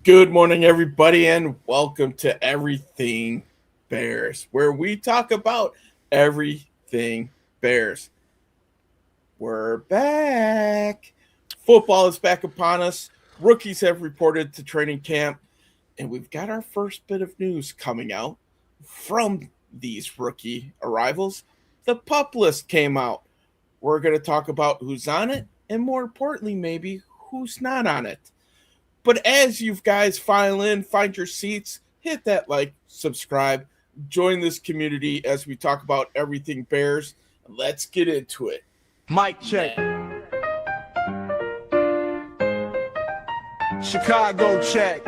Good morning, everybody, and welcome to Everything Bears, where we talk about everything Bears. We're back. Football is back upon us. Rookies have reported to training camp, and we've got our first bit of news coming out from these rookie arrivals. The PUP list came out. We're going to talk about who's on it, and more importantly, maybe who's not on it. But as you guys file in, find your seats, hit that like, subscribe, join this community as we talk about everything Bears. Let's get into it. Mic check. Chicago check.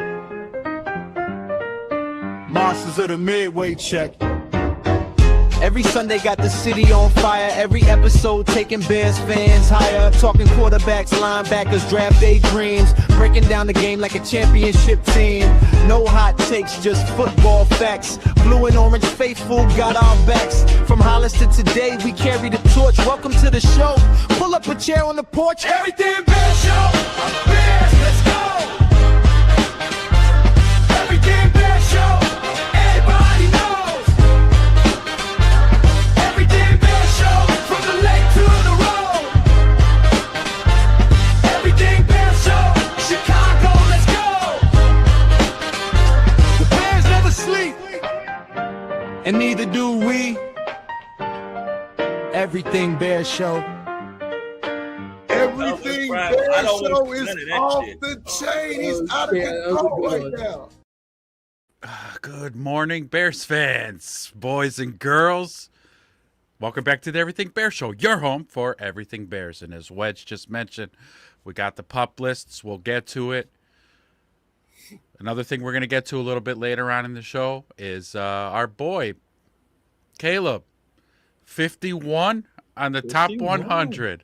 Monsters of the Midway check. Every Sunday got the city on fire. Every episode taking Bears fans higher. Talking quarterbacks, linebackers, draft day dreams. Breaking down the game like a championship team. No hot takes, just football facts. Blue and orange faithful got our backs. From Halas to today, we carry the torch. Welcome to the show. Pull up a chair on the porch. Everything Bears show. Bears, let's go. Everything Bears show. Everybody knows. Everything Bears show. From the lake to the road. Everything Bears show. Chicago, let's go. The Bears never sleep. And neither do we. Everything Bears show. Everything Bears show is off the chain. He's out of control right now. Good morning, Bears fans, boys and girls. Welcome back to the Everything Bears Show, your home for everything Bears. And as Wedge just mentioned, we got the PUP lists. We'll get to it. Another thing we're going to get to a little bit later on in the show is our boy, Caleb. 51 on the 51. top 100.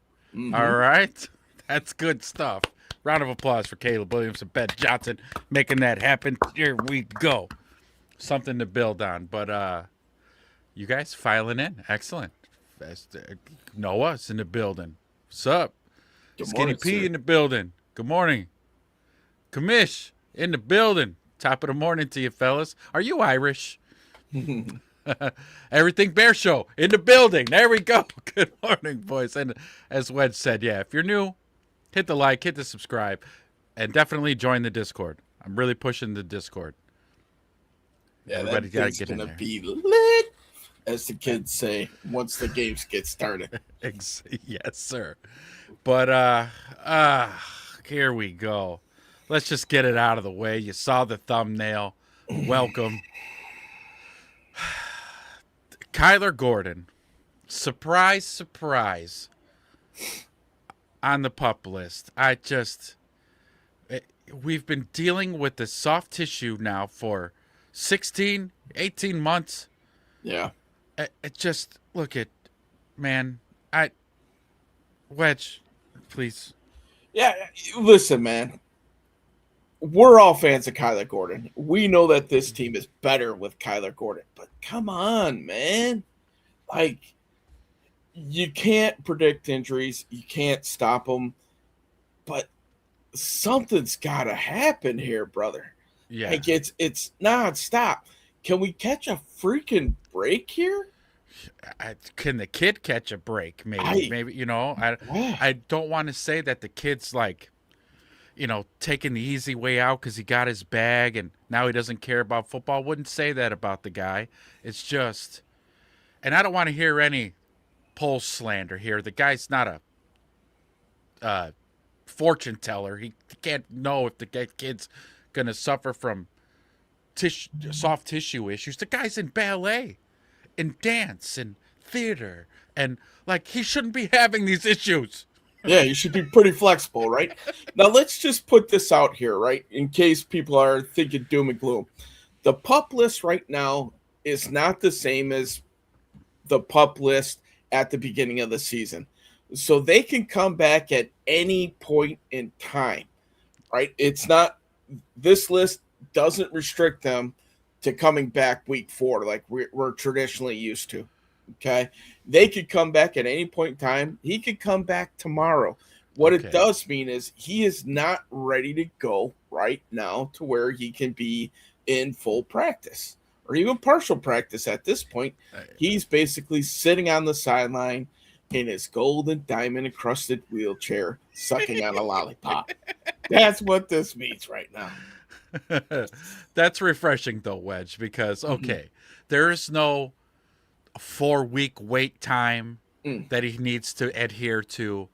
All right? That's good stuff. Round of applause for Caleb Williams and Ben Johnson making that happen. Here we go. Something to build on. But you guys filing in. Excellent. Noah's in the building. What's up? Good Skinny morning, P sir. in the building. Good morning. Commish in the building. Top of the morning to you, fellas. Are you Irish? Everything Bear Show in the building. There we go. Good morning, boys. And as Wedge said, yeah, if you're new, hit the like, hit the subscribe, and definitely join the Discord. I'm really pushing the Discord. Yeah, Everybody that gotta thing's get in gonna there. be lit, as the kids say, once the games get started. Yes, sir. But here we go. Let's just get it out of the way. You saw the thumbnail. Welcome. Kyler Gordon, surprise, surprise, on the PUP list. We've been dealing with the soft tissue now for 16, 18 months. Yeah. Wedge, please. Yeah, listen, man. We're all fans of Kyler Gordon. We know that this team is better with Kyler Gordon. But come on, man. Like, you can't predict injuries. You can't stop them. But something's got to happen here, brother. Yeah. Like, it's nonstop. Can we catch a freaking break here? Can the kid catch a break? Maybe I don't want to say that the kid's like, taking the easy way out because he got his bag and now he doesn't care about football. Wouldn't say that about the guy. It's just, and I don't want to hear any poll slander here. The guy's not a fortune teller. He can't know if the kid's going to suffer from soft tissue issues. The guy's in ballet, in dance, and theater, and like he shouldn't be having these issues. Yeah, you should be pretty flexible, right? Now, let's just put this out here, right, in case people are thinking doom and gloom. The PUP list right now is not the same as the PUP list at the beginning of the season. So they can come back at any point in time, right? It's not – this list doesn't restrict them to coming back week 4 like we're traditionally used to. Okay, they could come back at any point in time. He could come back tomorrow. What it does mean is he is not ready to go right now to where he can be in full practice or even partial practice at this point. He's basically sitting on the sideline in his golden diamond encrusted wheelchair, sucking on a lollipop. That's what this means right now. That's refreshing though, Wedge, because there is no 4-week wait time that he needs to adhere to.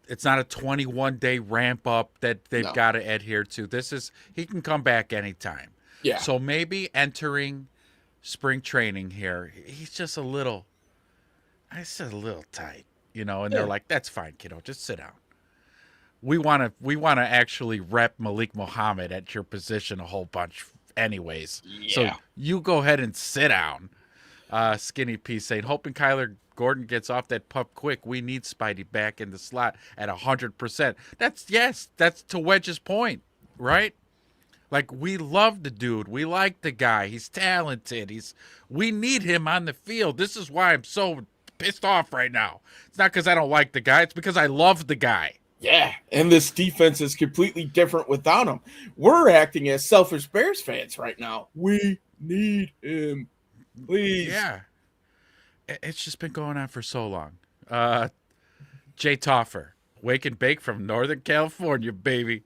It's not a 21-day ramp up that they've got to adhere to. He can come back anytime. Yeah. So maybe entering spring training here, he's just a little tight, and they're like, that's fine, kiddo, just sit down. We want to actually rep Malik Muhammad at your position a whole bunch anyways. Yeah. So you go ahead and sit down. Skinny P saying, hoping Kyler Gordon gets off that pup quick. We need Spidey back in the slot at 100%. That's to Wedge's point, right? Like, we love the dude. We like the guy. He's talented. We need him on the field. This is why I'm so pissed off right now. It's not because I don't like the guy. It's because I love the guy. Yeah, and this defense is completely different without him. We're acting as selfish Bears fans right now. We need him. Please. Yeah. It's just been going on for so long. Jay Toffer, wake and bake from Northern California, baby.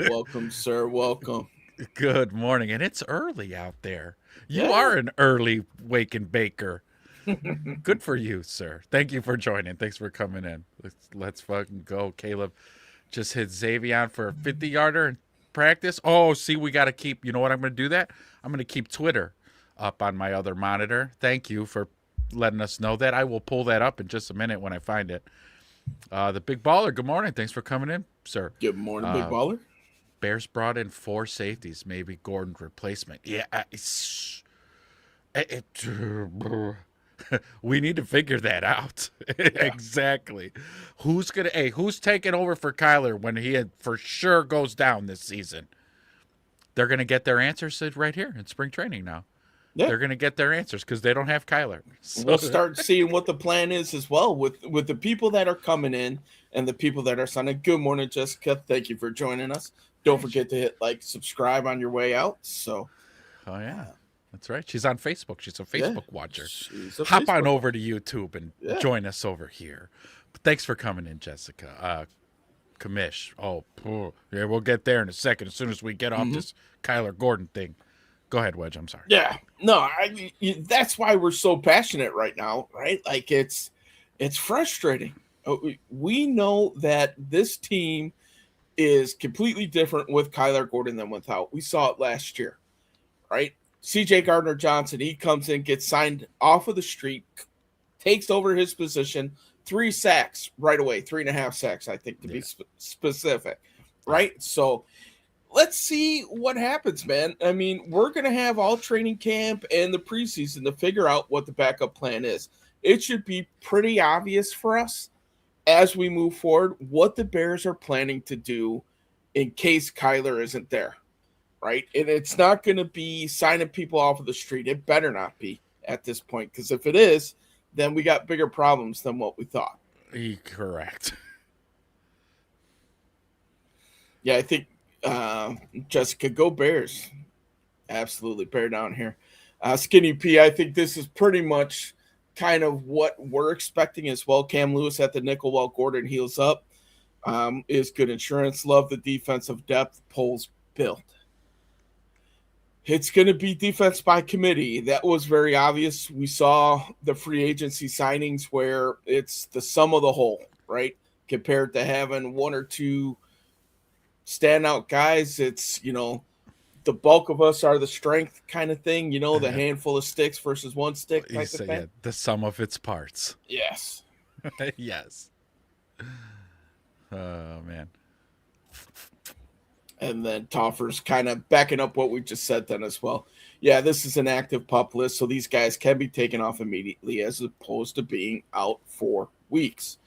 Welcome, sir. Welcome. Good morning. And it's early out there. You are an early wake and baker. Good for you, sir. Thank you for joining. Thanks for coming in. Let's fucking go. Caleb just hit Xavier for a 50-yarder in practice. Oh, see, we got to keep, you know what I'm going to do that? I'm going to keep Twitter up on my other monitor. Thank you for letting us know that. I will pull that up in just a minute when I find it. The Big Baller, good morning. Thanks for coming in, sir. Good morning, Big Baller. Bears brought in 4 safeties, maybe Gordon's replacement. Yeah, we need to figure that out. Exactly. Who's taking over for Kyler when he for sure goes down this season? They're going to get their answers right here in spring training now. Yeah. They're going to get their answers because they don't have Kyler. So we'll start seeing what the plan is as well with the people that are coming in and the people that are signing. Good morning, Jessica. Thank you for joining us. Don't forget to hit subscribe on your way out. So, oh yeah, that's right. She's on Facebook. She's a Facebook watcher. Hop on over to YouTube and join us over here. But thanks for coming in, Jessica. Commish. Oh, yeah, we'll get there in a second as soon as we get off this Kyler Gordon thing. Go ahead, Wedge. I'm sorry. Yeah, no, that's why we're so passionate right now, right? Like it's frustrating. We know that this team is completely different with Kyler Gordon than without. We saw it last year, right? CJ Gardner-Johnson, he comes in, gets signed off of the street, takes over his position, 3 sacks right away, 3.5 sacks, I think, to be specific, right? So let's see what happens, man. I mean, we're going to have all training camp and the preseason to figure out what the backup plan is. It should be pretty obvious for us as we move forward what the Bears are planning to do in case Kyler isn't there, right? And it's not going to be signing people off of the street. It better not be at this point, because if it is, then we got bigger problems than what we thought. Correct. Yeah, I think Jessica, go Bears. Absolutely, bear down here. Skinny P, I think this is pretty much kind of what we're expecting as well. Cam Lewis at the nickel while Gordon heals up is good insurance. Love the defensive depth. Polls built. It's going to be defense by committee. That was very obvious. We saw the free agency signings where it's the sum of the whole, right? Compared to having 1 or 2 standout guys, it's, the bulk of us are the strength kind of thing, the handful of sticks versus 1 stick type of thing. Yeah, the sum of its parts. Yes. Yes. Oh, man. And then Toffer's kind of backing up what we just said then as well. Yeah, this is an active PUP list, so these guys can be taken off immediately as opposed to being out for weeks.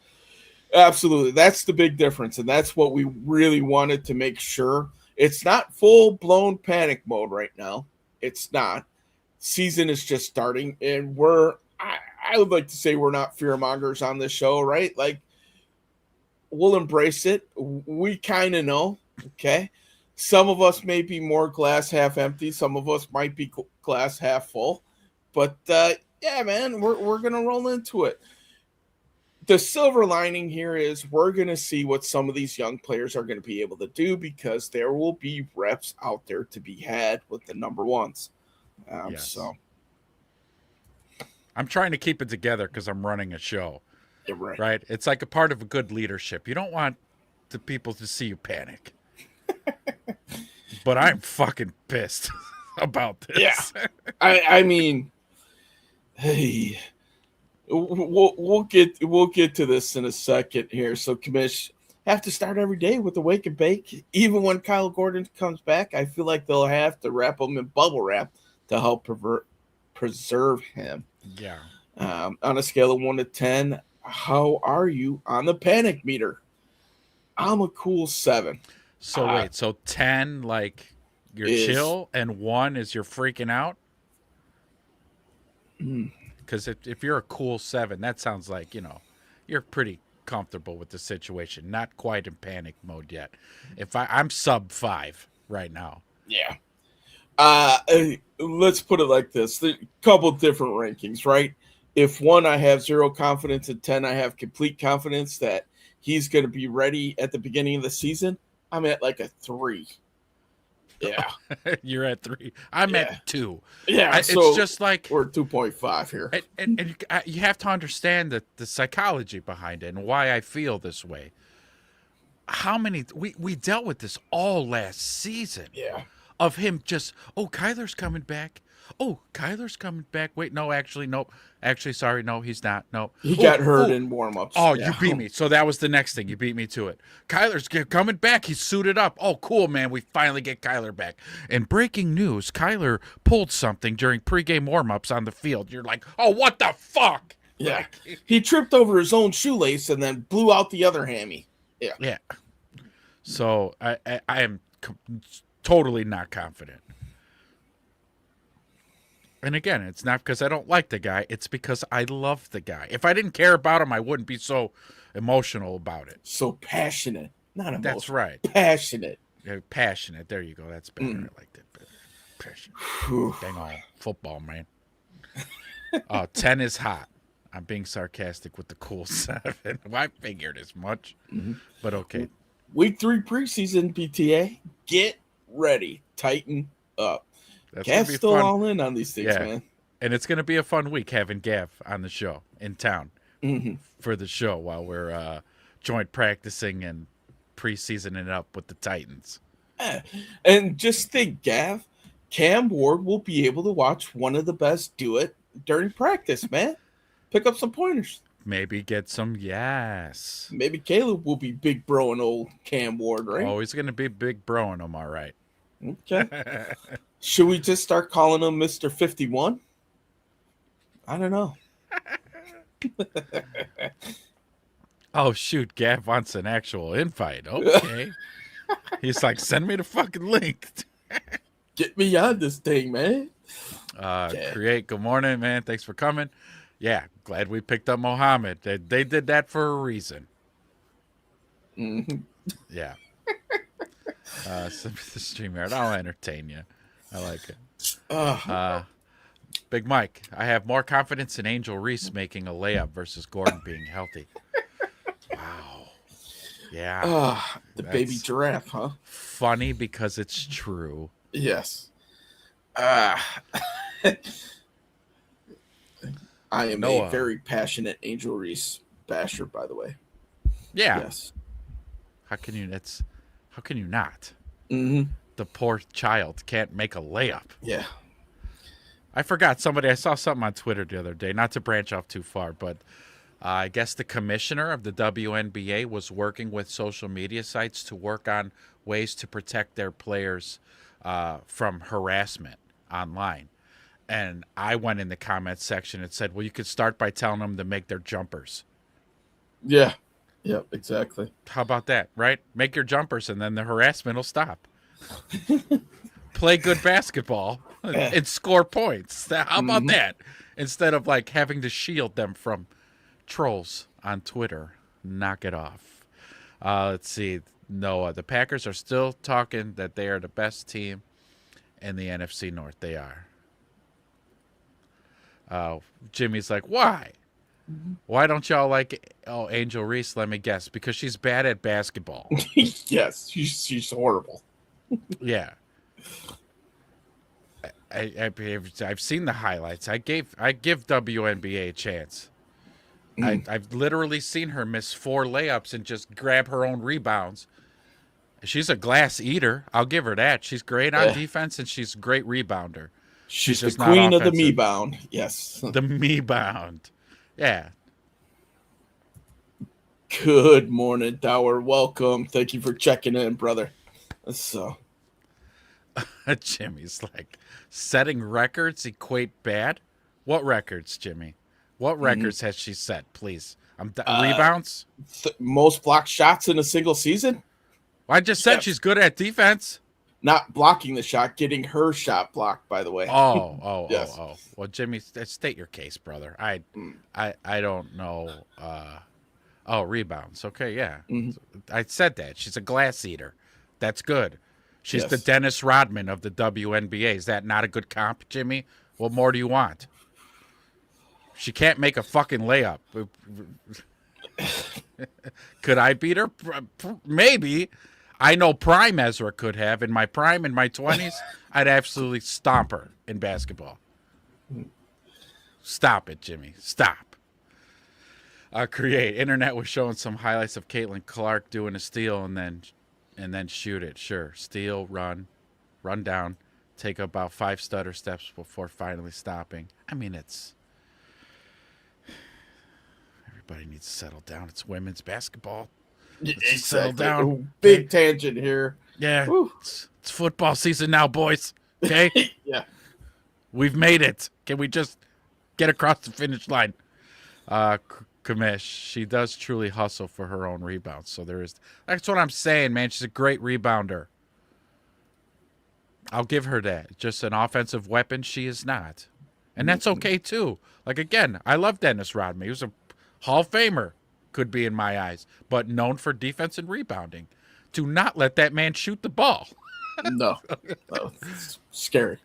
Absolutely. That's the big difference, and that's what we really wanted to make sure. It's not full-blown panic mode right now. It's not. Season is just starting, and I would like to say we're not fear mongers on this show, right? Like, we'll embrace it. We kind of know, okay? Some of us may be more glass half empty. Some of us might be glass half full. But, yeah, man, we're going to roll into it. The silver lining here is we're going to see what some of these young players are going to be able to do because there will be reps out there to be had with the number ones. Yes. So I'm trying to keep it together because I'm running a show. Yeah, right. Right? It's like a part of a good leadership. You don't want the people to see you panic. But I'm fucking pissed about this. Yeah. I mean, hey, we'll get to this in a second here. So, Commish, have to start every day with the wake and bake. Even when Kyle Gordon comes back, I feel like they'll have to wrap him in bubble wrap to help preserve him. Yeah. On a scale of 1 to 10, how are you on the panic meter? I'm a cool 7. So wait, so 10 like you're chill and 1 is you're freaking out? Because if you're a cool 7, that sounds like, you're pretty comfortable with the situation. Not quite in panic mode yet. If I'm sub 5 right now. Yeah. Let's put it like this. There's a couple different rankings, right? If 1, I have 0 confidence, and 10, I have complete confidence that he's going to be ready at the beginning of the season, I'm at like a 3. Yeah. You're at 3. I'm at 2. Yeah. It's just like we're 2.5 here. And you have to understand the psychology behind it and why I feel this way. How many we dealt with this all last season. Yeah. Of him just, Kyler's coming back. Oh, Kyler's coming back. Wait, no, actually, nope. Actually, sorry, no, he's not. No. He got hurt in warm-ups. Oh, yeah. You beat me. So that was the next thing. You beat me to it. Kyler's coming back. He's suited up. Oh, cool, man. We finally get Kyler back. And breaking news, Kyler pulled something during pregame warm-ups on the field. You're like, oh, what the fuck? Yeah. He tripped over his own shoelace and then blew out the other hammy. Yeah. Yeah. So I am totally not confident. And again, it's not because I don't like the guy. It's because I love the guy. If I didn't care about him, I wouldn't be so emotional about it. So passionate. Not emotional. That's right. Passionate. Yeah, passionate. There you go. That's better. I liked it better. Passionate. Dang on. Football, man. 10 is hot. I'm being sarcastic with the cool 7. I figured as much. But okay. Week 3 preseason, PTA. Get ready. Tighten up. Gav's still all in on these things, man. And it's going to be a fun week having Gav on the show in town for the show while we're joint practicing and preseasoning up with the Titans. And just think, Gav, Cam Ward will be able to watch one of the best do it during practice, man. Pick up some pointers. Maybe get some yes. Maybe Caleb will be big bro and old Cam Ward, right? Oh, he's going to be big bro in him, all right. Okay. Should we just start calling him Mr. 51? I don't know. Oh, shoot. Gav wants an actual invite. Okay. He's like, send me the fucking link. Get me on this thing, man. Create. Good morning, man. Thanks for coming. Yeah. Glad we picked up Mohammed. They did that for a reason. Yeah. The StreamYard. I'll entertain you. I like it. Big Mike, I have more confidence in Angel Reese making a layup versus Gordon being healthy. Wow. Yeah. The baby giraffe, huh? Funny because it's true. Yes. I am a very passionate Angel Reese basher, by the way. Yeah. Yes. How can you not? Mm-hmm. The poor child can't make a layup. Yeah. I forgot I saw something on Twitter the other day, not to branch off too far, but I guess the commissioner of the WNBA was working with social media sites to work on ways to protect their players from harassment online. And I went in the comments section and said, well, you could start by telling them to make their jumpers. Yeah. Yep, exactly. How about that, right? Make your jumpers and then the harassment will stop. Play good basketball and score points. How about that? Instead of like having to shield them from trolls on Twitter. Knock it off. Let's see. Noah, the Packers are still talking that they are the best team in the NFC North. They are. Jimmy's like, why? Why don't y'all like Angel Reese? Let me guess. Because she's bad at basketball. Yes, she's horrible. Yeah. I've seen the highlights. I give WNBA a chance. I've literally seen her miss 4 layups and just grab her own rebounds. She's a glass eater. I'll give her that. She's great on defense and she's a great rebounder. She's the queen of the me-bound. Yes. The me-bound. Yeah. Good morning, Dower. Welcome. Thank you for checking in, brother. So, Jimmy's like, setting records equate bad? What records, Jimmy? What records has she set, please? Rebounds? Most blocked shots in a single season? Well, I just said she's good at defense. Not blocking the shot, getting her shot blocked, by the way. Yes. Well, Jimmy, state your case, brother. I don't know. Rebounds. Okay, yeah. I said that. She's a glass eater. That's good. She's the Dennis Rodman of the WNBA. Is that not a good comp, Jimmy? What more do you want? She can't make a fucking layup. Could I beat her? Maybe. I know Prime Ezra could have. In my prime, in my 20s, I'd absolutely stomp her in basketball. Stop it, Jimmy. Stop. Create. Internet was showing some highlights of Caitlin Clark doing a steal and then shoot it. Sure. Steal, run down, take about 5 stutter steps before finally stopping. I mean, everybody needs to settle down. It's women's basketball. Exactly. Settle down. Big tangent here. Yeah. It's football season now, boys. Okay? Yeah. We've made it. Can we just get across the finish line? Kamish, she does truly hustle for her own rebounds. So that's what I'm saying, man. She's a great rebounder. I'll give her that. Just an offensive weapon, she is not. And that's okay, too. Like, again, I love Dennis Rodman. He was a Hall of Famer, could be in my eyes, but known for defense and rebounding. Do not let that man shoot the ball. No. It's scary.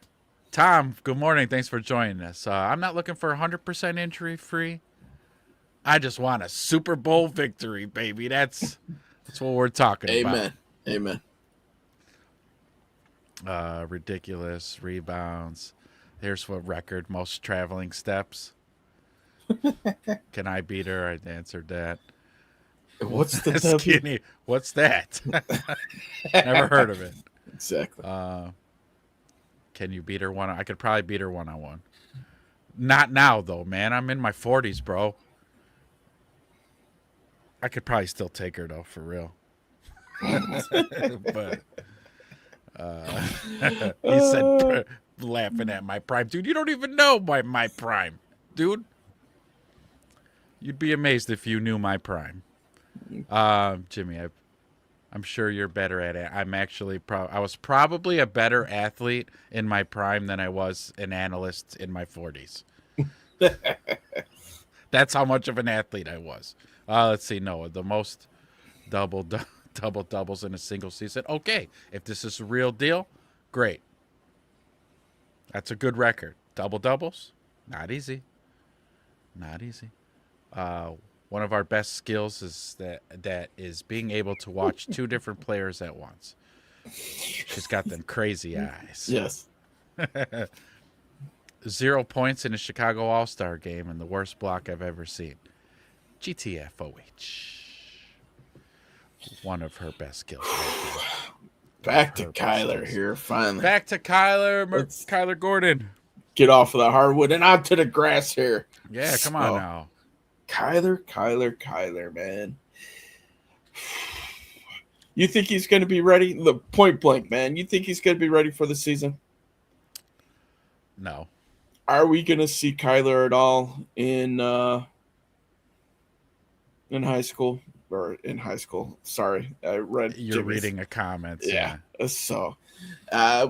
Tom, good morning. Thanks for joining us. I'm not looking for 100% injury-free. I just want a Super Bowl victory, baby. That's what we're talking about. Amen. Ridiculous rebounds. Here's what record: most traveling steps. Can I beat her? I answered that. What's the skinny? What's that? Never heard of it. Exactly. Can you beat her one? I could probably beat her one-on-one. Not now, though, man. I'm in my 40s, bro. I could probably still take her, though, for real. But he said, laughing at my prime. Dude, you don't even know my prime. Dude, you'd be amazed if you knew my prime. Jimmy, I'm sure you're better at it. I'm actually I was probably a better athlete in my prime than I was an analyst in my 40s. That's how much of an athlete I was. Let's see, Noah, the most double doubles in a single season. Okay, if this is a real deal, great. That's a good record. Double doubles, not easy. Not easy. One of our best skills is that is being able to watch 2 different players at once. She's got them crazy eyes. Yes. 0 points in a Chicago All-Star game and the worst block I've ever seen. GTFOH. One of her best skills. Back to Kyler here, finally. Back to Kyler. Kyler Gordon. Get off of the hardwood and onto the grass here. Yeah, come on now. Kyler, man. You think he's going to be ready? Look, point blank, man. You think he's going to be ready for the season? No. Are we going to see Kyler at all in high school? Or in high school. Sorry. I read You're Jimmy's. reading a comment. Yeah. So,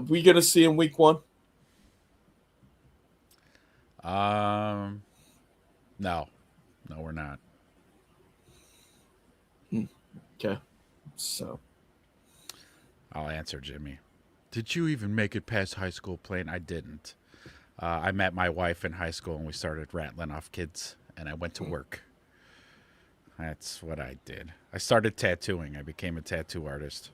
we going to see him week 1? No. No, we're not. Okay. So I'll answer Jimmy. Did you even make it past high school playing? I didn't. I met my wife in high school and we started rattling off kids, and I went to work. That's what I did. I started tattooing. I became a tattoo artist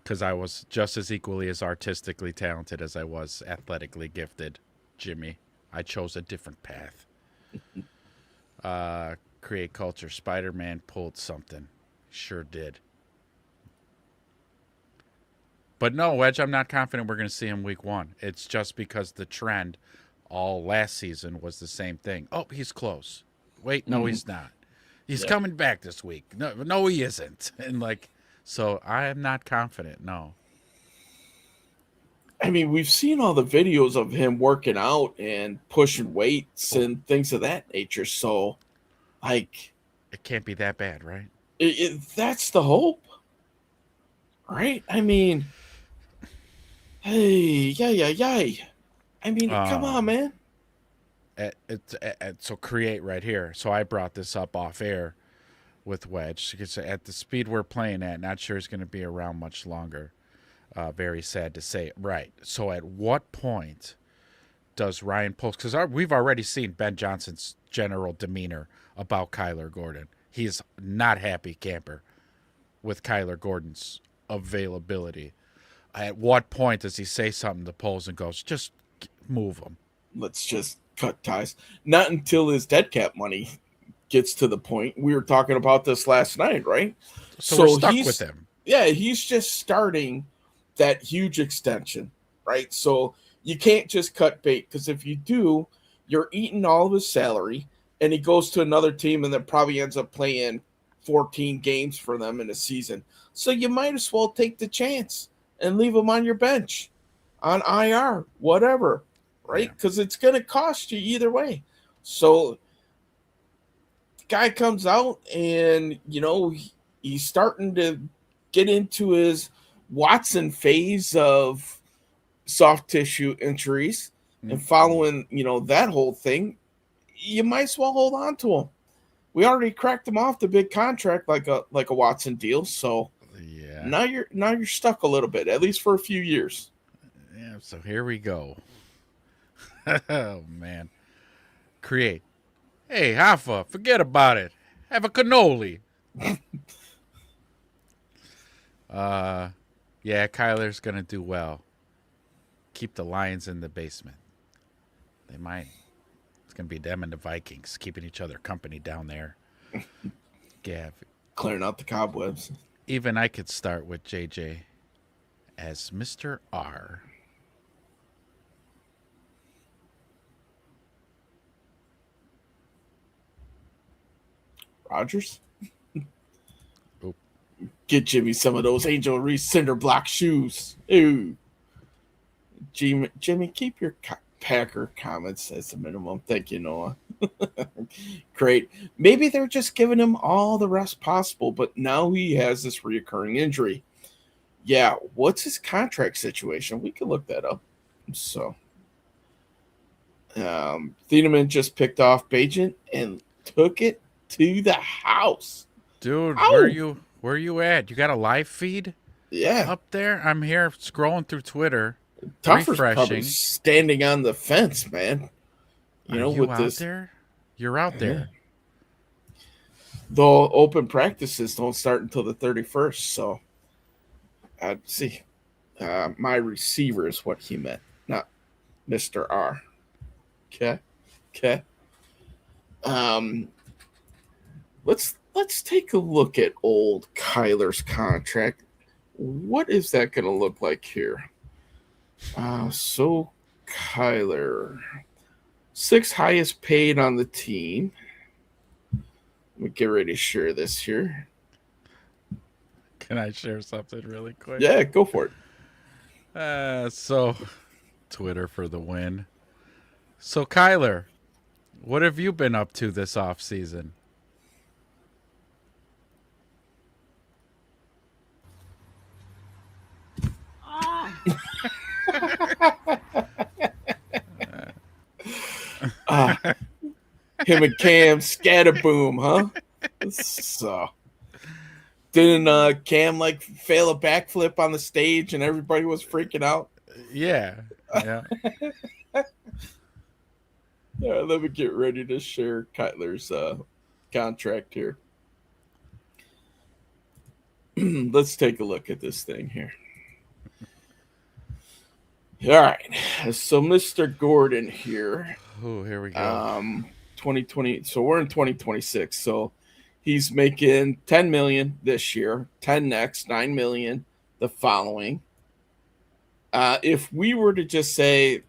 because I was just as equally as artistically talented as I was athletically gifted, Jimmy. I chose a different path. Create culture. Spider-Man pulled something. Sure did. But no, Wedge, I'm not confident we're going to see him week 1. It's just because the trend all last season was the same thing. Oh, he's close. Wait, no, he's not. He's coming back this week. No, he isn't. And so I am not confident. No. I mean, we've seen all the videos of him working out and pushing weights and things of that nature. So, it can't be that bad, right? That's the hope, right? I mean, hey, yeah. I mean, come on, man. So create right here. So I brought this up off air with Wedge. Because at the speed we're playing at, not sure it's going to be around much longer. Very sad to say. Right. So at what point does Ryan Post? Because we've already seen Ben Johnson's general demeanor about Kyler Gordon. He's not happy camper with Kyler Gordon's availability. At what point does he say something to Poles and goes, just move him? Let's just cut ties. Not until his dead cap money gets to the point. We were talking about this last night, right? So we're stuck with him. Yeah, he's just starting that huge extension, right? So you can't just cut bait, because if you do, you're eating all of his salary, and he goes to another team and then probably ends up playing 14 games for them in a season. So you might as well take the chance and leave him on your bench, on IR, whatever, right? Because it's going to cost you either way. So the guy comes out and, he's starting to get into his Watson phase of soft tissue injuries and following, that whole thing. You might as well hold on to him. We already cracked him off the big contract like a Watson deal, so now you're stuck a little bit, at least for a few years. Yeah, so here we go. Oh man. Create. Hey, Hoffa, forget about it. Have a cannoli. Yeah, Kyler's gonna do well. Keep the Lions in the basement. They might. It's gonna be them and the Vikings keeping each other company down there. Gav. Clearing out the cobwebs. Even I could start with JJ as Mr. R. Rodgers? Get Jimmy some of those Angel Reese cinder block shoes. Ooh. Jimmy, keep your Packer comments as a minimum. Thank you, Noah. Great. Maybe they're just giving him all the rest possible, but now he has this reoccurring injury. Yeah, what's his contract situation? We can look that up. So, Thieneman just picked off Bajent and took it to the house. Dude, where are you at? You got a live feed? Yeah. Up there? I'm here scrolling through Twitter. Tuffer's probably standing on the fence, man. You with out this. There? You're out there. Though open practices don't start until the 31st, so I'd see. My receiver is what he meant, not Mr. R. Okay. Let's take a look at old Kyler's contract. What is that going to look like here? So Kyler, 6th highest paid on the team. Let me get ready to share this here. Can I share something really quick? Yeah, go for it. So Twitter for the win. So Kyler, what have you been up to this off season? Him and Cam scatterboom, huh? So Didn't Cam like fail a backflip on the stage and everybody was freaking out? Yeah. Yeah, let me get ready to share Kyler's contract here. Let's take a look at this thing here. All right. So Mr. Gordon here. Oh, here we go. 2020. So we're in 2026. So he's making $10 million this year, 10 next, 9 million the following. If we were to just say,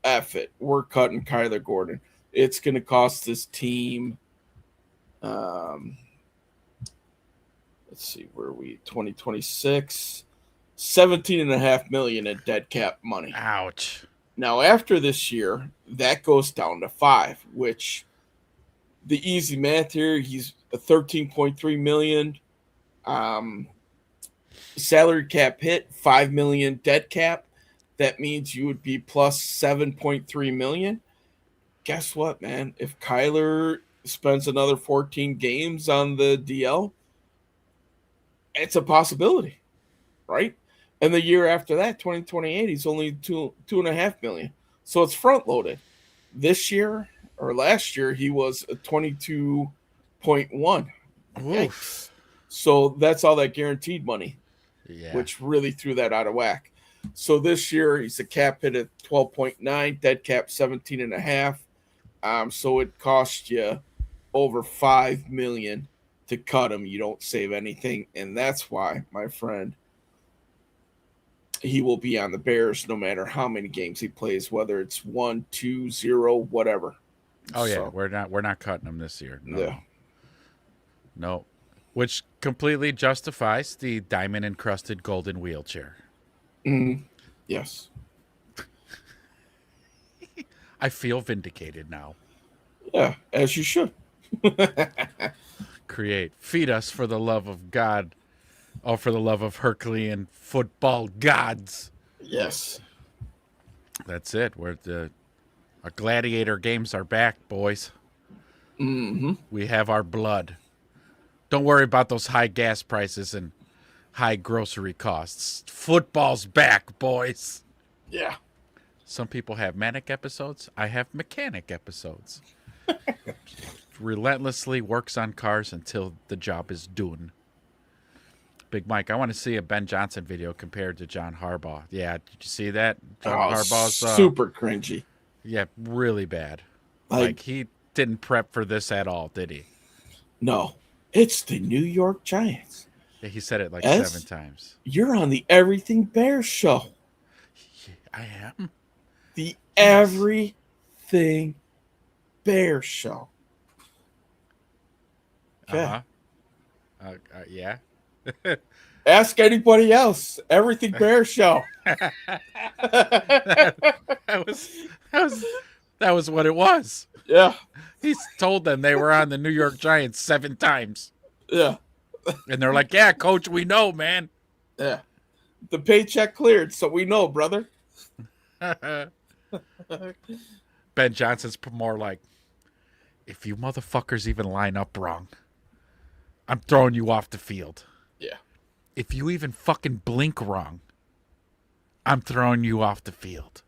F it, we're cutting Kyler Gordon, it's going to cost this team, let's see, where are we, 2026, $17.5 million in dead cap money. Ouch. Now, after this year, that goes down to $5 million, which the easy math here, he's a $13.3 million salary cap hit, $5 million dead cap. That means you would be plus $7.3 million. Guess what, man? If Kyler spends another 14 games on the DL, it's a possibility, right? And the year after that, 2028, he's only $2.5 million. So it's front loaded. This year or last year, he was a 22.1. Yikes. So that's all that guaranteed money, which really threw that out of whack. So this year he's a cap hit at 12.9, dead cap 17.5. So it cost you over $5 million to cut him. You don't save anything, and that's why, my friend, he will be on the Bears no matter how many games he plays, whether it's 1, 2, 0, whatever. Oh yeah, so, we're not cutting him this year. No. Yeah. No. Which completely justifies the diamond encrusted golden wheelchair. Mm-hmm. Yes. I feel vindicated now. Yeah, as you should. Feed us for the love of God. Oh, for the love of Herculean football gods. Yes. That's it. Our gladiator games are back, boys. Mm-hmm. We have our blood. Don't worry about those high gas prices and high grocery costs. Football's back, boys. Yeah. Some people have manic episodes. I have mechanic episodes. Relentlessly works on cars until the job is done. Big Mike, I want to see a Ben Johnson video compared to John Harbaugh. Yeah, did you see that? John Harbaugh's super cringy. Yeah, really bad. Like he didn't prep for this at all, did he? No. It's the New York Giants. Yeah, he said it like 7 times. You're on the Everything Bears show. Yeah, I am. The Everything Bears show. Okay. Yeah. Ask anybody else. Everything Bears show. That was what it was. Yeah. He's told them they were on the New York Giants 7 times. Yeah. And they're like, yeah, coach, we know, man. Yeah. The paycheck cleared, so we know, brother. Ben Johnson's more like, if you motherfuckers even line up wrong, I'm throwing you off the field. Yeah. If you even fucking blink wrong, I'm throwing you off the field.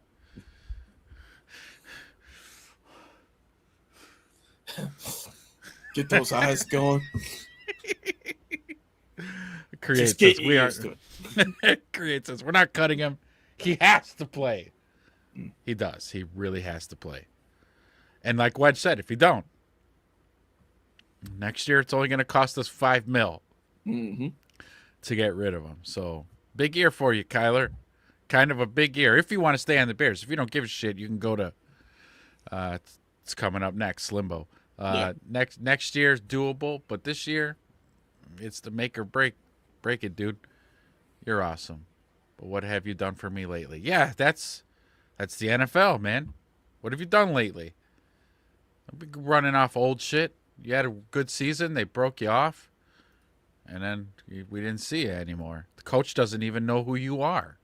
Get those eyes going. Creates us. We are. Creates us. We're not cutting him. He has to play. He does. He really has to play. And like Wedge said, if he don't, next year it's only going to cost us $5 million to get rid of him. So big year for you, Kyler. Kind of a big year if you want to stay on the Bears. If you don't give a shit, you can go to. It's coming up next, Limbo. Next year's doable, but this year, it's the make or break it, dude. You're awesome. But what have you done for me lately? Yeah, that's the NFL, man. What have you done lately? I've been running off old shit. You had a good season. They broke you off. And then we didn't see you anymore. The coach doesn't even know who you are.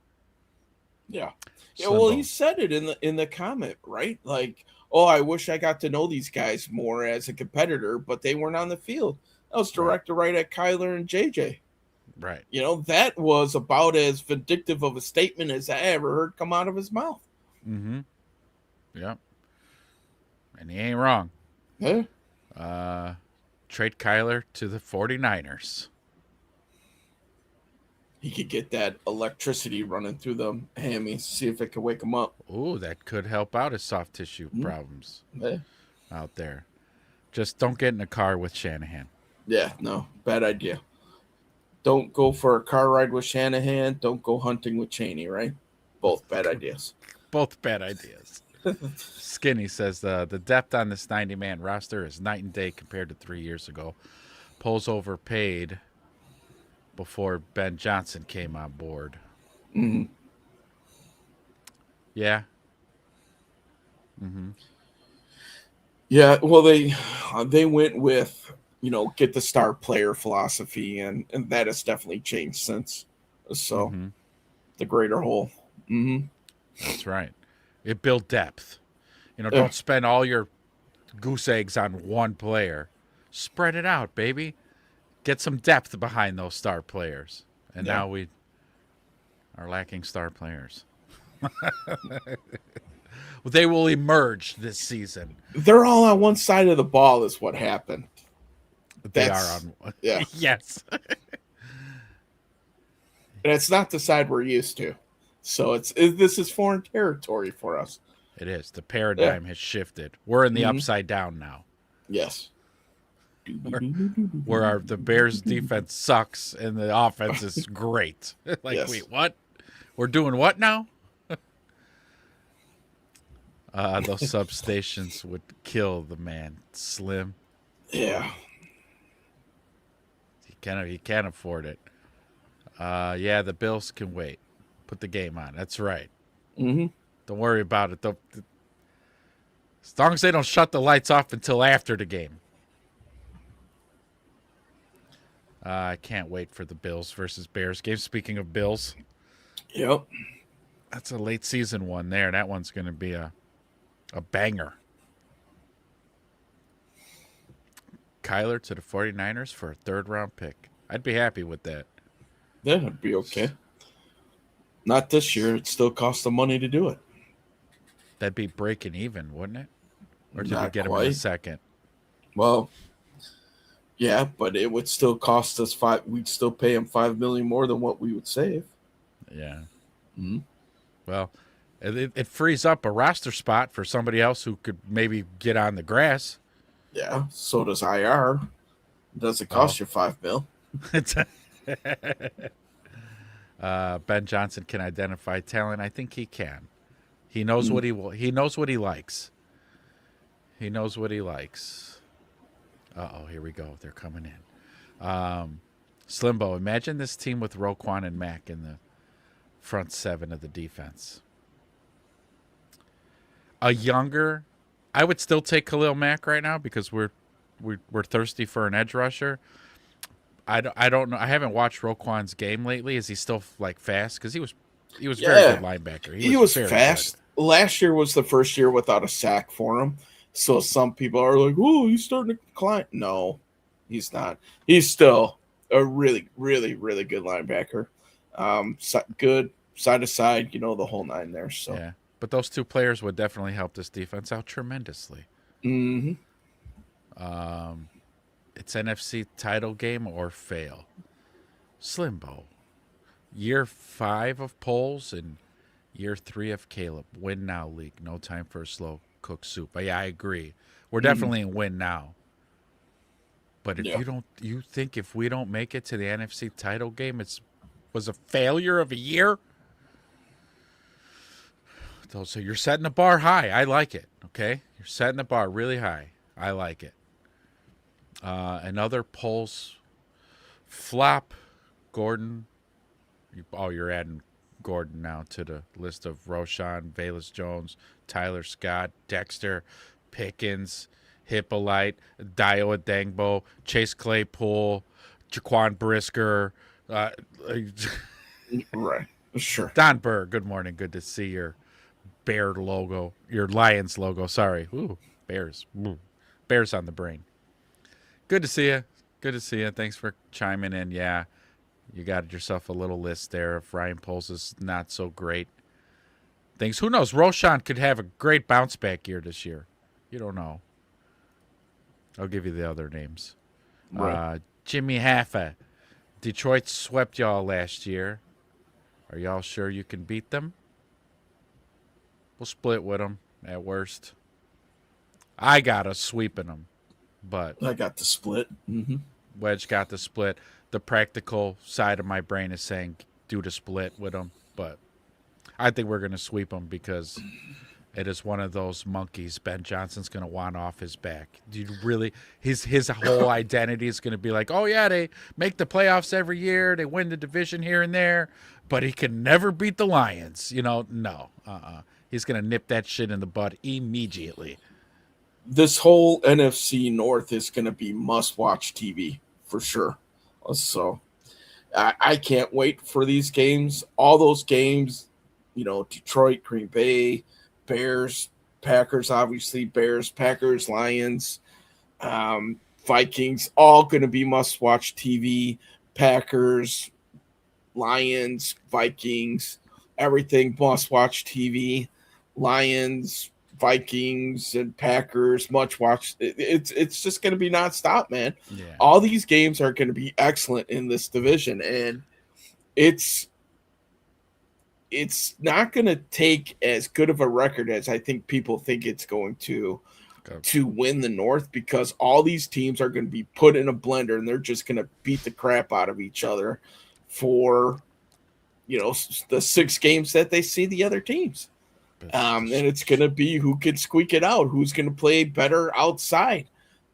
Yeah. Yeah, well, he said it in the comment, right? Like, oh, I wish I got to know these guys more as a competitor, but they weren't on the field. That was directed right at Kyler and JJ. Right. You know, that was about as vindictive of a statement as I ever heard come out of his mouth. Mm-hmm. Yep. And he ain't wrong. Yeah. Trade Kyler to the 49ers. He could get that electricity running through the hammies, see if it can wake him up. Ooh, that could help out his soft tissue problems out there. Just don't get in a car with Shanahan. Yeah, no, bad idea. Don't go for a car ride with Shanahan. Don't go hunting with Chaney, right? Both bad ideas. Both bad ideas. Skinny says the depth on this 90-man roster is night and day compared to 3 years ago. Poles overpaid before Ben Johnson came on board. Mm-hmm. Yeah. Mm-hmm. Yeah, well, they went with, get the star player philosophy, and that has definitely changed since. So, the greater whole. Mm-hmm. That's right. It built depth. Don't spend all your goose eggs on one player. Spread it out, baby. Get some depth behind those star players. And now we are lacking star players. Well, they will emerge this season. They're all on one side of the ball is what happened. They are on one. Yeah. Yes. And it's not the side we're used to. So this is foreign territory for us. It is. The paradigm has shifted. We're in the upside down now. Yes. Where the Bears defense sucks and the offense is great. Wait, what? We're doing what now? Those substations would kill the man. Slim. Yeah. He can't afford it. Yeah, the Bills can wait. Put the game on. That's right. Mm-hmm. Don't worry about it. As long as they don't shut the lights off until after the game. I can't wait for the Bills versus Bears game. Speaking of Bills. Yep. That's a late season one there. That one's going to be a banger. Kyler to the 49ers for a third-round pick. I'd be happy with that. Yeah, it'd be okay. Not this year. It still costs the money to do it. That'd be breaking even, wouldn't it? Or did we Not get quite. him in a second? Well, yeah, but it would still cost us we'd still pay him $5 million more than what we would save. Yeah. Mm-hmm. Well, it frees up a roster spot for somebody else who could maybe get on the grass. Yeah, so does IR. Does it cost you $5 million? Ben Johnson can identify talent. I think he can. He knows what he knows what he likes. He knows what he likes. Uh-oh, here we go. They're coming in. Slimbo, imagine this team with Roquan and Mack in the front seven of the defense. I would still take Khalil Mack right now because we're thirsty for an edge rusher. I don't know. I haven't watched Roquan's game lately. Is he still fast? Because he was very good linebacker. He was very fast. Good. Last year was the first year without a sack for him. So some people are like, "Oh, he's starting to climb." No, he's not. He's still a really, really, really good linebacker. Good side to side, the whole nine there. So yeah, but those two players would definitely help this defense out tremendously. Mm-hmm. It's NFC title game or fail. Slimbo. Year 5 of polls and year 3 of Caleb. Win now league. No time for a slow cooked soup. But yeah, I agree. We're definitely in win now. But if you think if we don't make it to the NFC title game, was a failure of a year? So you're setting the bar high. I like it. Okay, you're setting the bar really high. I like it. Another polls flop. Gordon. You're adding Gordon now to the list of Roshan, Valus Jones, Tyler Scott, Dexter, Pickens, Hippolyte, Dayo Odeyingbo, Chase Claypool, Jaquan Brisker. Right. Sure. Don Burr, good morning. Good to see your Bear logo, your Lions logo. Sorry. Ooh, Bears. Ooh. Bears on the brain. Good to see you. Good to see you. Thanks for chiming in. Yeah. You got yourself a little list there of Ryan Poles' not so great things. Who knows? Roshan could have a great bounce back year this year. You don't know. I'll give you the other names. Right. Jimmy Hoffa. Detroit swept y'all last year. Are y'all sure you can beat them? We'll split with them at worst. I got us sweeping them, but I got the split. Mm-hmm. Wedge got the split. The practical side of my brain is saying do the split with them, but I think we're going to sweep them because it is one of those monkeys Ben Johnson's going to want off his back. Do you really? His whole identity is going to be like, oh yeah, they make the playoffs every year, they win the division here and there, but he can never beat the Lions. No. He's going to nip that shit in the bud immediately. This whole NFC North is going to be must-watch TV for sure. So I can't wait for these games. All those games, Detroit, Green Bay, Bears, Packers, obviously, Bears, Packers, Lions, Vikings, all going to be must-watch TV. Packers, Lions, Vikings, everything must-watch TV. Lions, Vikings, and Packers, much watch. It's just going to be nonstop, man. Yeah. All these games are going to be excellent in this division, and it's not going to take as good of a record as I think people think it's going to win the North, because all these teams are going to be put in a blender and they're just going to beat the crap out of each other for the 6 games that they see the other teams. And it's going to be who can squeak it out, who's going to play better outside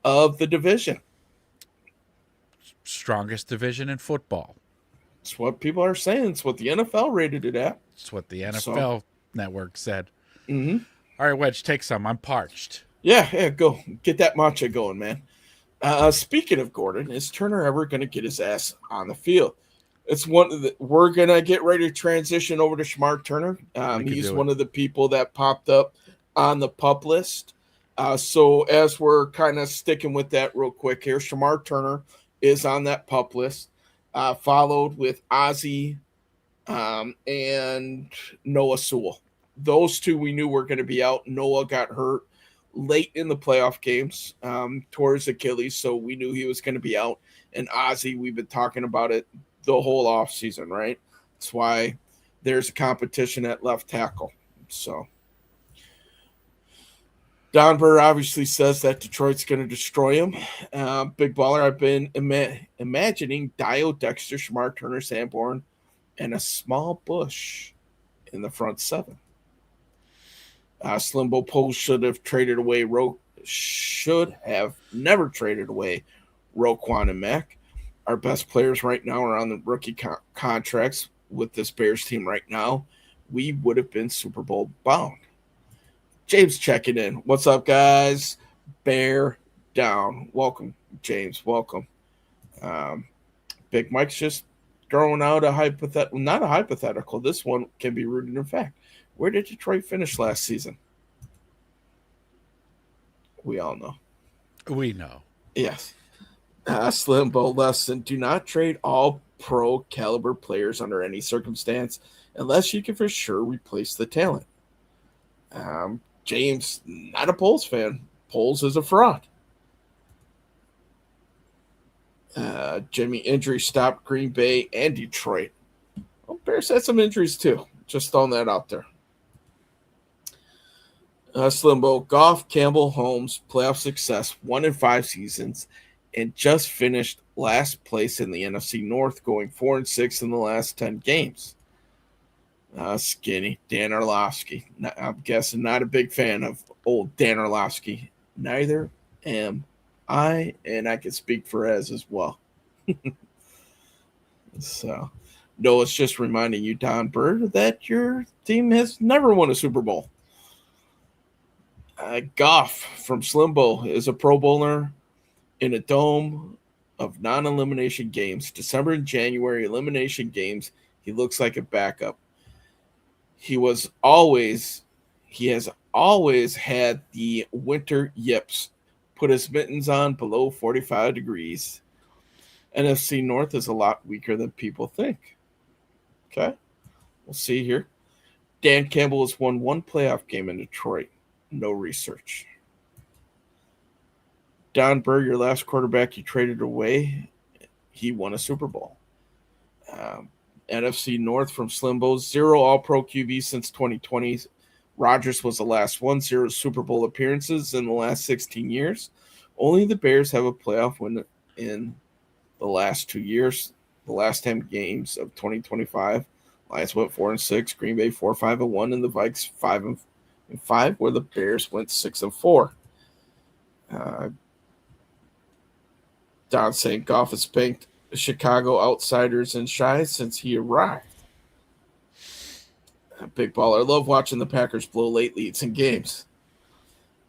of the division. Strongest division in football. It's what people are saying. It's what the NFL rated it at. It's what the NFL network said. Mm-hmm. All right, Wedge, take some. I'm parched. Yeah, go. Get that matcha going, man. Speaking of Gordon, is Turner ever going to get his ass on the field? It's we're going to get ready to transition over to Shamar Turner. He's one of the people that popped up on the PUP list. So as we're kind of sticking with that real quick here, Shamar Turner is on that PUP list, followed with Ozzie and Noah Sewell. Those two we knew were going to be out. Noah got hurt late in the playoff games towards Achilles, so we knew he was going to be out. And Ozzie, we've been talking about it the whole offseason, right? That's why there's a competition at left tackle. So Don Burr obviously says that Detroit's going to destroy him. Big Baller, I've been imagining Dayo, Dexter, Shamar, Turner, Sanborn, and a small Bush in the front 7. Slimbo Post should have never traded away Roquan and Mack. Our best players right now are on the rookie contracts with this Bears team right now. We would have been Super Bowl bound. James checking in. What's up, guys? Bear down. Welcome, James. Welcome. Big Mike's just throwing out not a hypothetical. This one can be rooted in fact. Where did Detroit finish last season? We all know. We know. Yes. Slimbo lesson: do not trade all pro caliber players under any circumstance unless you can for sure replace the talent. James, not a Poles fan. Poles is a fraud. Jimmy, injury stopped Green Bay and Detroit. Well, Bears had some injuries too. Just throwing that out there. Slimbo, Goff, Campbell, Holmes, playoff success, 1 in 5 seasons, and just finished last place in the NFC North, going 4-6 in the last 10 games. Skinny, Dan Orlovsky. I'm guessing not a big fan of old Dan Orlovsky. Neither am I, and I can speak for Ez as well. So, Noah's just reminding you, Don Burr, that your team has never won a Super Bowl. Goff from Slimbo is a Pro Bowler in a dome of non-elimination games. December and January elimination games, he looks like a backup. He has always had the winter yips. Put his mittens on below 45 degrees. NFC North is a lot weaker than people think. Okay, we'll see here. Dan Campbell has won one playoff game in Detroit. No research. Don Burr, your last quarterback you traded away, he won a Super Bowl. NFC North from Slimbo, 0 All-Pro QB since 2020. Rodgers was the last one, 0 Super Bowl appearances in the last 16 years. Only the Bears have a playoff win in the last 2 years. The last 10 games of 2025, Lions went 4-6, Green Bay 4-5-1, and the Vikes 5-5, where the Bears went 6-4. Don St. Goff has spanked Chicago outsiders and shy since he arrived. Big baller. I love watching the Packers blow late leads in games.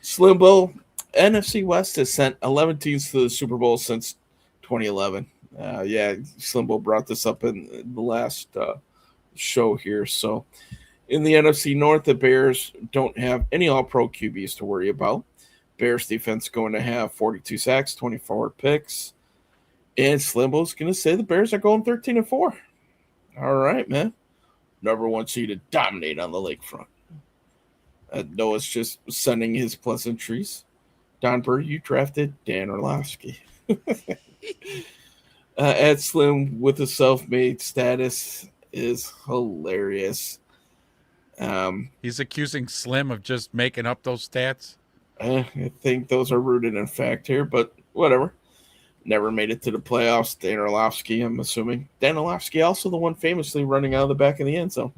Slimbo, NFC West has sent 11 teams to the Super Bowl since 2011. Slimbo brought this up in the last show here. So in the NFC North, the Bears don't have any All-Pro QBs to worry about. Bears defense going to have 42 sacks, 24 picks. And Slimbo's going to say the Bears are going 13-4. All right, man. Number one seed to dominate on the lakefront. Noah's just sending his pleasantries. Don Burr, you drafted Dan Orlovsky. Ed Slim with a self-made status is hilarious. He's accusing Slim of just making up those stats. I think those are rooted in fact here, but whatever. Never made it to the playoffs. Dan Orlovsky, I'm assuming. Dan Orlovsky also the one famously running out of the back of the end zone.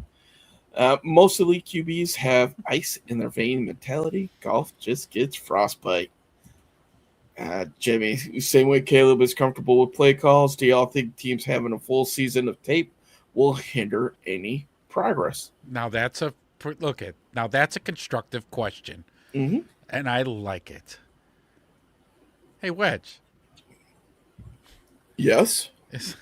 Most elite QBs have ice in their vein mentality. Golf just gets frostbite. Jimmy, same way Caleb is comfortable with play calls, do y'all think teams having a full season of tape will hinder any progress? Now that's a constructive question, and I like it. Hey, Wedge. Yes. Is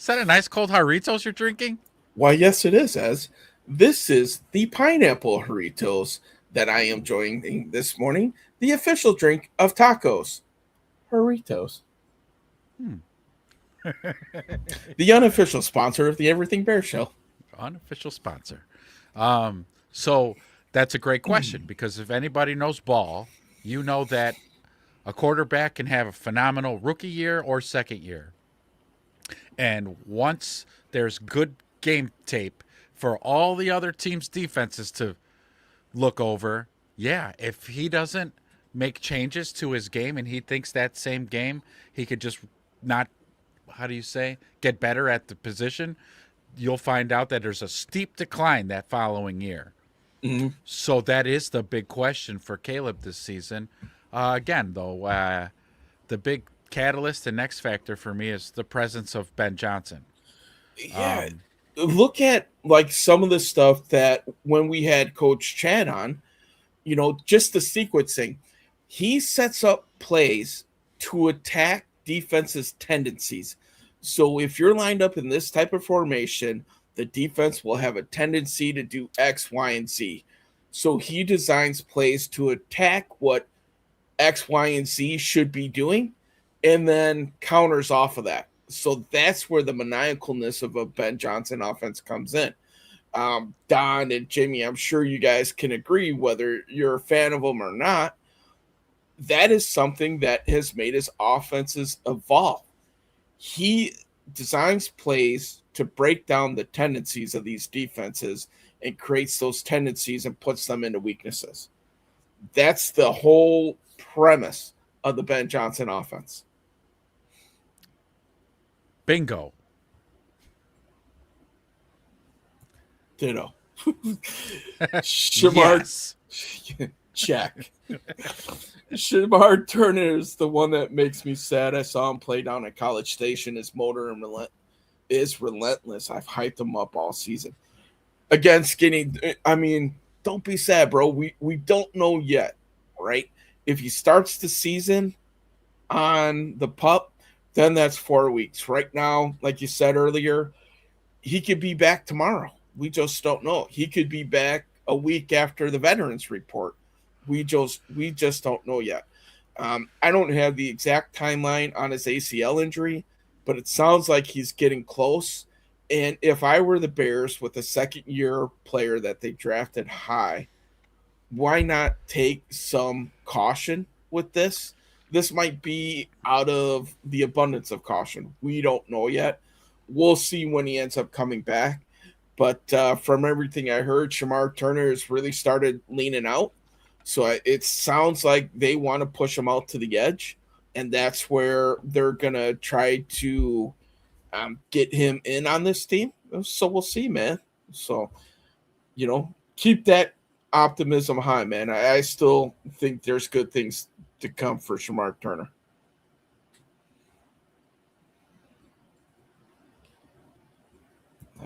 that a nice cold Jarritos you're drinking? Why, yes, it is, Ez. This is the pineapple Jarritos that I am enjoying this morning, the official drink of tacos. Jarritos. The unofficial sponsor of the Everything Bear Show. Unofficial sponsor. So that's a great question, because if anybody knows ball, you know that a quarterback can have a phenomenal rookie year or second year. And once there's good game tape for all the other teams' defenses to look over, if he doesn't make changes to his game and he thinks that same game he could just not, get better at the position, you'll find out that there's a steep decline that following year. Mm-hmm. So that is the big question for Caleb this season. Again, though, the big catalyst and X factor for me is the presence of Ben Johnson. Yeah. Look at like some of the stuff that when we had Coach Chad on, just the sequencing, he sets up plays to attack defense's tendencies. So if you're lined up in this type of formation, the defense will have a tendency to do X, Y, and Z. So he designs plays to attack what X, Y, and Z should be doing, and then counters off of that. So that's where the maniacalness of a Ben Johnson offense comes in. Don and Jimmy, I'm sure you guys can agree, whether you're a fan of them or not, that is something that has made his offenses evolve. He designs plays to break down the tendencies of these defenses and creates those tendencies and puts them into weaknesses. That's the whole premise of the Ben Johnson offense. Bingo. Ditto. Shamar, yes. Check. Shamar Turner is the one that makes me sad. I saw him play down at College Station. His motor is relentless. I've hyped him up all season. Again, Skinny, don't be sad, bro. We don't know yet, right? If he starts the season on the PUP, then that's 4 weeks. Right now, like you said earlier, he could be back tomorrow. We just don't know. He could be back a week after the veterans report. We just don't know yet. I don't have the exact timeline on his ACL injury, but it sounds like he's getting close. And if I were the Bears with a second-year player that they drafted high, why not take some caution with this? This might be out of the abundance of caution. We don't know yet. We'll see when he ends up coming back. But from everything I heard, Shamar Turner has really started leaning out. So it sounds like they want to push him out to the edge. And that's where they're going to try to get him in on this team. So we'll see, man. So, keep that optimism high, man. I still think there's good things to come for Shamar Turner.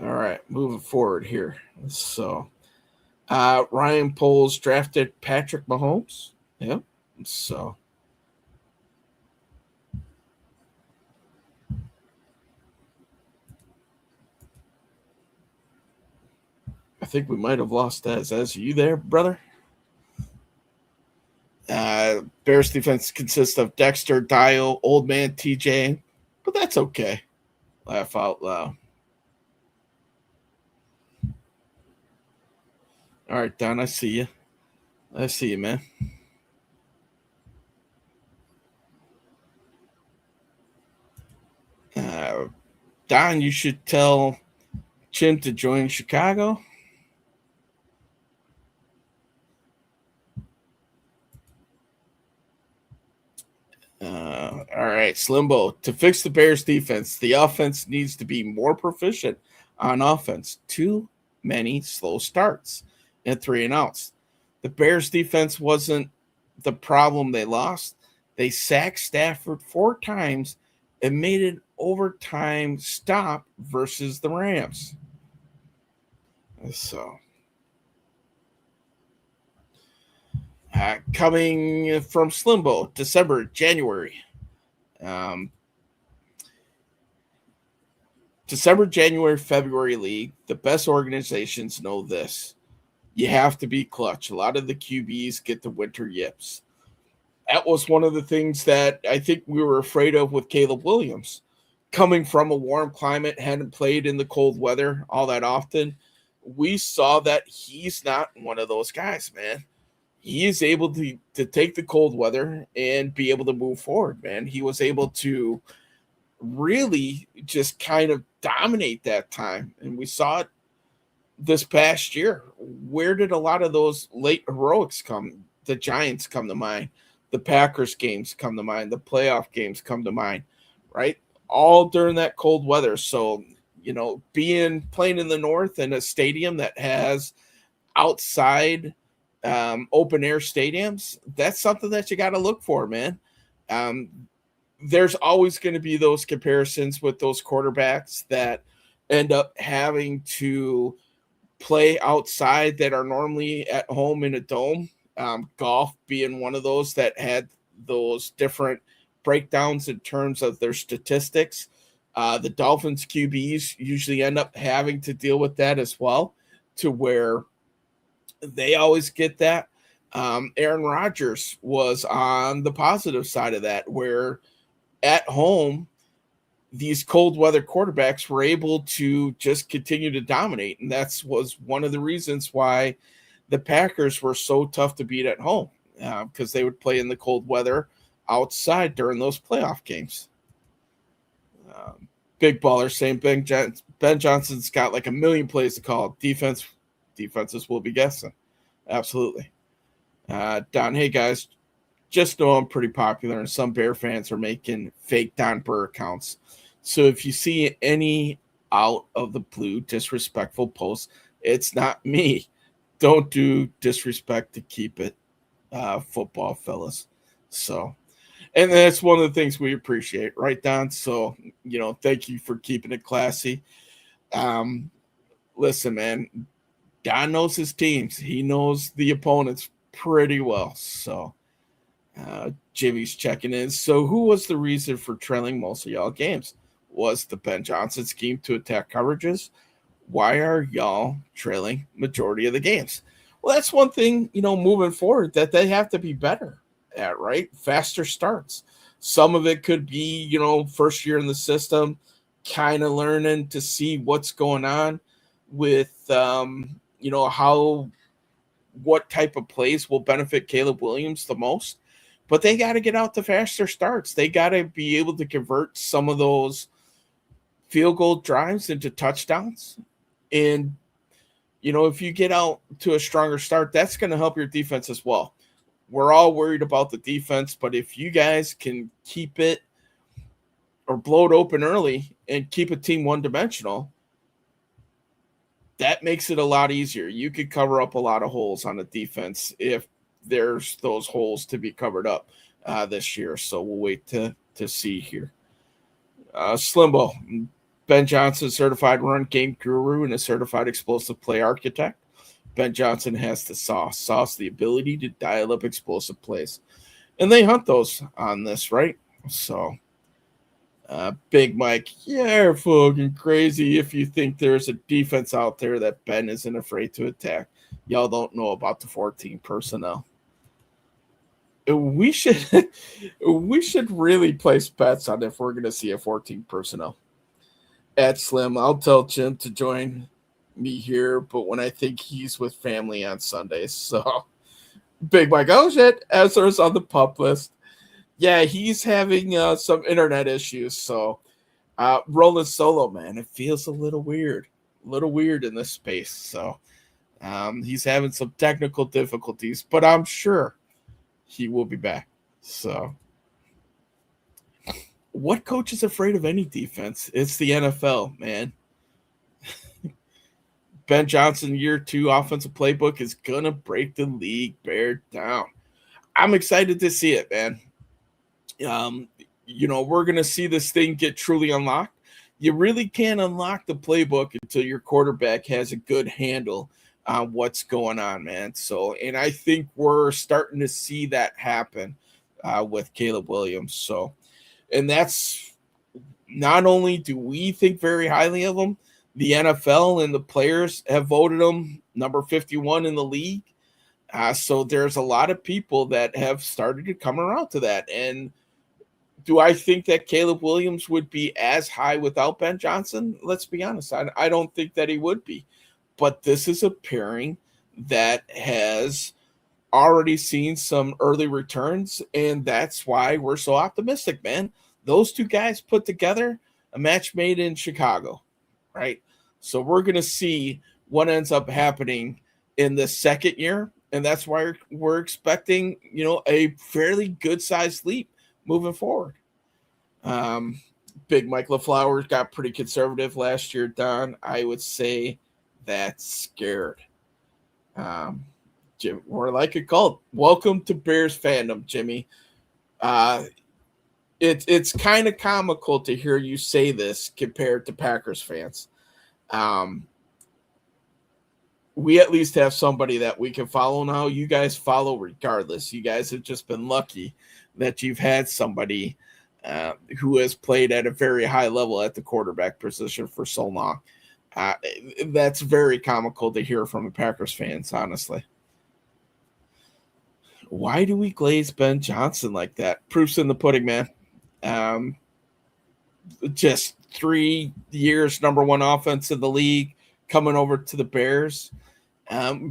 All right, moving forward here. So, Ryan Poles drafted Patrick Mahomes. Yeah. So, I think we might have lost Ez. Are you there, brother? Bears defense consists of Dexter, Dayo, Old Man, TJ, but that's okay. Laugh out loud. All right, Don, I see you. I see you, man. Don, you should tell Jim to join Chicago. All right, Slimbo. To fix the Bears defense, the offense needs to be more proficient on offense. Too many slow starts and 3 and outs. The Bears defense wasn't the problem they lost. They sacked Stafford 4 times and made an overtime stop versus the Rams. So, coming from Slimbo, December, January. December, January, February league, the best organizations know this. You have to be clutch. A lot of the QBs get the winter yips. That was one of the things that I think we were afraid of with Caleb Williams. Coming from a warm climate, hadn't played in the cold weather all that often. We saw that he's not one of those guys, man. He is able to take the cold weather and be able to move forward, man. He was able to really just kind of dominate that time. And we saw it this past year. Where did a lot of those late heroics come? The Giants come to mind. The Packers games come to mind. The playoff games come to mind, right? All during that cold weather. So, playing in the north in a stadium that has outside open air stadiums, that's something that you got to look for, man. There's always going to be those comparisons with those quarterbacks that end up having to play outside that are normally at home in a dome. Golf being one of those that had those different breakdowns in terms of their statistics. The Dolphins QBs usually end up having to deal with that as well, to where they always get that. Aaron Rodgers was on the positive side of that, where at home, these cold weather quarterbacks were able to just continue to dominate. And that was one of the reasons why the Packers were so tough to beat at home, because they would play in the cold weather outside during those playoff games. Big Baller saying Ben Johnson's got like a million plays to call. Defenses will be guessing. Absolutely. Don, hey guys, just know I'm pretty popular and some Bear fans are making fake Don Burr accounts. So if you see any out of the blue disrespectful posts, it's not me. Don't do disrespect to keep it football, fellas. So, and that's one of the things we appreciate, right, Don? So, thank you for keeping it classy. Listen, man, Don knows his teams. He knows the opponents pretty well. So, Jimmy's checking in. So, who was the reason for trailing most of y'all games? Was the Ben Johnson scheme to attack coverages? Why are y'all trailing majority of the games? Well, that's one thing, moving forward, that they have to be better. at, right? Faster starts. Some of it could be, first year in the system, kind of learning to see what's going on with, what type of plays will benefit Caleb Williams the most. But they got to get out to faster starts. They got to be able to convert some of those field goal drives into touchdowns. And, if you get out to a stronger start, that's going to help your defense as well. We're all worried about the defense, but if you guys can keep it or blow it open early and keep a team one-dimensional, that makes it a lot easier. You could cover up a lot of holes on the defense if there's those holes to be covered up this year. So we'll wait to see here. Slimbo, Ben Johnson, certified run game guru and a certified explosive play architect. Ben Johnson has the sauce. Sauce, the ability to dial up explosive plays. And they hunt those on this, right? So, Big Mike, you're fucking crazy if you think there's a defense out there that Ben isn't afraid to attack. Y'all don't know about the 14 personnel. We should really place bets on if we're going to see a 14 personnel. At Slim, I'll tell Jim to join me here, but when I think he's with family on Sundays. So, Big Mike, oh shit, Ezra's on the PUP list. Yeah, he's having some internet issues, so rolling solo, man. It feels a little weird in this space. So he's having some technical difficulties, but I'm sure he will be back. So what coach is afraid of any defense? It's the NFL, man. Ben Johnson, year 2 offensive playbook is going to break the league bear down. I'm excited to see it, man. We're going to see this thing get truly unlocked. You really can't unlock the playbook until your quarterback has a good handle on what's going on, man. So, and I think we're starting to see that happen with Caleb Williams. So, and that's not only do we think very highly of him, the NFL and the players have voted him number 51 in the league. So there's a lot of people that have started to come around to that. And do I think that Caleb Williams would be as high without Ben Johnson? Let's be honest. I don't think that he would be. But this is a pairing that has already seen some early returns, and that's why we're so optimistic, man. Those two guys put together a match made in Chicago, right? So we're going to see what ends up happening in the second year, and that's why we're expecting, a fairly good-sized leap moving forward. Big Mike LaFleur got pretty conservative last year, Don. I would say that's scared. Jim, we're like a cult. Welcome to Bears fandom, Jimmy. It's kind of comical to hear you say this compared to Packers fans. We at least have somebody that we can follow now. You guys follow regardless. You guys have just been lucky that you've had somebody who has played at a very high level at the quarterback position for so long. That's very comical to hear from the Packers fans, honestly. Why do we glaze Ben Johnson like that? Proof's in the pudding, man. Just 3 years, number 1 offense in the league, coming over to the Bears.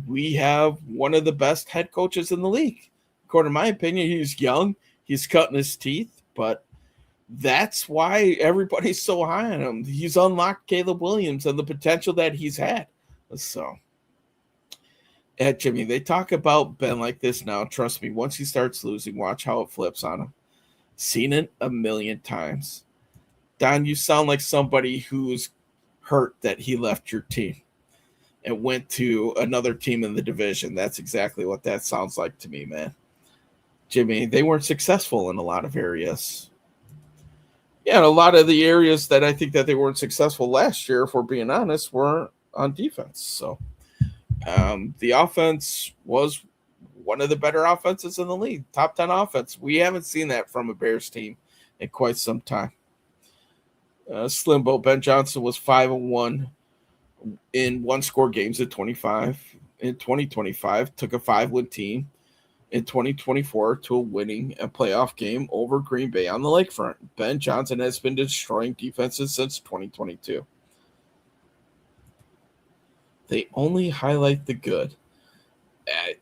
We have one of the best head coaches in the league. According to my opinion, he's young. He's cutting his teeth, but that's why everybody's so high on him. He's unlocked Caleb Williams and the potential that he's had. So, Jimmy, they talk about Ben like this now. Trust me, once he starts losing, watch how it flips on him. Seen it a million times. Don, you sound like somebody who's hurt that he left your team and went to another team in the division. That's exactly what that sounds like to me, man. Jimmy, they weren't successful in a lot of areas. Yeah, and a lot of the areas that I think that they weren't successful last year, if we're being honest, were on defense. So the offense was one of the better offenses in the league, top 10 offense. We haven't seen that from a Bears team in quite some time. Slimbo, Ben Johnson was 5-1 in 1-score games at 25. In 2025, took a 5-win team in 2024 to winning a playoff game over Green Bay on the lakefront. Ben Johnson has been destroying defenses since 2022. They only highlight the good. I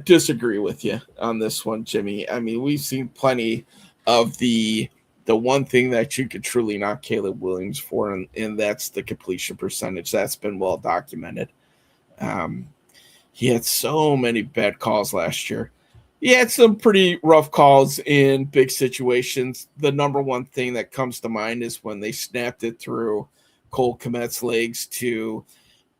disagree with you on this one, Jimmy. I mean, we've seen plenty of the one thing that you could truly knock Caleb Williams for, and that's the completion percentage. That's been well documented. He had so many bad calls last year. He had some pretty rough calls in big situations. The number one thing that comes to mind is when they snapped it through Cole Kmet's legs to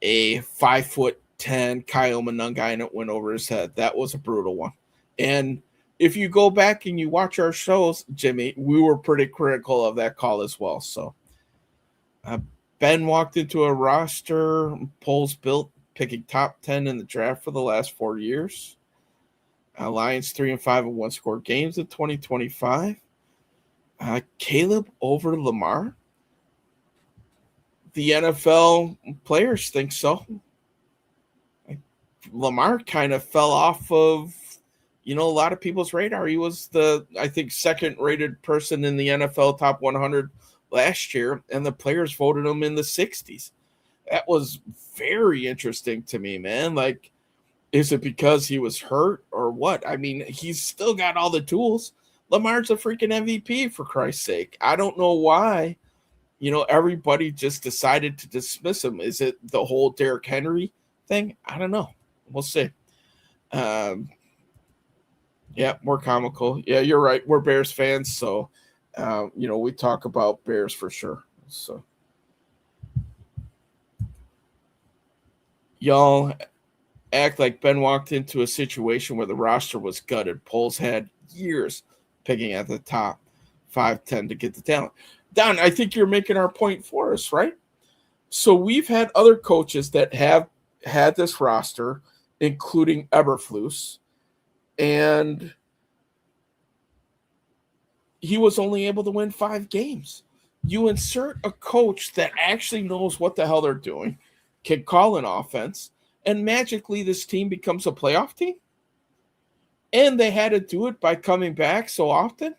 a 5'10" Kyle Monangai, and it went over his head. That was a brutal one. And if you go back and you watch our shows, Jimmy, we were pretty critical of that call as well. So Ben walked into a roster polls built picking top 10 in the draft for the last 4 years. Lions 3-5 in one-score games in 2025. Caleb over Lamar. The NFL players think so. Lamar kind of fell off of, a lot of people's radar. He was I think, second-rated person in the NFL top 100 last year, and the players voted him in the 60s. That was very interesting to me, man. Like, is it because he was hurt or what? I mean, he's still got all the tools. Lamar's a freaking MVP, for Christ's sake. I don't know why, everybody just decided to dismiss him. Is it the whole Derrick Henry thing? I don't know. We'll see. Yeah, more comical. Yeah, you're right. We're Bears fans, so, we talk about Bears for sure. So, y'all act like Ben walked into a situation where the roster was gutted. Poles had years picking at the top 5-10 to get the talent. Don, I think you're making our point for us, right? So we've had other coaches that have had this roster, including Eberflus, and he was only able to win 5 games. You insert a coach that actually knows what the hell they're doing, can call an offense, and magically this team becomes a playoff team? And they had to do it by coming back so often?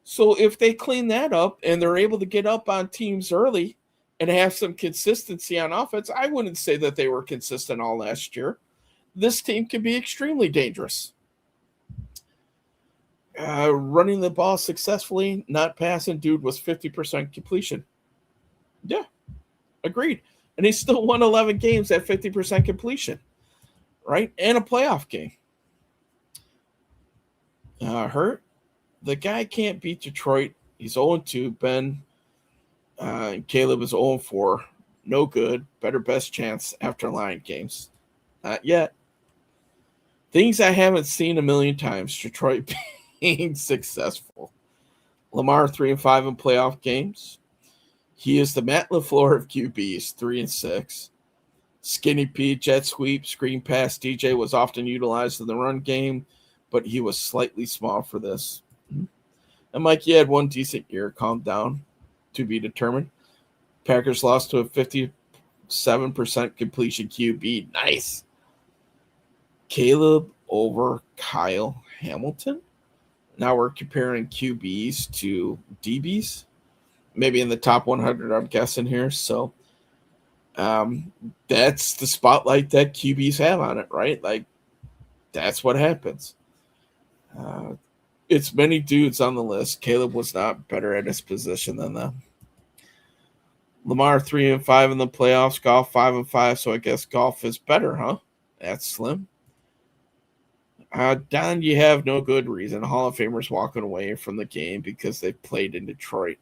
So if they clean that up and they're able to get up on teams early and have some consistency on offense, I wouldn't say that they were consistent all last year. This team can be extremely dangerous. Running the ball successfully, not passing, dude was 50% completion. Yeah, agreed. And he still won 11 games at 50% completion, right? And a playoff game. Hurt. The guy can't beat Detroit. He's 0-2. Ben Caleb is 0-4. No good. Better best chance after Lion games. Not yet. Things I haven't seen a million times. Detroit being successful. Lamar 3-5 in playoff games. He is the Matt LaFleur of QBs, 3-6. Skinny Pete, jet sweep, screen pass. DJ was often utilized in the run game, but he was slightly small for this. And Mike, you had one decent year. Calm down. To be determined. Packers lost to a 57% completion QB. Nice. Caleb over Kyle Hamilton. Now we're comparing QBs to DBs. Maybe in the top 100, I'm guessing here. So that's the spotlight that QBs have on it, right? Like, that's what happens. It's many dudes on the list. Caleb was not better at his position than them. Lamar 3-5 in the playoffs. Golf 5-5. So I guess golf is better, huh? That's slim. Don, you have no good reason. Hall of Famers walking away from the game because they played in Detroit.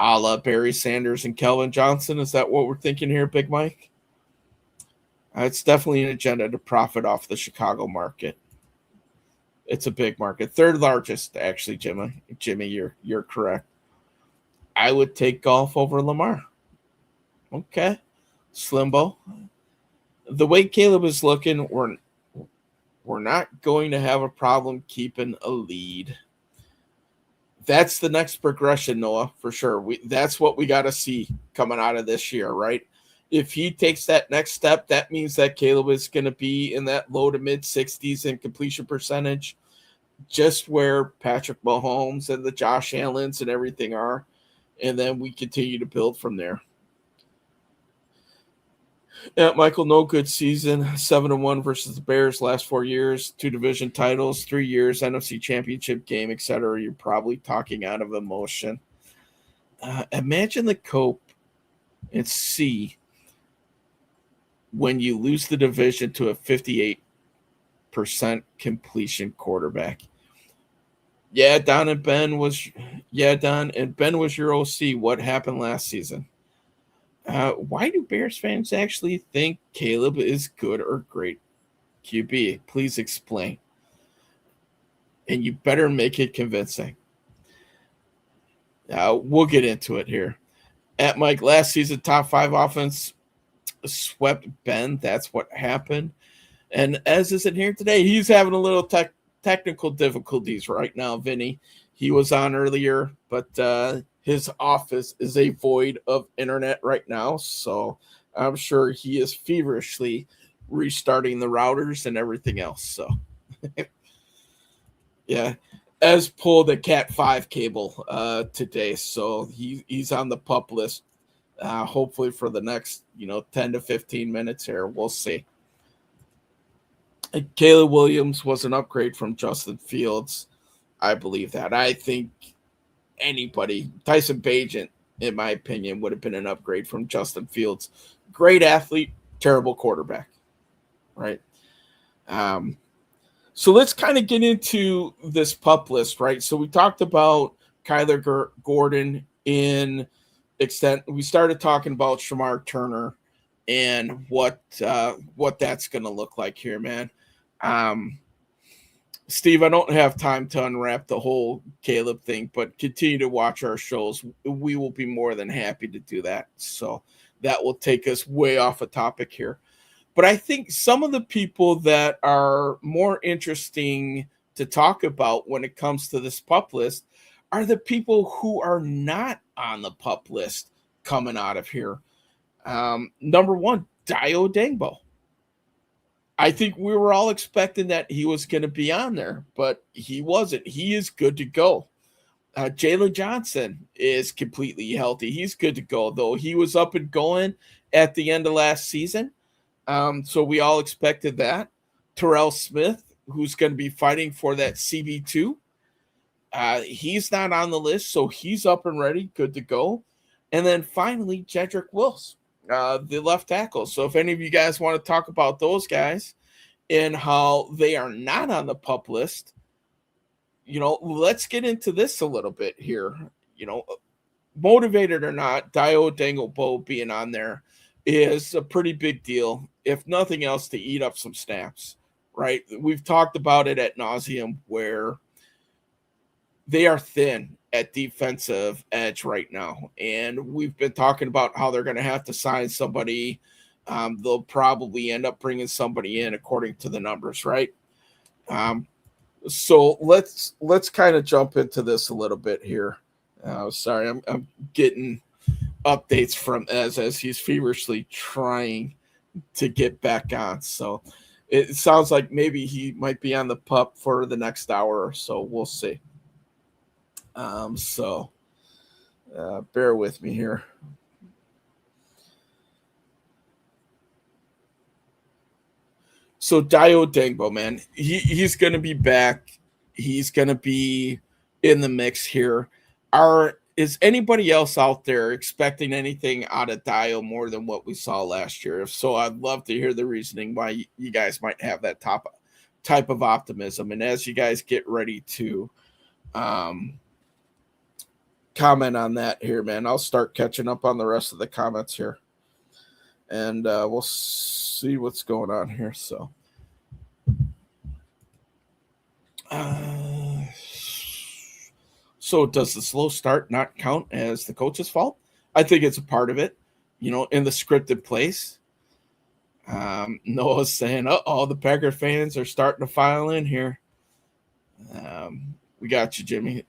A la Barry Sanders and Kelvin Johnson. Is that what we're thinking here, Big Mike? It's definitely an agenda to profit off the Chicago market. It's a big market. Third largest, actually, Jimmy. Jimmy, you're correct. I would take golf over Lamar. Okay. Slimbo. The way Caleb is looking, we're not going to have a problem keeping a lead. That's the next progression, Noah, for sure. That's what we got to see coming out of this year, right? If he takes that next step, that means that Caleb is going to be in that low to mid 60s in completion percentage, just where Patrick Mahomes and the Josh Allens and everything are. And then we continue to build from there. Yeah, Michael, no good season. 7-1 versus the Bears last 4 years, 2 division titles, 3 years, NFC championship game, etc. You're probably talking out of emotion. Imagine the cope and see when you lose the division to a 58% completion quarterback. Don, and Ben was your OC. What happened last season? Why do Bears fans actually think Caleb is good or great QB? Please explain. And you better make it convincing. We'll get into it here. At Mike, last season, top 5 offense swept Ben. That's what happened. And as is in here today, he's having a little technical difficulties right now, Vinny. He was on earlier, but his office is a void of internet right now, so I'm sure he is feverishly restarting the routers and everything else. So, yeah, Ez pulled a Cat 5 cable today, so he's on the PUP list. Hopefully for the next 10 to 15 minutes here, we'll see. Caleb Williams was an upgrade from Justin Fields. I believe that. I think anybody, Tyson Bagent, in my opinion, would have been an upgrade from Justin Fields. Great athlete, terrible quarterback, right? So let's kind of get into this PUP list, right? So we talked about Kyler Gordon in extent. We started talking about Shamar Turner and what that's going to look like here, man. Steve, I don't have time to unwrap the whole Caleb thing, but continue to watch our shows. We will be more than happy to do that. So that will take us way off a topic here. But I think some of the people that are more interesting to talk about when it comes to this PUP list are the people who are not on the PUP list coming out of here. Number one, Dayo Odeyingbo. I think we were all expecting that he was going to be on there, but he wasn't. He is good to go. Jaylon Johnson is completely healthy. He's good to go, though. He was up and going at the end of last season, so we all expected that. Terell Smith, who's going to be fighting for that CB2, he's not on the list, so he's up and ready, good to go. And then finally, Jedrick Wills, the left tackle. So if any of you guys want to talk about those guys and how they are not on the PUP list, let's get into this a little bit here. Motivated or not, Dayo Odeyingbo being on there is a pretty big deal, if nothing else, to eat up some snaps, right? We've talked about it ad nauseum where they are thin at defensive edge right now. And we've been talking about how they're going to have to sign somebody. They'll probably end up bringing somebody in according to the numbers, right? So let's kind of jump into this a little bit here. Sorry, I'm getting updates from Ez as he's feverishly trying to get back on. So it sounds like maybe he might be on the PUP for the next hour or so. We'll see. Bear with me here. So Dayo Odeyingbo, man, he's going to be back. He's going to be in the mix here. Is anybody else out there expecting anything out of Dayo more than what we saw last year? If so, I'd love to hear the reasoning why you guys might have that type of optimism. And as you guys get ready to comment on that here, man, I'll start catching up on the rest of the comments here. And we'll see what's going on here. So, so does the slow start not count as the coach's fault? I think it's a part of it, in the scripted plays. Noah's saying, the Packer fans are starting to file in here. We got you, Jimmy.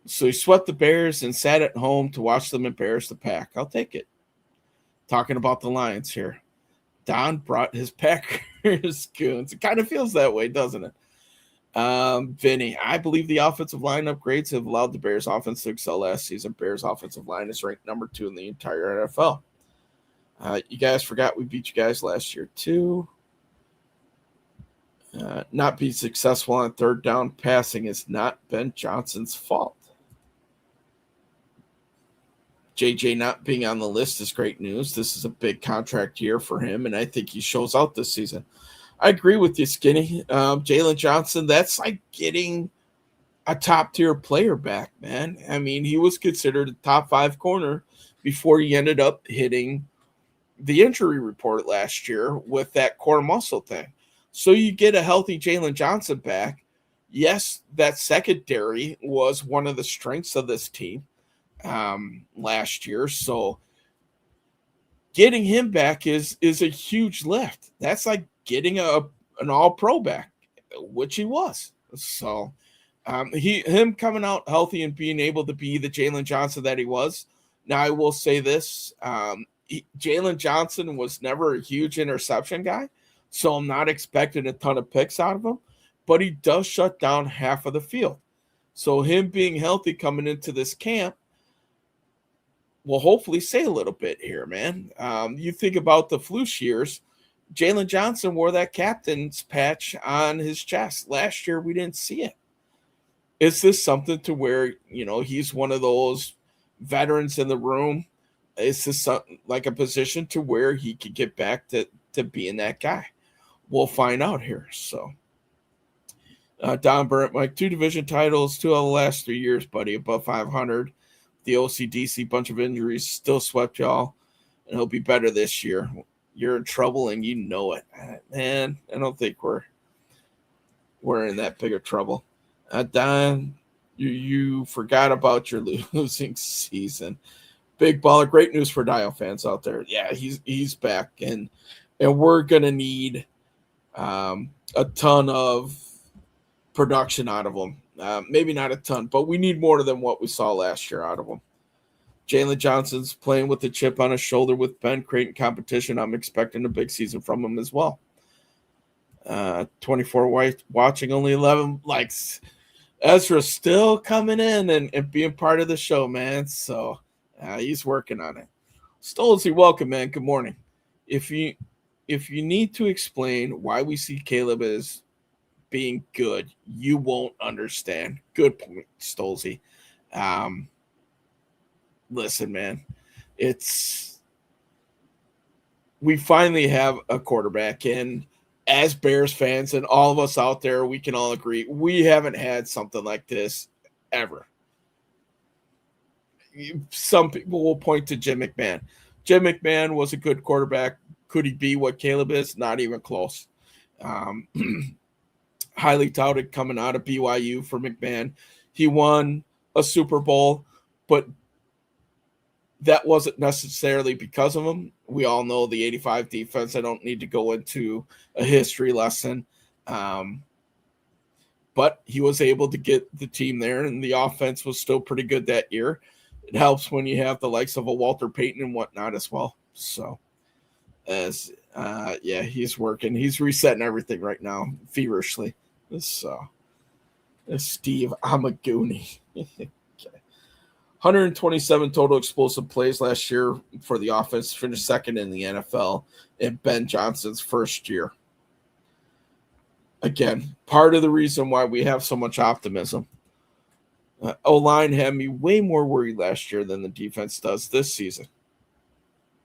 So he swept the Bears and sat at home to watch them embarrass the Pack. I'll take it. talking about the Lions here. Don brought his Packers goons. It kind of feels that way, doesn't it? Vinny, I believe the offensive line upgrades have allowed the Bears offense to excel last season. Bears offensive line is ranked number 2 in the entire NFL. You guys forgot we beat you guys last year too. Not be successful on third down passing has not been Johnson's fault. JJ not being on the list is great news. This is a big contract year for him, and I think he shows out this season. I agree with you, Skinny. Jaylon Johnson, that's like getting a top-tier player back, man. I mean, he was considered a top 5 corner before he ended up hitting the injury report last year with that core muscle thing. So you get a healthy Jaylon Johnson back. Yes, that secondary was one of the strengths of this team last year. So getting him back is a huge lift. That's like getting an all-pro back, which he was. So him coming out healthy and being able to be the Jaylon Johnson that he was. Now, I will say this. Jaylon Johnson was never a huge interception guy, so I'm not expecting a ton of picks out of him, but he does shut down half of the field. So him being healthy coming into this camp will hopefully say a little bit here, man. You think about the Floosh years, Jaylon Johnson wore that captain's patch on his chest. Last year, we didn't see it. Is this something to where, he's one of those veterans in the room? Is this like a position to where he could get back to being that guy? We'll find out here. So, Don Burnt, Mike, 2 division titles, 2 of the last 3 years, buddy, above 500. The OCDC bunch of injuries still swept y'all, and he'll be better this year. You're in trouble, and you know it, man. I don't think we're in that big of trouble. Don, you forgot about your losing season. Big baller, great news for Dayo fans out there. Yeah, he's back, and we're gonna need a ton of production out of him. Maybe not a ton, but we need more than what we saw last year out of him. Jaylon Johnson's playing with the chip on his shoulder with Ben Creighton competition. I'm expecting a big season from him as well. 24 watching, only 11 likes. Ezra's still coming in and being part of the show, man. So he's working on it. Stolzy, welcome, man. Good morning. If you need to explain why we see Caleb as being good, you won't understand. Good point, Stolzy. Listen, man, we finally have a quarterback, and as Bears fans and all of us out there, we can all agree we haven't had something like this ever. Some people will point to Jim McMahon. Jim McMahon was a good quarterback. Could he be what Caleb is? Not even close. Highly touted coming out of BYU for McMahon. He won a Super Bowl, but that wasn't necessarily because of him. We all know the 85 defense. I don't need to go into a history lesson. But he was able to get the team there, and the offense was still pretty good that year. It helps when you have the likes of a Walter Payton and whatnot as well. So, he's working. He's resetting everything right now, feverishly. So, Steve, I'm a goonie. 127 total explosive plays last year for the offense, finished second in the NFL in Ben Johnson's first year. Again, part of the reason why we have so much optimism. O-line had me way more worried last year than the defense does this season.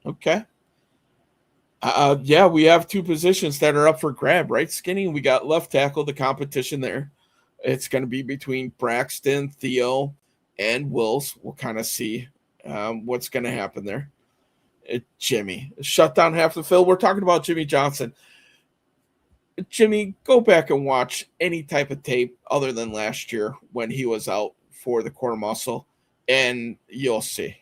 Okay. We have 2 positions that are up for grab, right, Skinny? We got left tackle, the competition there. It's going to be between Braxton, Theo, and Wills. We'll kind of see what's going to happen there. Jimmy, shut down half the field. We're talking about Jimmy Johnson. Jimmy, go back and watch any type of tape other than last year when he was out for the core muscle, and you'll see.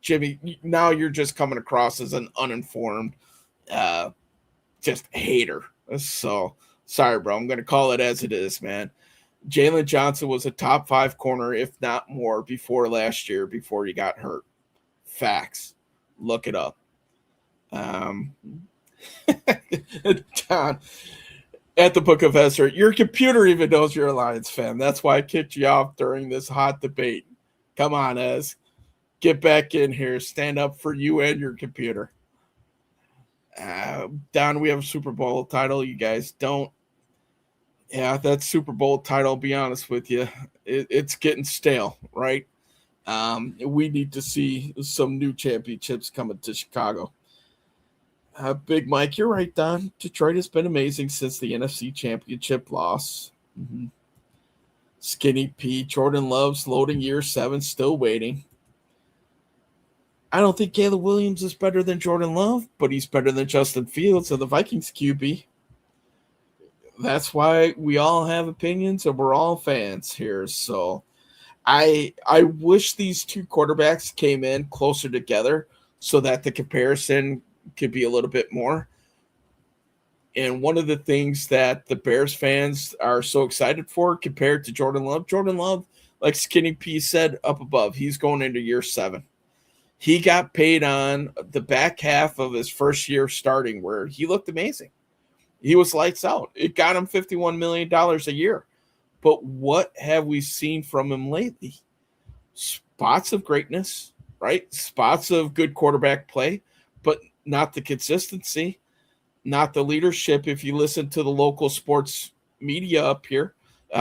Jimmy, now you're just coming across as an uninformed, just hater. So, sorry, bro. I'm going to call it as it is, man. Jaylon Johnson was a top 5 corner, if not more, before last year, before he got hurt. Facts. Look it up. John, at the Book of Ezra, your computer even knows you're a Lions fan. That's why I kicked you off during this hot debate. Come on, Ez. Get back in here. Stand up for you and your computer. Don, we have a Super Bowl title. You guys don't. Yeah, that Super Bowl title, I'll be honest with you, it's getting stale, right? We need to see some new championships coming to Chicago. Big Mike, you're right, Don. Detroit has been amazing since the NFC Championship loss. Mm-hmm. Skinny P, Jordan Love's loading year 7, still waiting. I don't think Caleb Williams is better than Jordan Love, but he's better than Justin Fields of the Vikings QB. That's why we all have opinions and we're all fans here. So I wish these two quarterbacks came in closer together so that the comparison could be a little bit more. And one of the things that the Bears fans are so excited for compared to Jordan Love, like Skinny P said up above, he's going into year 7. He got paid on the back half of his first year starting where he looked amazing. He was lights out. It got him $51 million a year. But what have we seen from him lately? Spots of greatness, right? Spots of good quarterback play, but not the consistency, not the leadership. If you listen to the local sports media up here,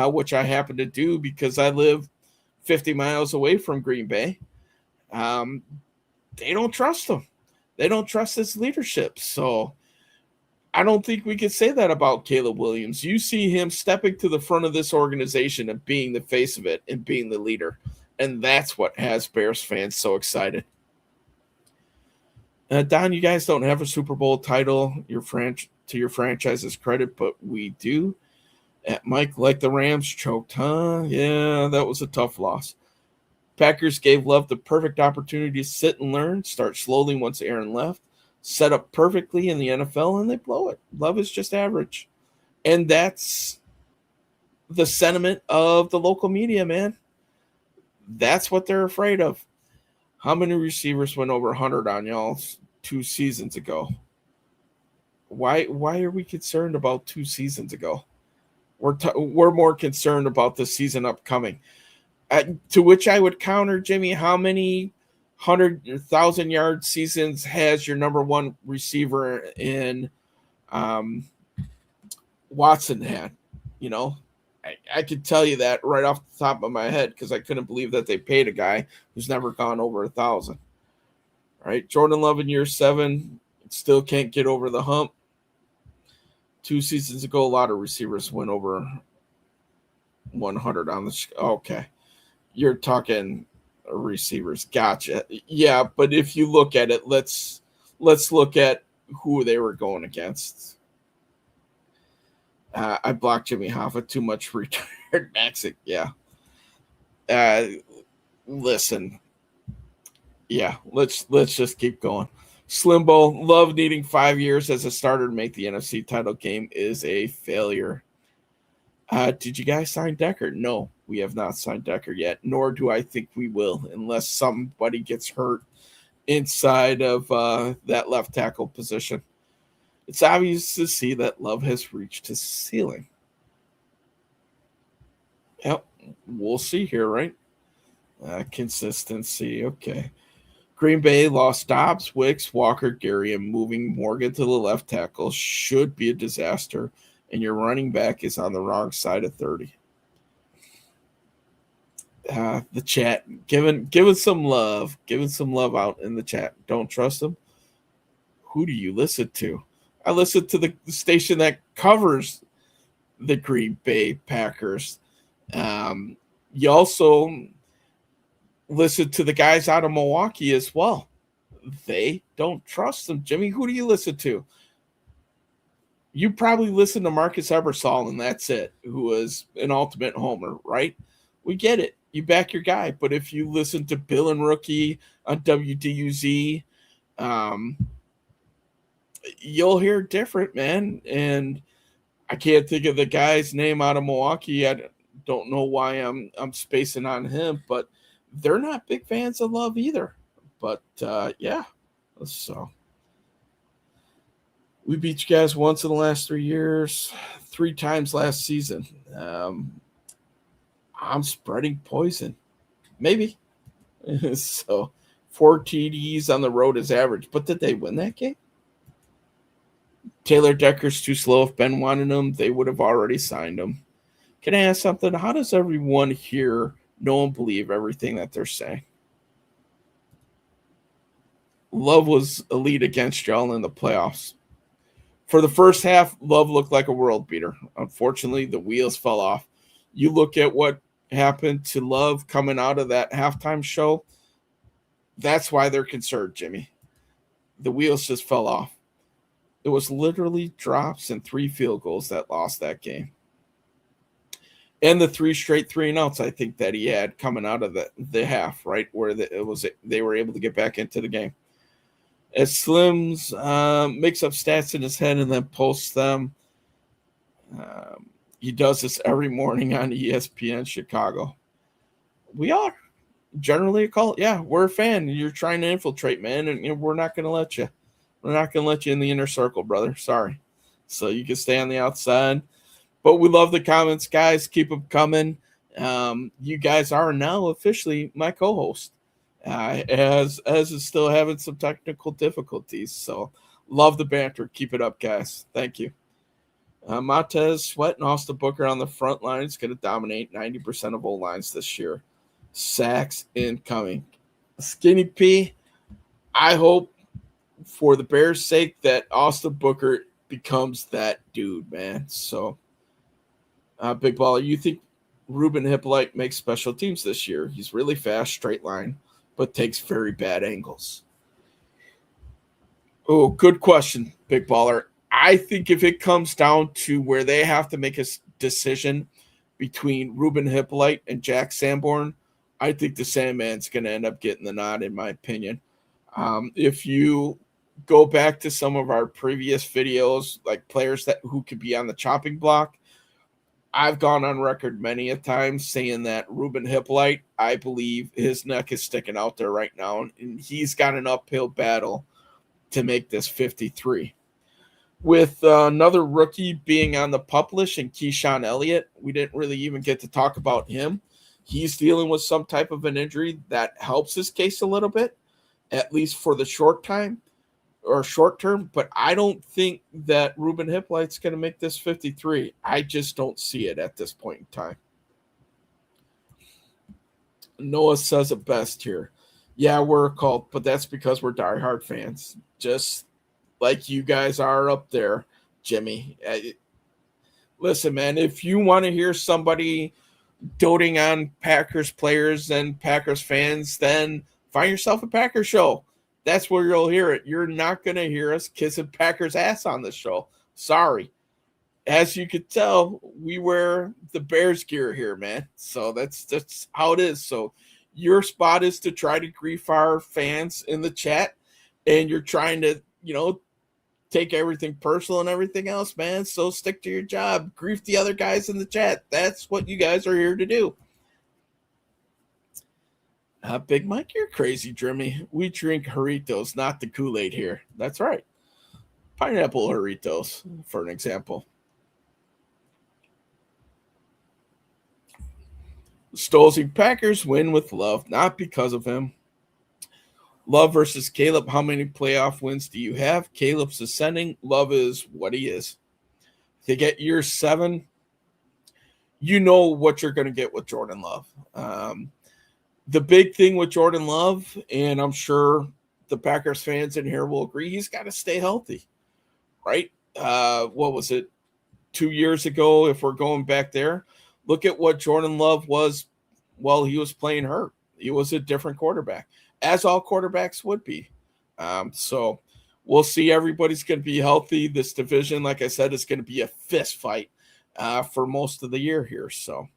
which I happen to do because I live 50 miles away from Green Bay, they don't trust him. They don't trust his leadership. So I don't think we could say that about Caleb Williams. You see him stepping to the front of this organization and being the face of it and being the leader. And that's what has Bears fans so excited. Don, you guys don't have a Super Bowl title to your franchise's credit, but we do. Mike, like the Rams choked, huh? Yeah, that was a tough loss. Packers gave Love the perfect opportunity to sit and learn, start slowly once Aaron left, set up perfectly in the NFL, and they blow it. Love is just average. And that's the sentiment of the local media, man. That's what they're afraid of. How many receivers went over 100 on y'all 2 seasons ago? Why are we concerned about 2 seasons ago? We're more concerned about the season upcoming. To which I would counter, Jimmy, how many 100,000-yard seasons has your number one receiver in Watson had? You know, I could tell you that right off the top of my head because I couldn't believe that they paid a guy who's never gone over 1,000. Right? Jordan Love in year 7 still can't get over the hump. 2 seasons ago, a lot of receivers went over 100 on the okay. You're talking receivers. Gotcha. Yeah, but if you look at it, let's look at who they were going against. I blocked Jimmy Hoffa. Too much retired Maxic. Yeah. Listen. Yeah, let's just keep going. Slimbo, Love needing 5 years as a starter to make the NFC title game is a failure. Did you guys sign Decker? No, we have not signed Decker yet, nor do I think we will unless somebody gets hurt inside of that left tackle position. It's obvious to see that Love has reached his ceiling. Yep, we'll see here, right? Consistency, okay. Green Bay lost Dobbs, Wicks, Walker, Gary, and moving Morgan to the left tackle should be a disaster. And your running back is on the wrong side of 30. The chat, giving some love out in the chat. Don't trust them. Who do you listen to? I listen to the station that covers the Green Bay Packers. You also listen to the guys out of Milwaukee as well. They don't trust them. Jimmy, who do you listen to? You probably listen to Marcus Ebersol, and that's it, who was an ultimate homer, right? We get it. You back your guy. But if you listen to Bill and Rookie on WDUZ, you'll hear different, man. And I can't think of the guy's name out of Milwaukee. I don't know why I'm spacing on him, but they're not big fans of Love either. But, yeah, So we beat you guys once in the last 3 years, 3 times last season. I'm spreading poison. Maybe. So 4 TDs on the road is average. But did they win that game? Taylor Decker's too slow. If Ben wanted him, they would have already signed him. Can I ask something? How does everyone here know and believe everything that they're saying? Love was elite against y'all in the playoffs. For the first half, Love looked like a world beater. Unfortunately, the wheels fell off. You look at what happened to Love coming out of that halftime show. That's why they're concerned, Jimmy. The wheels just fell off. It was literally drops and 3 field goals that lost that game. And the 3 straight 3-and-outs, I think, that he had coming out of the half, right, where they were able to get back into the game. As Slims makes up stats in his head and then posts them, he does this every morning on ESPN Chicago. We are generally a call. Yeah, we're a fan. You're trying to infiltrate, man, and we're not going to let you. We're not going to let you in the inner circle, brother. Sorry. So you can stay on the outside. But we love the comments, guys. Keep them coming. You guys are now officially my co-host, as is still having some technical difficulties. So love the banter. Keep it up, guys. Thank you. Montez Sweat and Austin Booker on the front line is going to dominate 90% of O-lines this year. Sacks incoming. Skinny P, I hope for the Bears' sake that Austin Booker becomes that dude, man. So, Big Baller, you think Ruben Hippolyte makes special teams this year? He's really fast, straight line, but takes very bad angles. Oh, good question, Big Baller. I think if it comes down to where they have to make a decision between Ruben Hippolyte and Jack Sanborn, I think the Sandman's going to end up getting the nod, in my opinion. If you go back to some of our previous videos, like players who could be on the chopping block, I've gone on record many a time saying that Ruben Hippolyte, I believe his neck is sticking out there right now, and he's got an uphill battle to make this 53. With another rookie being on the PUP list and Keyshawn Elliott, we didn't really even get to talk about him. He's dealing with some type of an injury that helps his case a little bit, at least for the short term. But I don't think that Ruben Hippolyte's going to make this 53. I just don't see it at this point in time. Noah says it best here. Yeah, we're a cult, but that's because we're diehard fans. Just like you guys are up there, Jimmy. Listen, man, if you want to hear somebody doting on Packers players and Packers fans, then find yourself a Packers show. That's where you'll hear it. You're not going to hear us kissing Packers ass on this show. Sorry. As you could tell, we wear the Bears gear here, man. So that's how it is. So your spot is to try to grief our fans in the chat, and you're trying to, take everything personal and everything else, man. So stick to your job. Grief the other guys in the chat. That's what you guys are here to do. Big Mike, you're crazy, Jimmy. We drink Jarritos, not the Kool-Aid here. That's right. Pineapple Jarritos, for an example. Stolzy, Packers win with Love, not because of him. Love versus Caleb. How many playoff wins do you have? Caleb's ascending. Love is what he is. To get year 7, you know what you're going to get with Jordan Love. The big thing with Jordan Love, and I'm sure the Packers fans in here will agree, he's got to stay healthy, right? What was it, 2 years ago, if we're going back there? Look at what Jordan Love was while he was playing hurt. He was a different quarterback, as all quarterbacks would be. So we'll see. Everybody's going to be healthy. This division, like I said, is going to be a fist fight for most of the year here. So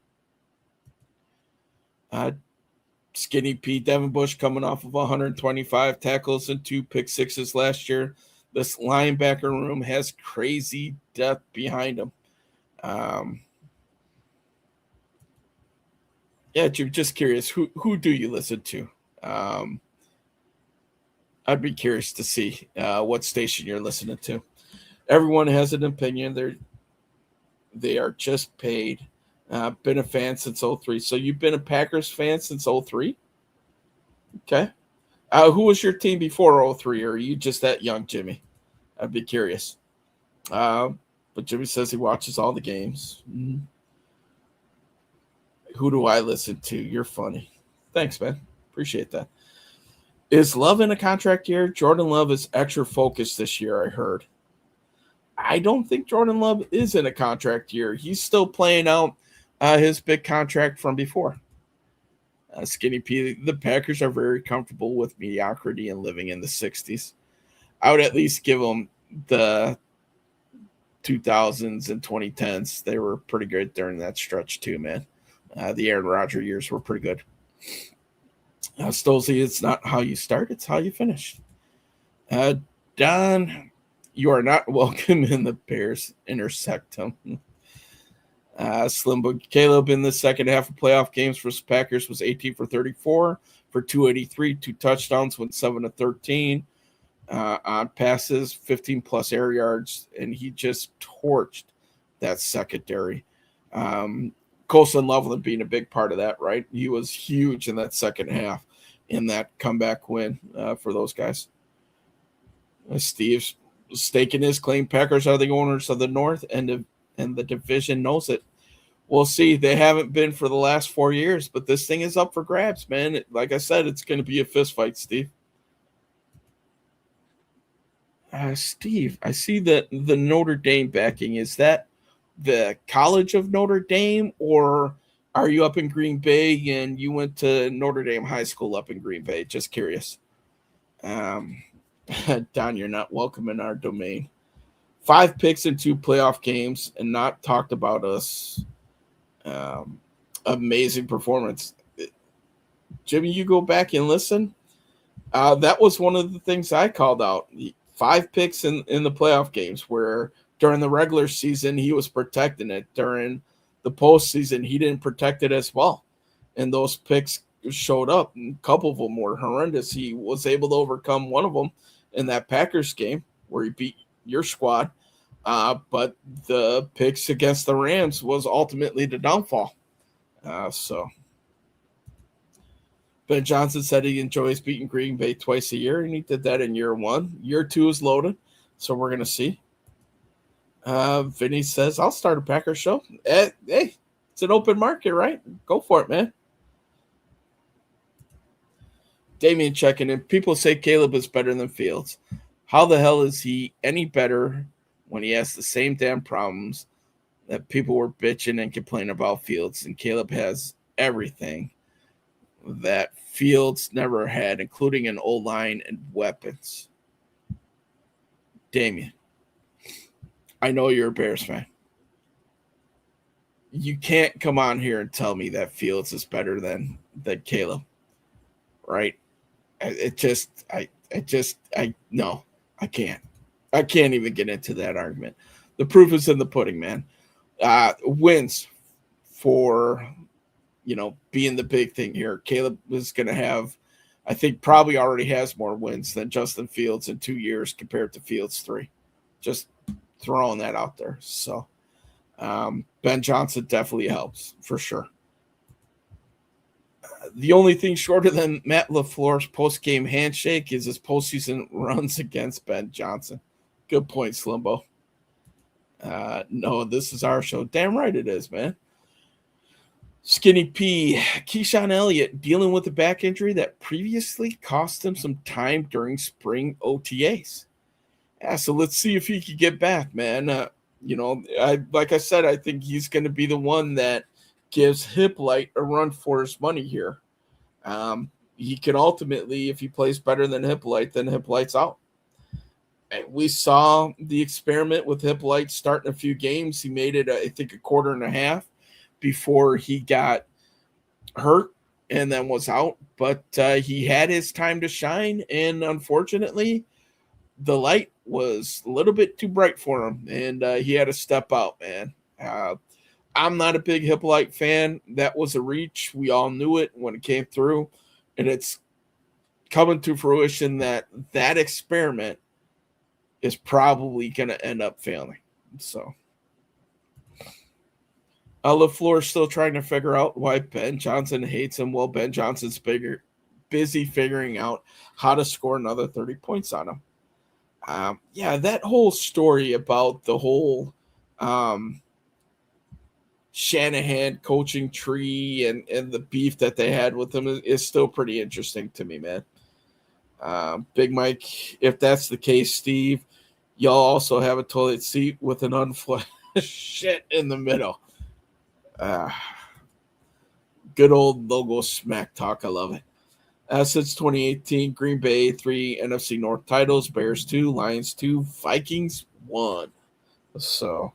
Skinny Pete, Devin Bush coming off of 125 tackles and 2 pick sixes last year. This linebacker room has crazy depth behind him. Yeah, just curious, who do you listen to? I'd be curious to see what station you're listening to. Everyone has an opinion. They are just paid. Been a fan since 03. So you've been a Packers fan since 03? Okay. Who was your team before 03? Or are you just that young, Jimmy? I'd be curious. But Jimmy says he watches all the games. Mm-hmm. Who do I listen to? You're funny. Thanks, man. Appreciate that. Is Love in a contract year? Jordan Love is extra focused this year, I heard. I don't think Jordan Love is in a contract year. He's still playing out his big contract from before. Skinny P, the Packers are very comfortable with mediocrity and living in the 60s. I would at least give them the 2000s and 2010s. They were pretty good during that stretch too, man. The Aaron Rodgers years were pretty good. Stolzy, it's not how you start, it's how you finish. Don, you are not welcome in the Bears intersectum. Slimbo Caleb in the second half of playoff games for Packers was 18 for 34 for 283, 2 touchdowns, went 7 to 13 on passes, 15 plus air yards, and he just torched that secondary. Colson Loveland being a big part of that, right? He was huge in that second half in that comeback win for those guys. Steve's staking his claim. Packers are the owners of the North, and the division knows it. We'll see. They haven't been for the last 4 years, but this thing is up for grabs, man. Like I said, it's going to be a fist fight, Steve. Steve, I see that the Notre Dame backing. Is that the College of Notre Dame, or are you up in Green Bay and you went to Notre Dame High School up in Green Bay? Just curious. Don, you're not welcome in our domain. 5 picks in 2 playoff games and not talked about us. Amazing performance. Jimmy, you go back and listen. That was one of the things I called out. 5 picks in the playoff games, where during the regular season he was protecting it. During the postseason, he didn't protect it as well. And those picks showed up. A couple of them were horrendous. He was able to overcome one of them in that Packers game where he beat your squad. But the picks against the Rams was ultimately the downfall. So Ben Johnson said he enjoys beating Green Bay twice a year, and he did that in year 1. Year 2 is loaded, so we're going to see. Vinny says, I'll start a Packers show. Hey, it's an open market, right? Go for it, man. Damien checking in. People say Caleb is better than Fields. How the hell is he any better when he has the same damn problems that people were bitching and complaining about Fields? And Caleb has everything that Fields never had, including an O-line and weapons. Damien, I know you're a Bears fan. You can't come on here and tell me that Fields is better than Caleb, right? No, I can't. I can't even get into that argument. The proof is in the pudding, man. Wins for, being the big thing here. Caleb is going to have, I think, probably already has more wins than Justin Fields in 2 years compared to Fields 3. Just throwing that out there. So Ben Johnson definitely helps for sure. The only thing shorter than Matt LaFleur's post-game handshake is his postseason runs against Ben Johnson. Good point, Slimbo. No, this is our show. Damn right it is, man. Skinny P, Keyshawn Elliott dealing with a back injury that previously cost him some time during spring OTAs. Yeah, so let's see if he can get back, man. Like I said, I think he's going to be the one that gives Hippolyte a run for his money here. He can ultimately, if he plays better than Hippolyte, then Hippolyte's out. And we saw the experiment with Hippolyte starting a few games. He made it, I think, a quarter and a half before he got hurt and then was out. But he had his time to shine, and unfortunately, the light was a little bit too bright for him, and he had to step out, man. I'm not a big Hippolyte fan. That was a reach. We all knew it when it came through, and it's coming to fruition that experiment is probably going to end up failing. So LaFleur's still trying to figure out why Ben Johnson hates him. Well, Ben Johnson's busy figuring out how to score another 30 points on him. That whole story about the whole Shanahan coaching tree and the beef that they had with him is still pretty interesting to me, man. Big Mike, if that's the case, Steve, y'all also have a toilet seat with an unflushed shit in the middle. Good old logo smack talk. I love it. Since 2018, Green Bay 3 NFC North titles, Bears 2, Lions 2, Vikings 1. So,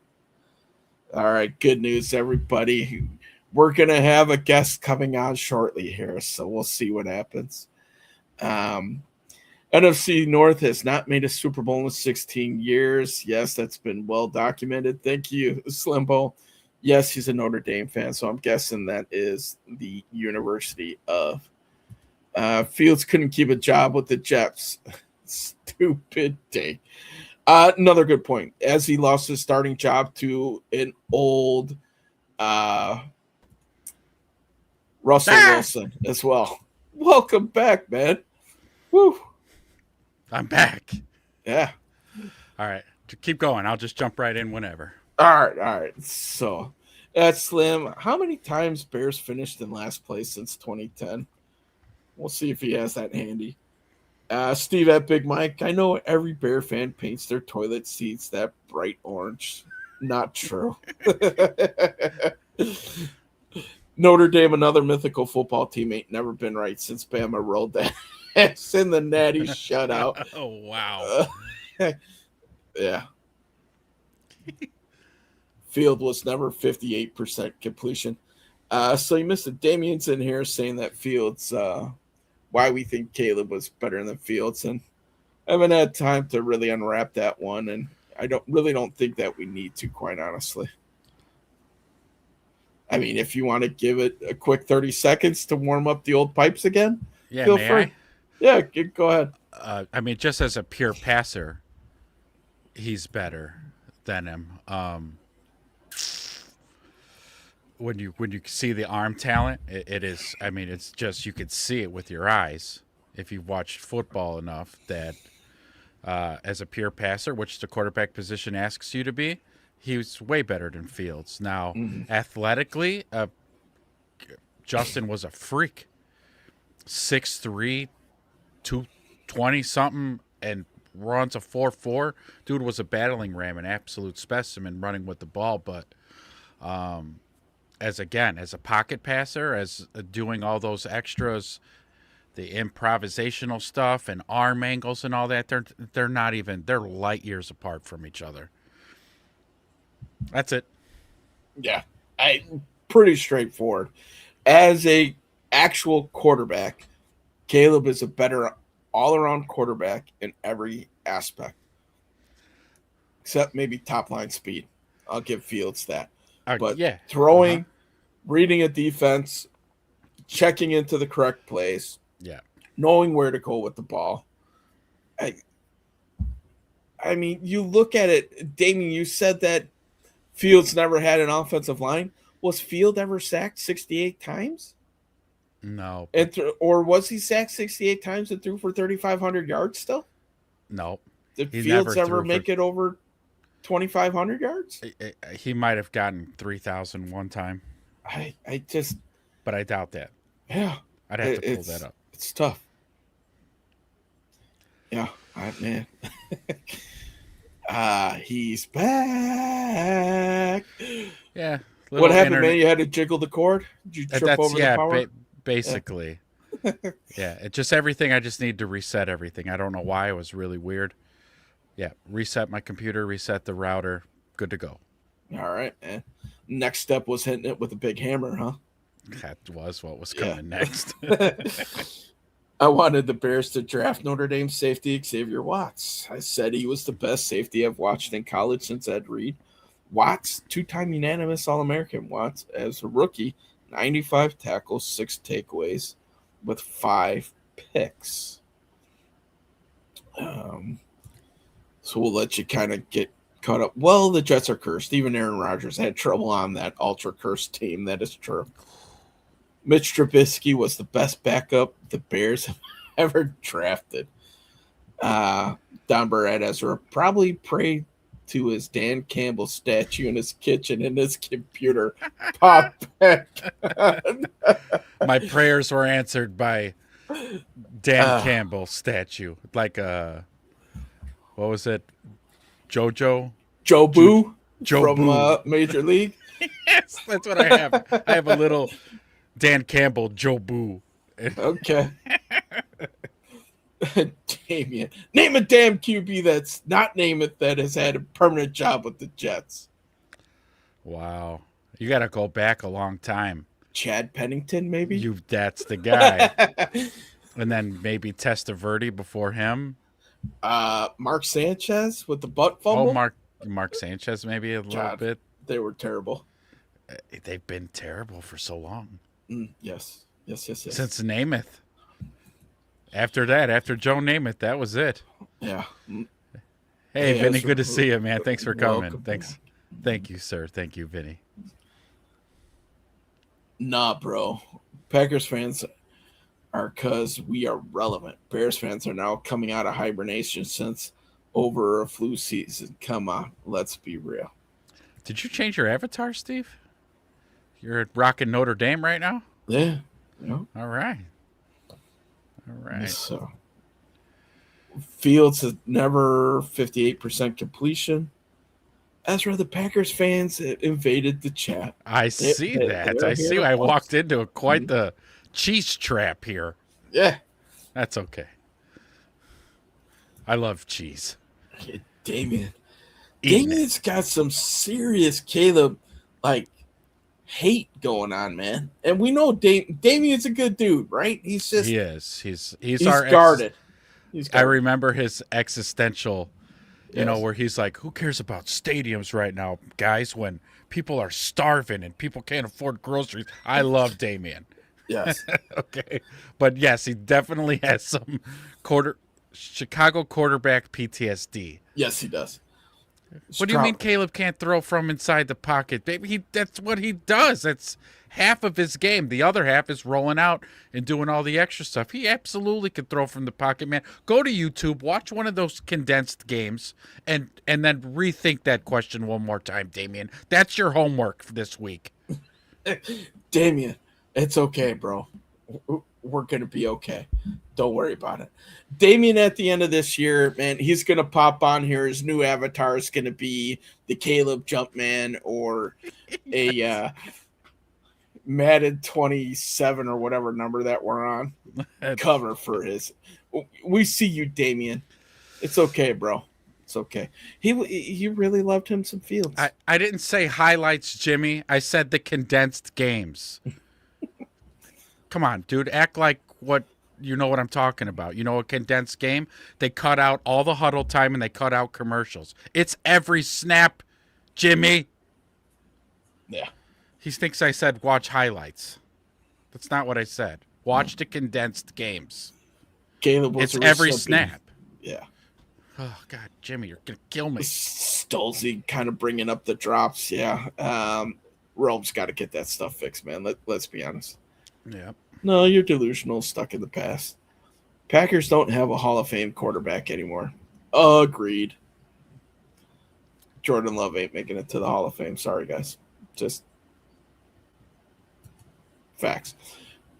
all right, good news, everybody. We're going to have a guest coming on shortly here, so we'll see what happens. NFC North has not made a Super Bowl in 16 years. Yes, that's been well documented. Thank you, Slimbo. Yes, he's a Notre Dame fan, so I'm guessing that is the University of. Fields couldn't keep a job with the Jets. Stupid day. Another good point. As he lost his starting job to an old Russell Wilson as well. Welcome back, man. Woo. I'm back. Yeah. All right. Keep going. I'll just jump right in whenever. All right. So that's Slim. How many times Bears finished in last place since 2010? We'll see if he has that handy. Steve at Big Mike, I know every Bear fan paints their toilet seats that bright orange. Not true. Notre Dame, another mythical football team, ain't never been right since Bama rolled that ass in the Natty shutout. Oh, wow. Yeah. Field was never 58% completion. So you missed it. Damien's in here saying that Fields, why we think Caleb was better than Fields. And I haven't had time to really unwrap that one. And I don't think that we need to, quite honestly. I mean, if you want to give it a quick 30 seconds to warm up the old pipes again, feel free. Yeah, go ahead. I mean, just as a pure passer, he's better than him. When you see the arm talent, it is. I mean, it's just you could see it with your eyes if you've watched football enough that as a pure passer, which the quarterback position asks you to be, he's way better than Fields. Now, athletically, Justin was a freak. 6'3", 220-something, and runs a 4.4. Dude was a battling ram, an absolute specimen running with the ball. But as a pocket passer, as doing all those extras, the improvisational stuff and arm angles and all that, they're not even, they're light years apart from each other. That's it. Yeah, pretty straightforward. As a actual quarterback, Caleb is a better all-around quarterback in every aspect, except maybe top-line speed. I'll give Fields that. But throwing, reading a defense, checking into the correct place, knowing where to go with the ball. I mean, you look at it, Damien, you said that Fields never had an offensive line. Was Field ever sacked 68 times? No. Or was he sacked 68 times and threw for 3,500 yards still? No. Did Fields ever make it over 2,500 yards? He might have gotten 3,000 one time. But I doubt that. Yeah. I'd have to pull that up. It's tough. Yeah. Man. He's back. Yeah. What happened, man? You had to jiggle the cord? Did you trip over the power? Basically. Yeah. It's just everything. I just need to reset everything. I don't know why. It was really weird. Yeah. Reset my computer, reset the router. Good to go. All right, man. Next step was hitting it with a big hammer, huh? That was what was coming next. I wanted the Bears to draft Notre Dame safety Xavier Watts. I said he was the best safety I've watched in college since Ed Reed. Watts, two-time unanimous All-American. Watts, as a rookie, 95 tackles, 6 takeaways with 5 picks. So we'll let you kind of get caught up. Well, the Jets are cursed. Even Aaron Rodgers had trouble on that ultra cursed team. That is true. Mitch Trubisky was the best backup the Bears have ever drafted. Don Barrett Ezra probably prayed to his Dan Campbell statue in his kitchen and his computer. Pop back. My prayers were answered by Dan Campbell statue. Like what was it? Joe Boo Joe from Boo. Major League. Yes, that's what I have. I have a little Dan Campbell Joe Boo. Okay. Damien. Name a damn QB that's not name it that has had a permanent job with the Jets. Wow. You got to go back a long time. Chad Pennington, maybe? That's the guy. And then maybe Testaverde before him. Mark Sanchez with the butt fumble. Oh, Mark Sanchez maybe a little bit. They were terrible. They've been terrible for so long. Yes. Since Namath. After that, after Joe Namath, that was it. Yeah. Hey, Vinny, good to see you, man. Thanks for coming. Welcome. Thanks. Thank you, sir. Thank you, Vinny. Nah, bro. Packers fans are because we are relevant. Bears fans are now coming out of hibernation since over a flu season. Come on, let's be real. Did you change your avatar, Steve? You're rocking Notre Dame right now? Yeah. All right. So Fields has never 58% completion. Ezra, the Packers fans invaded the chat. I see that. I see. I walked into quite the cheese trap here. Yeah. That's okay. I love cheese. Damien. Damien's got some serious Caleb, hate going on, man. And we know Damien's a good dude, right? He's just... He is. He's guarded. I remember his existential... You know, where he's like, who cares about stadiums right now, guys, when people are starving and people can't afford groceries? I love Damien. Yes. Okay. But, yes, he definitely has some Chicago quarterback PTSD. Yes, he does. What do you mean Caleb can't throw from inside the pocket? Baby, that's what he does. That's half of his game. The other half is rolling out and doing all the extra stuff. He absolutely can throw from the pocket, man. Go to YouTube, watch one of those condensed games, and then rethink that question one more time, Damien. That's your homework for this week. Damien, it's okay, bro. We're going to be okay. Don't worry about it. Damien, at the end of this year, man, he's going to pop on here. His new avatar is going to be the Caleb Jumpman or a Madden 27 or whatever number that we're on cover for his. We see you, Damien. It's okay, bro. It's okay. He really loved him some Fields. I didn't say highlights, Jimmy. I said the condensed games. Come on, dude. Act like you know what I'm talking about. You know, a condensed game, they cut out all the huddle time and they cut out commercials. It's every snap, Jimmy. Yeah. He thinks I said watch highlights. That's not what I said. Watch the condensed games. Caleb was it's every snap. Yeah. Oh, God, Jimmy, you're going to kill me. Stolzy kind of bringing up the drops. Yeah. Rome's got to get that stuff fixed, man. Let's be honest. Yeah. No, you're delusional, stuck in the past. Packers don't have a Hall of Fame quarterback anymore. Agreed. Jordan Love ain't making it to the Hall of Fame. Sorry, guys. Just facts.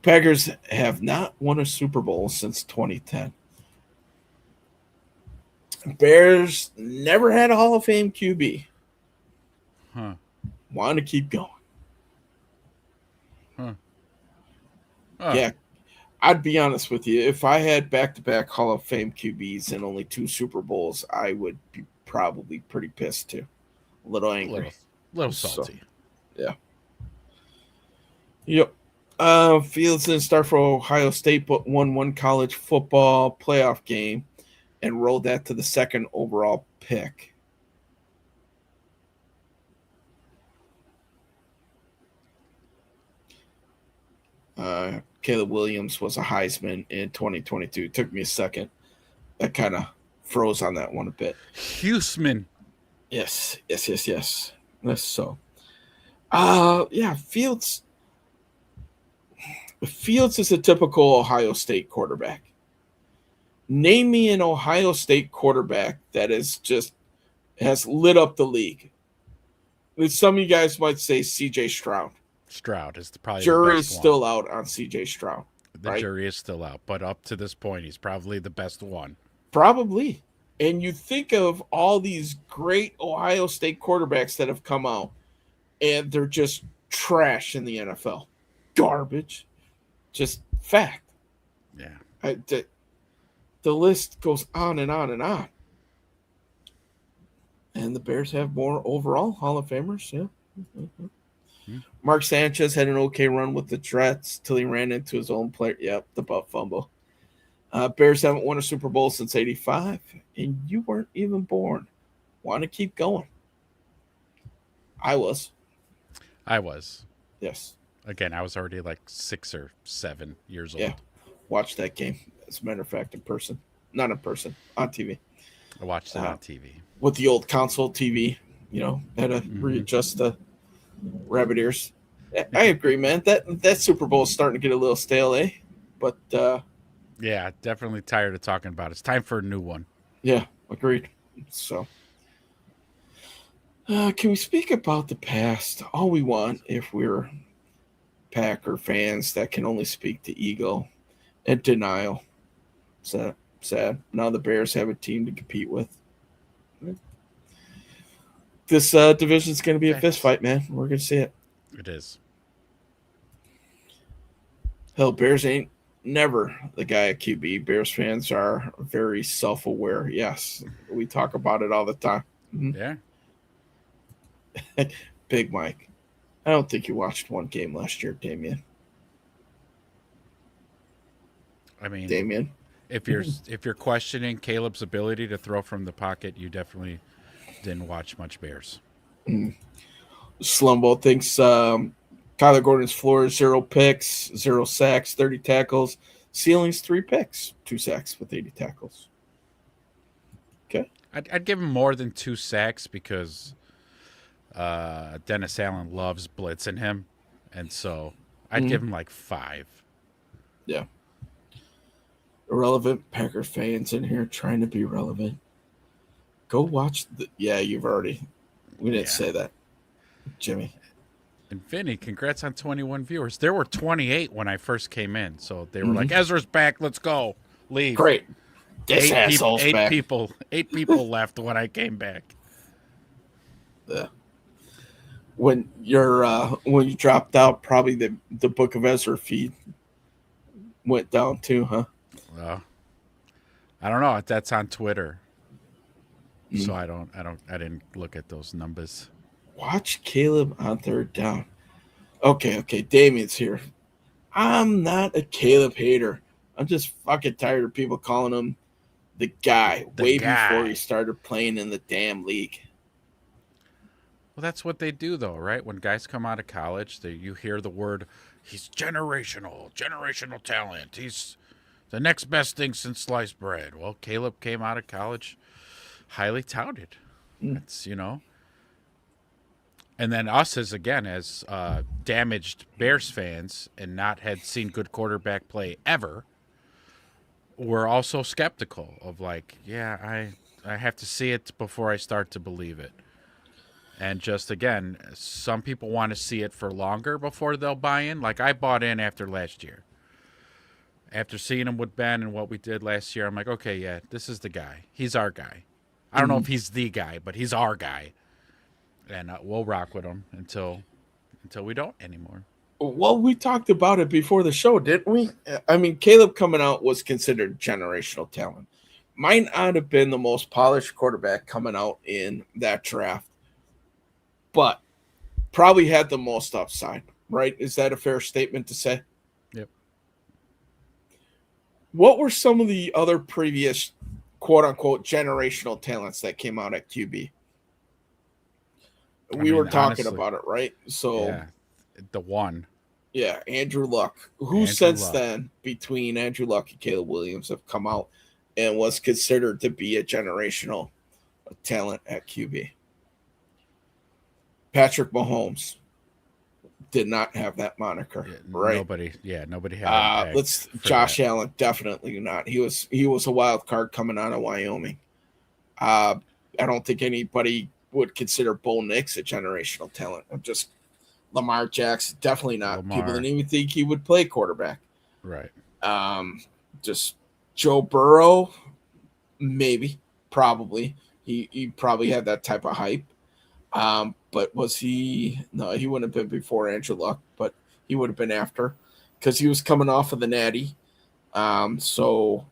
Packers have not won a Super Bowl since 2010. Bears never had a Hall of Fame QB. Huh. Want to keep going. Huh. Oh. Yeah, I'd be honest with you. If I had back-to-back Hall of Fame QBs and only 2 Super Bowls, I would be probably pretty pissed too. A little angry. A little salty. So, yeah. Yep. Fields didn't start for Ohio State, but won one college football playoff game and rolled that to the 2nd overall pick. Caleb Williams was a Heisman in 2022. It took me a second. That kind of froze on that one a bit. Huseman. Yes. That's so. Yeah, Fields is a typical Ohio State quarterback. Name me an Ohio State quarterback that has lit up the league. Some of you guys might say C.J. Stroud. Stroud is probably jury's the best still one. out on C.J. Stroud. The right? jury is still out, but up to this point, he's probably the best one. Probably. And you think of all these great Ohio State quarterbacks that have come out, and they're just trash in the NFL. Garbage. Just fact. Yeah. The list goes on and on and on. And the Bears have more overall Hall of Famers, yeah. Mm-hmm. Mark Sanchez had an okay run with the Jets till he ran into his own player. Yep, the butt fumble. Bears haven't won a Super Bowl since '85, and you weren't even born. Want to keep going? I was. Yes. Again, I was already like 6 or 7 years old. Yeah. Watched that game, as a matter of fact, in person. Not in person, on TV. I watched it on TV. With the old console TV, had to readjust the rabbit ears. I agree, man. That Super Bowl is starting to get a little stale, eh? But yeah, definitely tired of talking about it. It's time for a new one. Yeah, agreed. So, can we speak about the past? All we want if we're Packer fans that can only speak to ego and denial. Sad. Now the Bears have a team to compete with. This division is going to be a fist fight, man. We're going to see it. It is. Hell, Bears ain't never the guy at QB. Bears fans are very self-aware. Yes, we talk about it all the time. Mm-hmm. Yeah. Big Mike. I don't think you watched one game last year, Damien. I mean, Damien. If you're questioning Caleb's ability to throw from the pocket, you definitely didn't watch much Bears. Slumbo thinks Kyler Gordon's floor is 0 picks, 0 sacks, 30 tackles. Ceiling's 3 picks, 2 sacks with 80 tackles. Okay. I'd give him more than 2 sacks because Dennis Allen loves blitzing him, and so I'd give him like 5. Yeah. Irrelevant Packer fans in here trying to be relevant. Go watch we didn't say that, Jimmy. And Vinny, congrats on 21 viewers. There were 28 when I first came in, so they were like, "Ezra's back, let's go, leave." Great. This asshole's back. 8 people left when I came back. Yeah. When you dropped out, probably the Book of Ezra feed went down too, huh? Well, I don't know. That's on Twitter, so I didn't look at those numbers. Watch Caleb on 3rd down. Okay, Damien's here. I'm not a Caleb hater. I'm just fucking tired of people calling him the guy before he started playing in the damn league. Well, that's what they do, though, right? When guys come out of college, you hear the word, he's generational talent. He's the next best thing since sliced bread. Well, Caleb came out of college highly touted. That's, And then us as damaged Bears fans and not had seen good quarterback play ever, we're also skeptical of like, I have to see it before I start to believe it. And just, again, some people want to see it for longer before they'll buy in. Like, I bought in after last year. After seeing him with Ben and what we did last year, I'm like, okay, yeah, this is the guy. He's our guy. I don't know if he's the guy, but he's our guy. And we'll rock with him until we don't anymore. Well, we talked about it before the show, didn't we? I mean, Caleb coming out was considered generational talent. Might not have been the most polished quarterback coming out in that draft, but probably had the most upside, right? Is that a fair statement to say? Yep. What were some of the other previous quote-unquote generational talents that came out at QB? We were talking about it, right? So, yeah, the one. Yeah, Andrew Luck. Who since then, between Andrew Luck and Caleb Williams, have come out and was considered to be a generational talent at QB. Patrick Mahomes did not have that moniker, right? Nobody had. Josh Allen, definitely not. He was a wild card coming out of Wyoming. I don't think anybody would consider Bo Nix a generational talent. Lamar Jackson, definitely not. Lamar. People didn't even think he would play quarterback. Right. Just Joe Burrow, maybe, probably. He probably had that type of hype. But was he? No, he wouldn't have been before Andrew Luck, but he would have been after because he was coming off of the Natty. So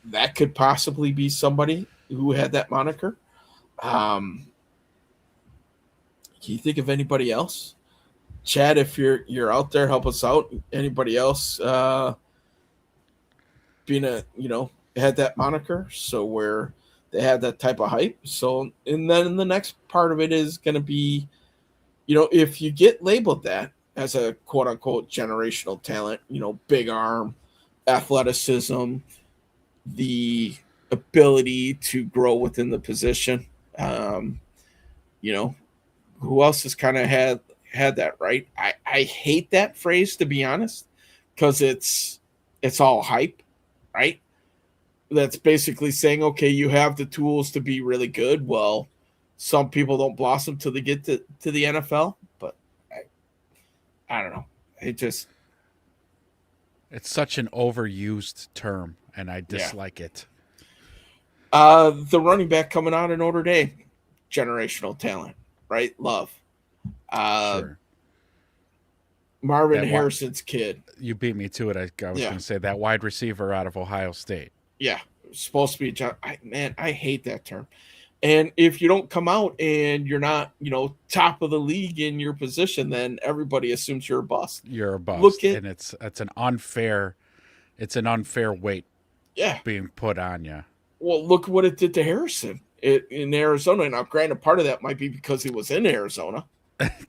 that could possibly be somebody who had that moniker. Can you think of anybody else? Chad, if you're out there, help us out. Anybody else had that moniker? So where they had that type of hype. So, and then the next part of it is going to be, if you get labeled that as a quote unquote generational talent, big arm, athleticism, the ability to grow within the position, who else has kind of had that, right? I hate that phrase, to be honest, because it's all hype, right? That's basically saying, okay, you have the tools to be really good. Well, some people don't blossom till they get to the NFL, but I don't know. It's such an overused term, and I dislike it. The running back coming out of Notre Dame, generational talent, right? Love. Sure. Marvin Harrison's kid. You beat me to it. I was going to say that wide receiver out of Ohio State. Yeah, supposed to be I hate that term. And if you don't come out and you're not, top of the league in your position, then everybody assumes you're a bust. You're a bust, and it's an unfair weight. Yeah, being put on you. Well, look what it did to Harrison in Arizona. Now, granted, part of that might be because he was in Arizona.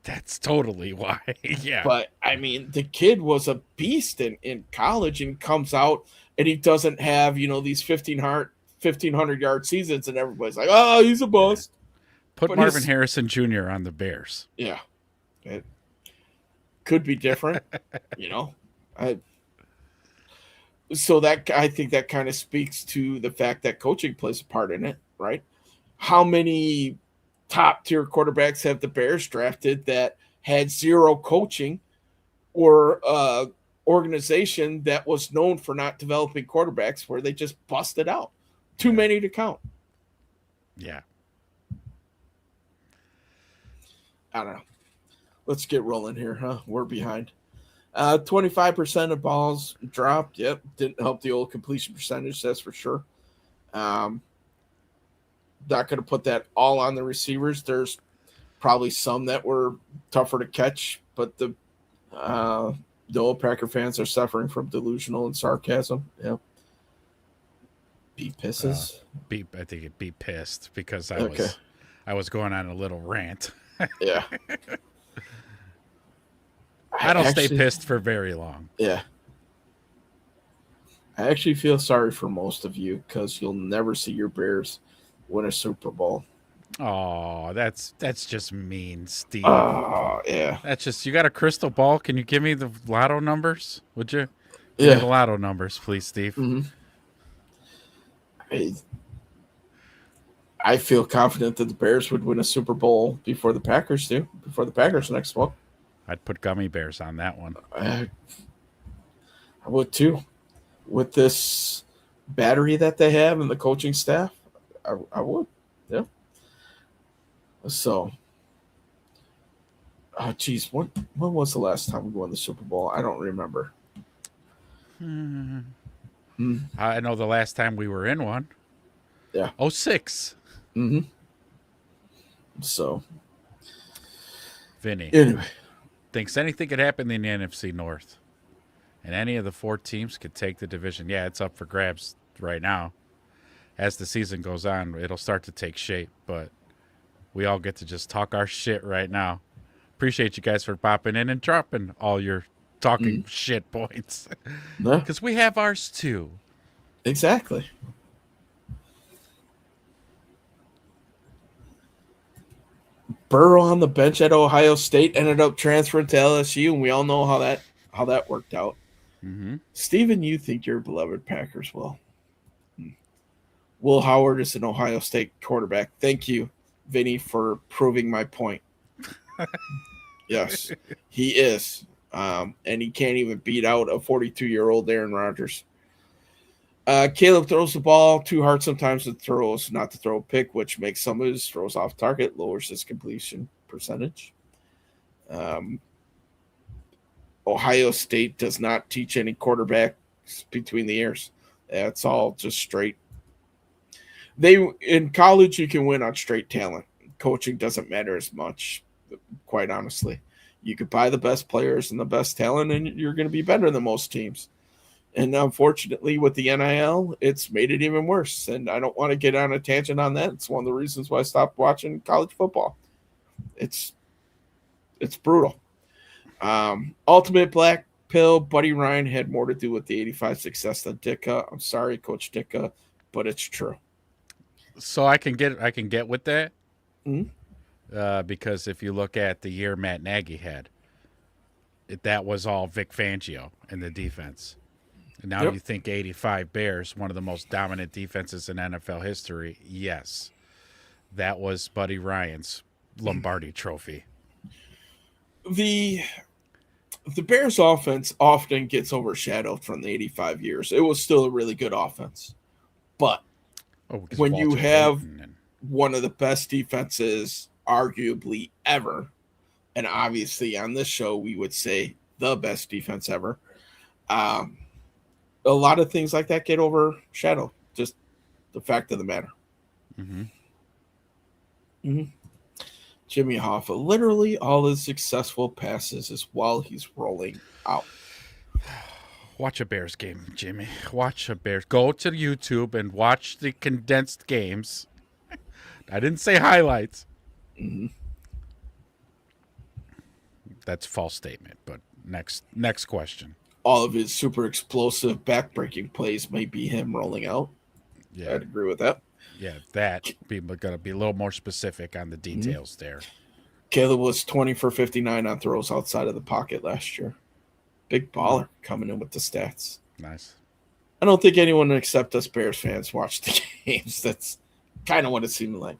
That's totally why. Yeah, but I mean, the kid was a beast in college and comes out. And he doesn't have, these 1,500-yard seasons, and everybody's like, oh, he's a bust. Put Marvin Harrison Jr. on the Bears. Yeah. It could be different, So I think that kind of speaks to the fact that coaching plays a part in it, right? How many top-tier quarterbacks have the Bears drafted that had zero coaching or organization that was known for not developing quarterbacks, where they just busted out? Too many to count. Yeah. I don't know. Let's get rolling here, huh? We're behind. 25% of balls dropped. Yep. Didn't help the old completion percentage, that's for sure. Not going to put that all on the receivers. There's probably some that were tougher to catch, but the old Packer fans are suffering from delusional and sarcasm. Yeah. Be pisses. I think it'd be pissed because I was going on a little rant. Yeah. I don't stay pissed for very long. Yeah. I actually feel sorry for most of you because you'll never see your Bears win a Super Bowl. Oh, that's just mean, Steve. Oh, yeah. That's just, you got a crystal ball? Can you give me the lotto numbers? Would you? Yeah. Give me the lotto numbers, please, Steve. Mm-hmm. I feel confident that the Bears would win a Super Bowl before the Packers do, before the Packers next one. I'd put gummy bears on that one. I would too. With this battery that they have and the coaching staff, I would. Yeah. So, geez, when was the last time we won the Super Bowl? I don't remember. I know the last time we were in one. Yeah. 2006. Mm-hmm. So, Vinny. Anyway. Thinks anything could happen in the NFC North. And any of the 4 teams could take the division. Yeah, it's up for grabs right now. As the season goes on, it'll start to take shape. But we all get to just talk our shit right now. Appreciate you guys for popping in and dropping all your talking shit points. Because we have ours too. Exactly. Burrow on the bench at Ohio State ended up transferring to LSU, and we all know how that worked out. Mm-hmm. Steven, you think your beloved Packers will? Will Howard is an Ohio State quarterback. Thank you, Vinny, for proving my point. Yes, he is. And he can't even beat out a 42-year-old Aaron Rodgers. Caleb throws the ball too hard sometimes to throws, not to throw a pick, which makes some of his throws off target, lowers his completion percentage. Ohio State does not teach any quarterbacks between the ears. It's all just straight. In college, you can win on straight talent. Coaching doesn't matter as much, quite honestly. You could buy the best players and the best talent, and you're going to be better than most teams. And unfortunately, with the NIL, it's made it even worse. And I don't want to get on a tangent on that. It's one of the reasons why I stopped watching college football. It's brutal. Ultimate black pill. Buddy Ryan had more to do with the 85 success than Ditka. I'm sorry, Coach Ditka, but it's true. So I can get with that. Mm-hmm. Because if you look at the year Matt Nagy had, that was all Vic Fangio in the defense. And now you think 85 Bears, one of the most dominant defenses in NFL history. Yes, that was Buddy Ryan's Lombardi trophy. The Bears offense often gets overshadowed from the 85 years. It was still a really good offense. But when you have one of the best defenses arguably ever, and obviously on this show we would say the best defense ever, a lot of things like that get overshadowed. Just the fact of the matter. Mm-hmm. Mm-hmm. Jimmy Hoffa, literally all his successful passes is while he's rolling out. Watch a Bears game, Jimmy. Watch a Bears. Go to YouTube and watch the condensed games. I didn't say highlights. Mm-hmm. That's a false statement, but next question. All of his super explosive backbreaking plays may be him rolling out. Yeah, I'd agree with that. Yeah, that people got to be a little more specific on the details there. Caleb was 20 for 59 on throws outside of the pocket last year. Big baller coming in with the stats. Nice. I don't think anyone except us Bears fans watch the games. That's kind of what it seemed like.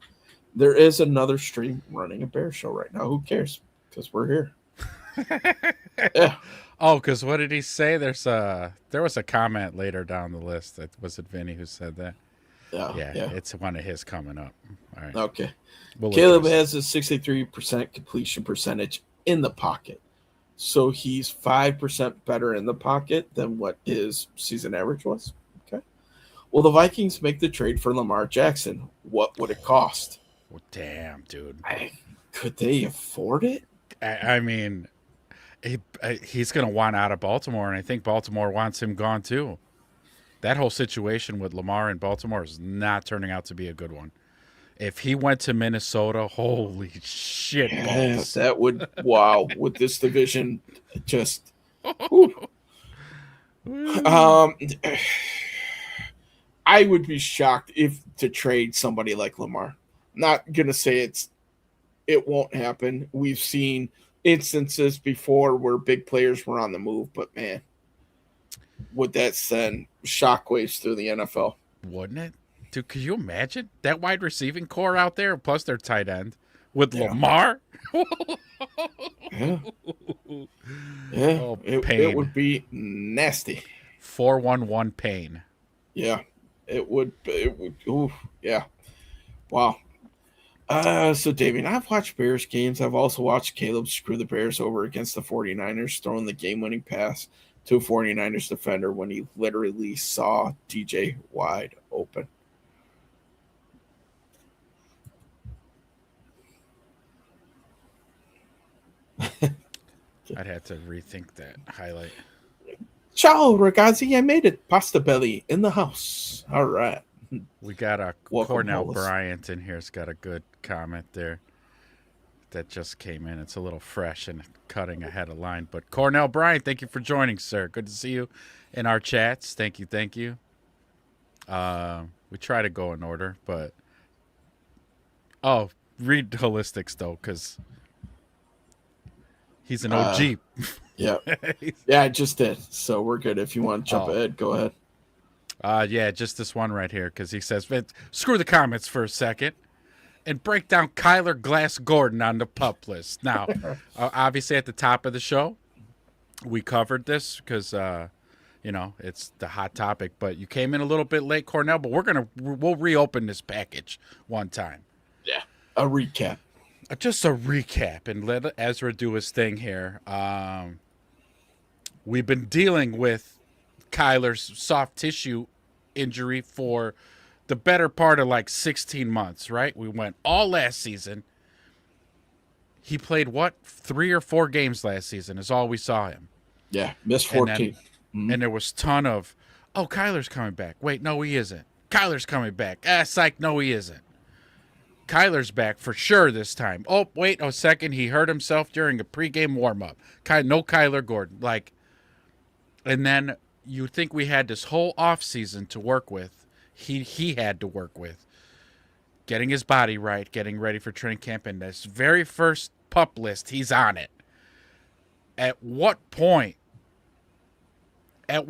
There is another stream running a Bears show right now. Who cares? Because we're here. Yeah. Oh, because what did he say? There was a comment later down the list. Was it Vinny who said that? Yeah. It's one of his coming up. All right. Okay. Caleb has a 63% completion percentage in the pocket. So he's 5% better in the pocket than what his season average was. Okay. Well, the Vikings make the trade for Lamar Jackson. What would it cost? Well, damn, dude. Could they afford it? I mean, he's going to want out of Baltimore, and I think Baltimore wants him gone too. That whole situation with Lamar in Baltimore is not turning out to be a good one. If he went to Minnesota, holy shit balls. That would, wow, with this division, just, I would be shocked if to trade somebody like Lamar. Not going to say it won't happen. We've seen instances before where big players were on the move, but man, would that send shockwaves through the NFL? Wouldn't it? Dude, could you imagine that wide receiving core out there, plus their tight end with Lamar? Yeah. Oh, it would be nasty. 4-1-1 pain. Yeah, it would. Ooh, yeah. Wow. So, Damien, I've watched Bears games. I've also watched Caleb screw the Bears over against the 49ers, throwing the game-winning pass to a 49ers defender when he literally saw DJ wide open. I'd have to rethink that highlight. Ciao, ragazzi. I made it. Pasta belly in the house. All right. We got a Welcome, Cornell Halas. Bryant in here. It's got a good comment there that just came in. It's a little fresh and cutting ahead of line. But Cornell Bryant, thank you for joining, sir. Good to see you in our chats. Thank you. We try to go in order, but read Holistics though, because he's an OG. Yeah, yeah, I just did. So we're good. If you want to jump ahead, go ahead. Yeah, just this one right here, because he says, screw the comments for a second and break down Kyler Glass Gordon on the PUP list. Now, obviously at the top of the show, we covered this because, it's the hot topic, but you came in a little bit late, Cornell, but we'll reopen this package one time. Yeah, a recap. Just a recap, and let Ezra do his thing here. We've been dealing with Kyler's soft tissue injury for the better part of like 16 months, right? We went all last season. He played 3 or 4 games last season is all we saw him. Yeah, missed 14. And there was ton of, Kyler's coming back. Wait, no, he isn't. Kyler's coming back. Psych, no, he isn't. Kyler's back for sure this time. Oh, wait a second. He hurt himself during a pregame warm-up. No Kyler Gordon. And then you think we had this whole offseason to work with. He had to work with. Getting his body right, getting ready for training camp, and this very first PUP list, he's on it. At what point, I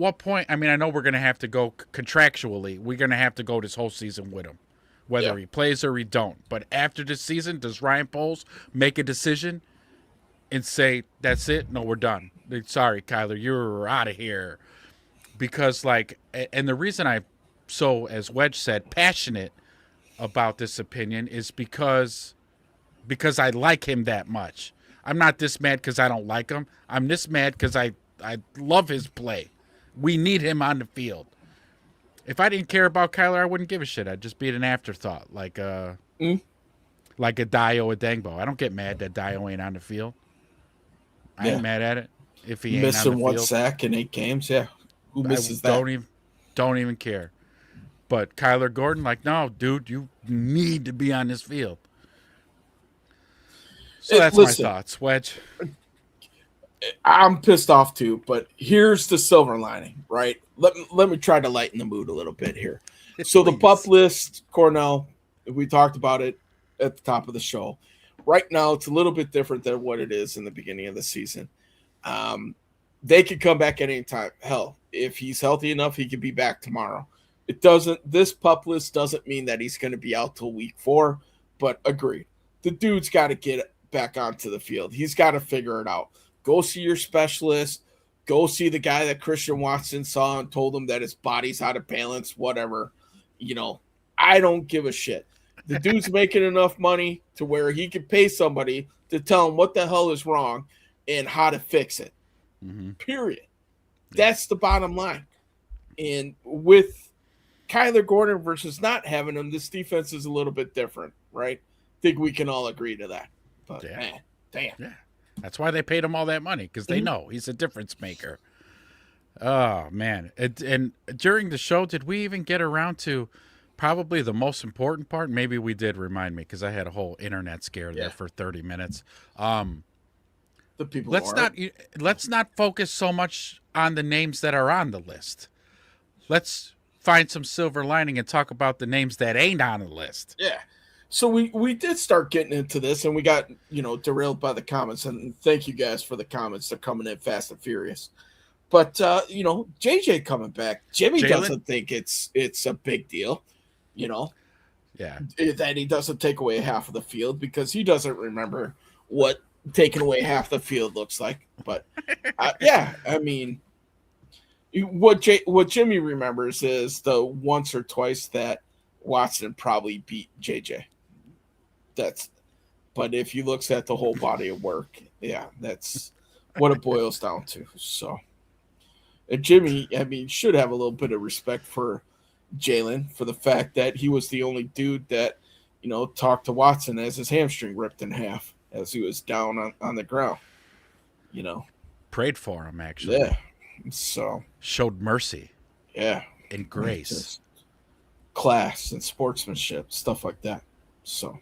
mean, I know we're going to have to go contractually. We're going to have to go this whole season with him, whether he plays or he don't. But after this season, does Ryan Poles make a decision and say, that's it? No, we're done. Sorry, Kyler, you're out of here. Because, and the reason I'm so, as Wedge said, passionate about this opinion is because I like him that much. I'm not this mad because I don't like him. I'm this mad because I love his play. We need him on the field. If I didn't care about Kyler, I wouldn't give a shit. I'd just be an afterthought, like a Dayo Odeyingbo. I don't get mad that Dayo ain't on the field. I ain't mad at it if he ain't missing on the one field. sack in 8 games. Yeah, who misses that? Don't even care. But Kyler Gordon, no, dude, you need to be on this field. So that's my thoughts, Wedge. I'm pissed off too, but here's the silver lining, right? Let me try to lighten the mood a little bit here. So the PUP list, Cornell, we talked about it at the top of the show. Right now, it's a little bit different than what it is in the beginning of the season. They could come back at any time. Hell, if he's healthy enough, he could be back tomorrow. This PUP list doesn't mean that he's going to be out till week 4, but agreed. The dude's got to get back onto the field. He's got to figure it out. Go see your specialist. Go see the guy that Christian Watson saw and told him that his body's out of balance, whatever. I don't give a shit. The dude's making enough money to where he can pay somebody to tell him what the hell is wrong and how to fix it. Mm-hmm. Period. That's the bottom line. And with Kyler Gordon versus not having him, this defense is a little bit different, right? I think we can all agree to that. But, man, damn. Yeah. That's why they paid him all that money, because they know he's a difference maker. Oh, man. And during the show, did we even get around to probably the most important part? Maybe we did, remind me, because I had a whole internet scare there for 30 minutes. The people let's not focus so much on the names that are on the list. Let's find some silver lining and talk about the names that ain't on the list. Yeah. So we did start getting into this, and we got, derailed by the comments. And thank you guys for the comments. They're coming in fast and furious. But, JJ coming back. Jimmy doesn't think it's a big deal, Yeah. that he doesn't take away half of the field because he doesn't remember what taking away half the field looks like. But, I mean, what Jimmy remembers is the once or twice that Watson probably beat JJ. But if he looks at the whole body of work, that's what it boils down to. So, and Jimmy, should have a little bit of respect for Jaylon for the fact that he was the only dude that, talked to Watson as his hamstring ripped in half as he was down on the ground. Prayed for him, actually. Yeah. So showed mercy. Yeah. And grace. Just class and sportsmanship, stuff like that. So,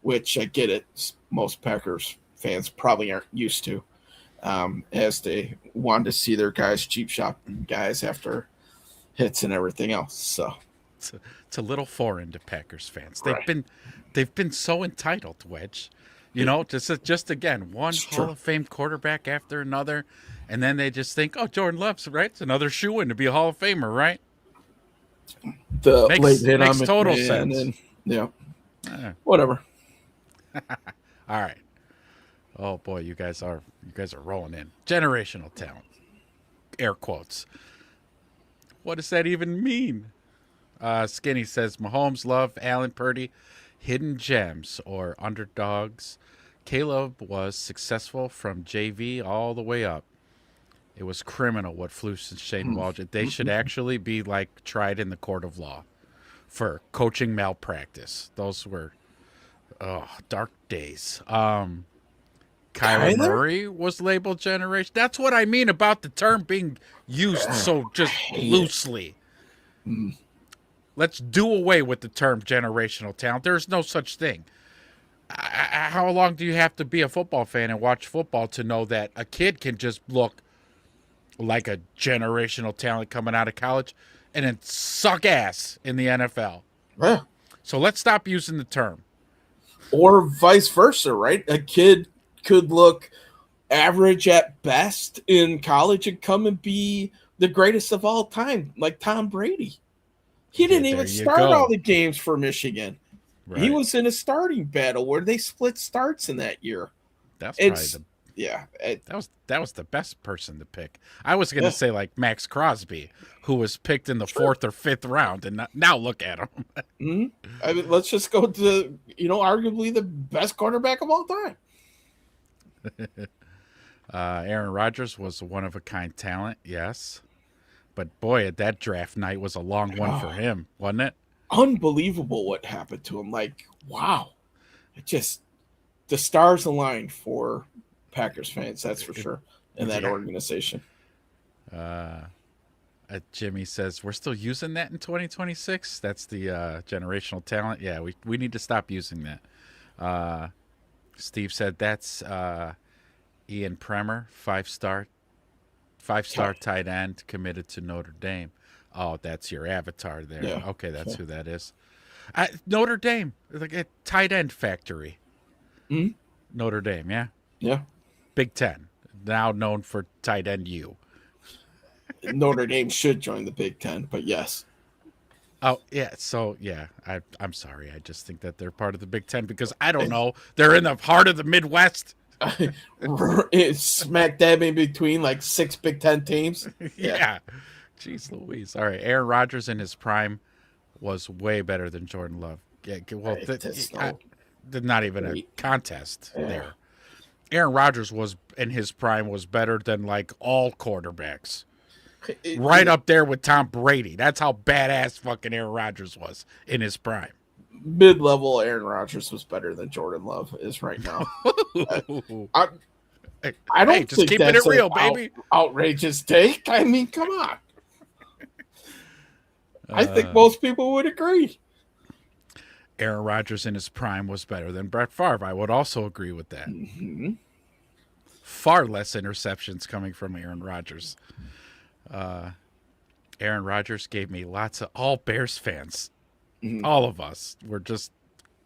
which I get it, most Packers fans probably aren't used to, as they want to see their guys cheap shop guys after hits and everything else. So, it's a little foreign to Packers fans. They've been so entitled, Wedge. Just again, one Hall of Fame quarterback after another, and then they just think, oh, Jordan Love's right. It's another shoe-in to be a Hall of Famer, right? The late hit makes on total McMahon sense. And, whatever. All right. Oh boy, you guys are rolling in. Generational talent. Air quotes. What does that even mean? Skinny says Mahomes, Love, Allen, Purdy, hidden gems or underdogs. Caleb was successful from JV all the way up. It was criminal what Flus and Shane Walsh did. They should actually be tried in the court of law for coaching malpractice. Those were dark days. Kyler Murray was labeled generation. That's what I mean about the term being used so just loosely. Let's do away with the term generational talent. There's no such thing. How long do you have to be a football fan and watch football to know that a kid can just look like a generational talent coming out of college and then suck ass in the NFL? Yeah. So let's stop using the term. Or vice versa, right? A kid could look average at best in college and come and be the greatest of all time, like Tom Brady. He didn't even start all the games for Michigan. Right. He was in a starting battle where they split starts in that year. That was the best person to pick. I was going to say Max Crosby, who was picked in the 4th or 5th round, and now look at him. I mean, let's just go to arguably the best quarterback of all time. Aaron Rodgers was a one-of-a-kind talent, yes. But, boy, that draft night was a long one for him, wasn't it? Unbelievable what happened to him. Wow. The stars aligned for Packers fans, that's for sure, in that organization. Jimmy says, we're still using that in 2026? That's the generational talent? Yeah, we need to stop using that. Steve said that's Ian Premer, five-star tight end committed to Notre Dame. Oh, that's your avatar there. Yeah. Okay, that's who that is. Notre Dame, like a tight end factory. Mm-hmm. Notre Dame, yeah? Yeah. Big Ten, now known for tight end U. Notre Dame should join the Big Ten, but yes. Oh, yeah. So, yeah, I'm sorry. I just think that they're part of the Big Ten because I don't know. They're in the heart of the Midwest. It's smack dab in between 6 Big Ten teams. Yeah. Jeez Louise. All right. Aaron Rodgers in his prime was way better than Jordan Love. Yeah. Well, not even a contest there. Aaron Rodgers was in his prime was better than all quarterbacks. Right up there with Tom Brady. That's how badass fucking Aaron Rodgers was in his prime. Mid-level Aaron Rodgers was better than Jordan Love is right now. I don't just think keeping that's it real, baby. Outrageous take. I mean, come on. I think most people would agree. Aaron Rodgers in his prime was better than Brett Favre. I would also agree with that. Mm-hmm. Far less interceptions coming from Aaron Rodgers. Aaron Rodgers gave me lots of all Bears fans. Mm-hmm. All of us were just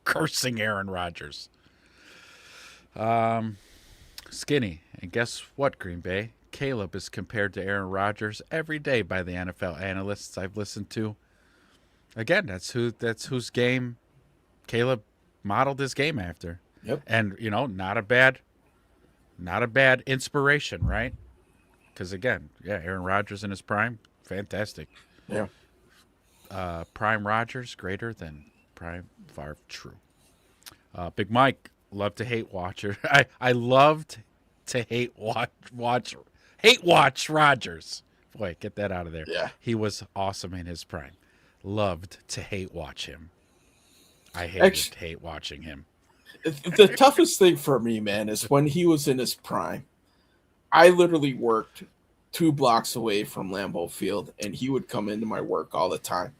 cursing Aaron Rodgers. Skinny. And guess what, Green Bay? Caleb is compared to Aaron Rodgers every day by the NFL analysts I've listened to. Again, that's whose game Caleb modeled his game after. Yep. And not a bad inspiration, right? Because again, Aaron Rodgers in his prime, fantastic. Yeah. Prime Rodgers greater than prime Favre. True. Big Mike, love to hate watcher. I loved to hate watch Rodgers. Boy, get that out of there. Yeah. He was awesome in his prime. Loved to hate watch him. I hate watching him. The toughest thing for me, man, is when he was in his prime. I literally worked 2 blocks away from Lambeau Field, and he would come into my work all the time.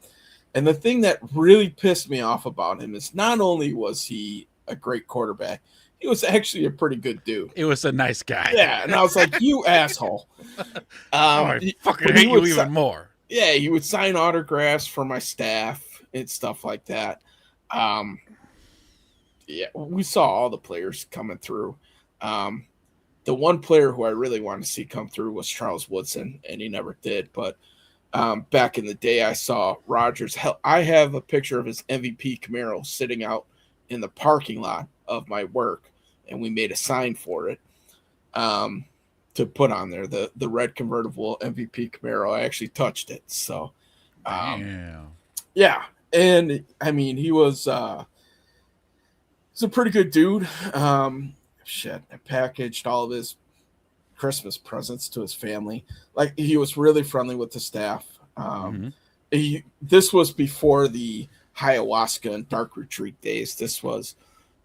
And the thing that really pissed me off about him is not only was he a great quarterback, he was actually a pretty good dude. He was a nice guy. Yeah, and I was like, you asshole. I fucking hate you even more. Yeah, he would sign autographs for my staff. and stuff like that. Yeah, we saw all the players coming through. The one player who I really wanted to see come through was Charles Woodson, and he never did. But back in the day, I saw Rodgers. Hell, I have a picture of his MVP Camaro sitting out in the parking lot of my work, and we made a sign for it to put on there, the red convertible MVP Camaro. I actually touched it. So, yeah. And, I mean, he was he's a pretty good dude. I packaged all of his Christmas presents to his family. Like, he was really friendly with the staff. This was before the ayahuasca and dark retreat days. This was,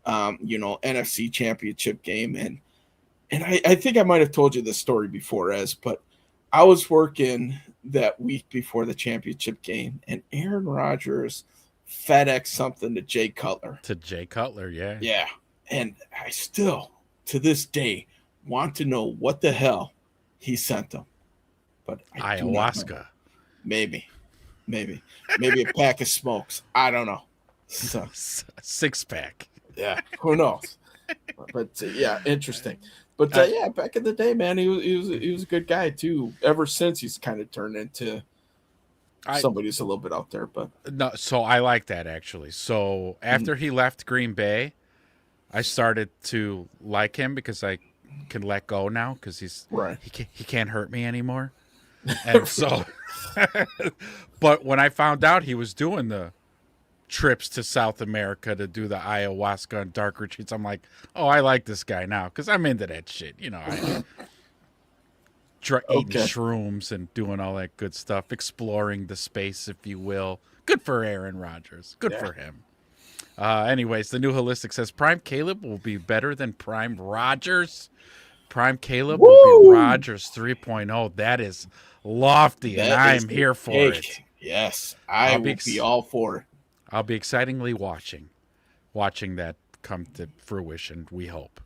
NFC championship game. And I think I might have told you this story before, but I was working that week before the championship game, and Aaron Rodgers FedEx something to Jay Cutler. Yeah. Yeah. And I still, to this day, want to know what the hell he sent them. But ayahuasca. Maybe a pack of smokes. I don't know. So, 6-pack. Yeah, who knows? But yeah, interesting. But yeah, back in the day, man, he was a good guy too. Ever since, he's kind of turned into somebody who's a little bit out there. But no, so I like that actually. So after he left Green Bay, I started to like him because I can let go now because he can't hurt me anymore. And so, but when I found out he was doing the trips to South America to do the ayahuasca and dark retreats, I'm like, oh, I like this guy now because I'm into that shit. You know, eating shrooms and doing all that good stuff, exploring the space, if you will. Good for Aaron Rodgers. Good for him. Anyways, the new Holistic says Prime Caleb will be better than Prime Rodgers. Prime Caleb will be Rodgers 3.0. That is lofty, and I'm here for it. Yes, I will be all for it. I'll be excitingly watching that come to fruition, we hope.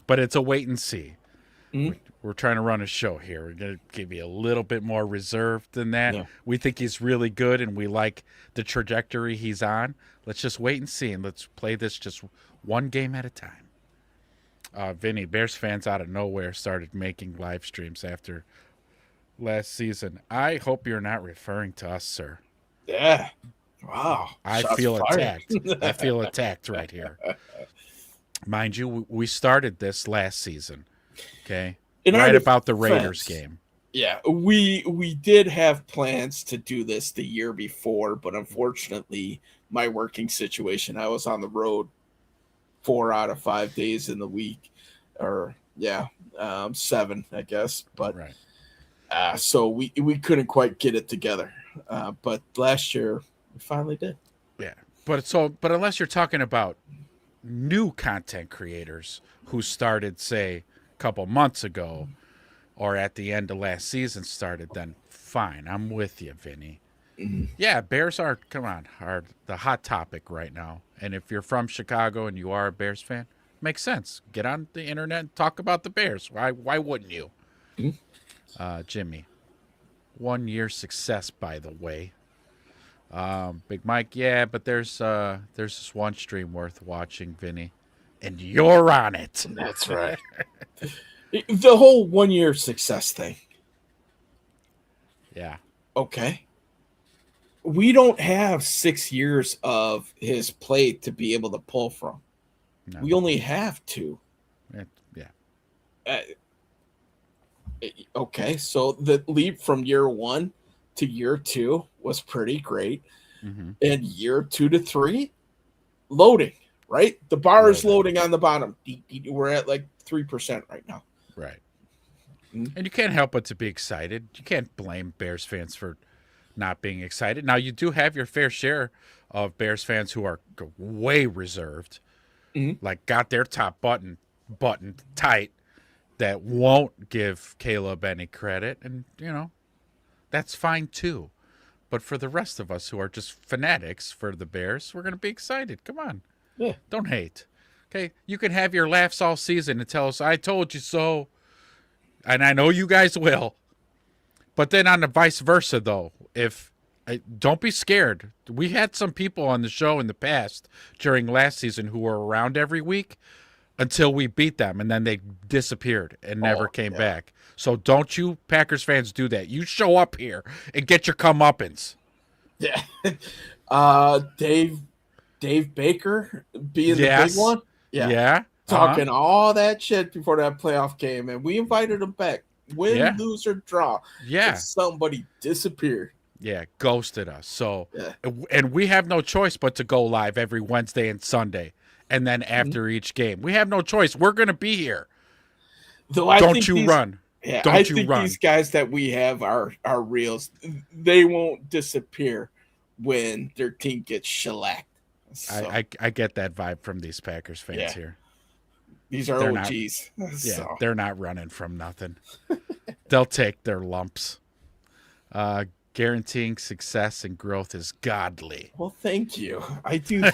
But it's a wait and see. We're trying to run a show here. We're going to give you a little bit more reserved than that. Yeah. We think he's really good, and we like the trajectory he's on. Let's just wait and see, and let's play this just one game at a time. Vinny, Bears fans out of nowhere started making live streams after last season. I hope you're not referring to us, sir. Yeah. Wow. I feel attacked. I feel attacked right here. Mind you, we started this last season. Okay. Right about the Raiders game. Yeah. We did have plans to do this the year before, but unfortunately, my working situation, I was on the road 4 out of 5 days in the week, or 7, I guess. But so we couldn't quite get it together. But last year we finally did. Yeah. But unless you're talking about new content creators who started, say, a couple months ago or at the end of last season started, then fine. I'm with you, Vinny. Yeah, Bears are the hot topic right now. And if you're from Chicago and you are a Bears fan, makes sense. Get on the internet and talk about the Bears. Why wouldn't you? Jimmy, 1 year success, by the way. Big Mike, yeah, but there's this one stream worth watching, Vinny, and you're on it. That's right. The whole 1 year success thing. Yeah. Okay. We don't have 6 years of his play to be able to pull from. No. We only have 2. Yeah. Okay, so the leap from year 1 to year 2 was pretty great. And year 2 to 3, loading, right? The bar is loading on the bottom. We're at like 3% right now. Right. And you can't help but to be excited. You can't blame Bears fans for not being excited. Now, you do have your fair share of Bears fans who are way reserved, like got their top button tight, that won't give Caleb any credit. And, that's fine too. But for the rest of us who are just fanatics for the Bears, we're going to be excited. Come on. Yeah. Don't hate. Okay? You can have your laughs all season and tell us, I told you so. And I know you guys will. But then on the vice versa, though, if Don't be scared. We had some people on the show in the past during last season who were around every week until we beat them, and then they disappeared and never came back. So don't you Packers fans do that. You show up here and get your comeuppance. Yeah. Dave Baker being the big one. Yeah. Talking all that shit before that playoff game, and we invited him back. Win, lose, or draw. Yeah. Somebody disappeared. Yeah, ghosted us. So, and we have no choice but to go live every Wednesday and Sunday, and then after each game, we have no choice. We're going to be here. Don't you run. Yeah, Don't I you think run. These guys that we have are reals. They won't disappear when their team gets shellacked. So, I get that vibe from these Packers fans here. These are OGs. They're not running from nothing. They'll take their lumps. Guaranteeing success and growth is godly. Well, thank you. I do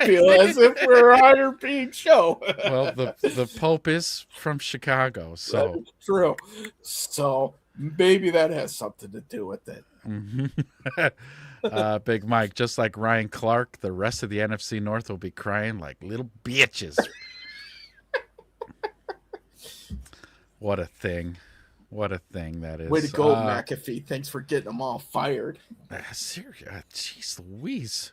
feel as if we're a higher paid show. Well, the Pope is from Chicago, so that's true. So maybe that has something to do with it. Mm-hmm. Big Mike, just like Ryan Clark, the rest of the NFC North will be crying like little bitches. What a thing. What a thing that is. Way to go, McAfee. Thanks for getting them all fired. Seriously, jeez Louise.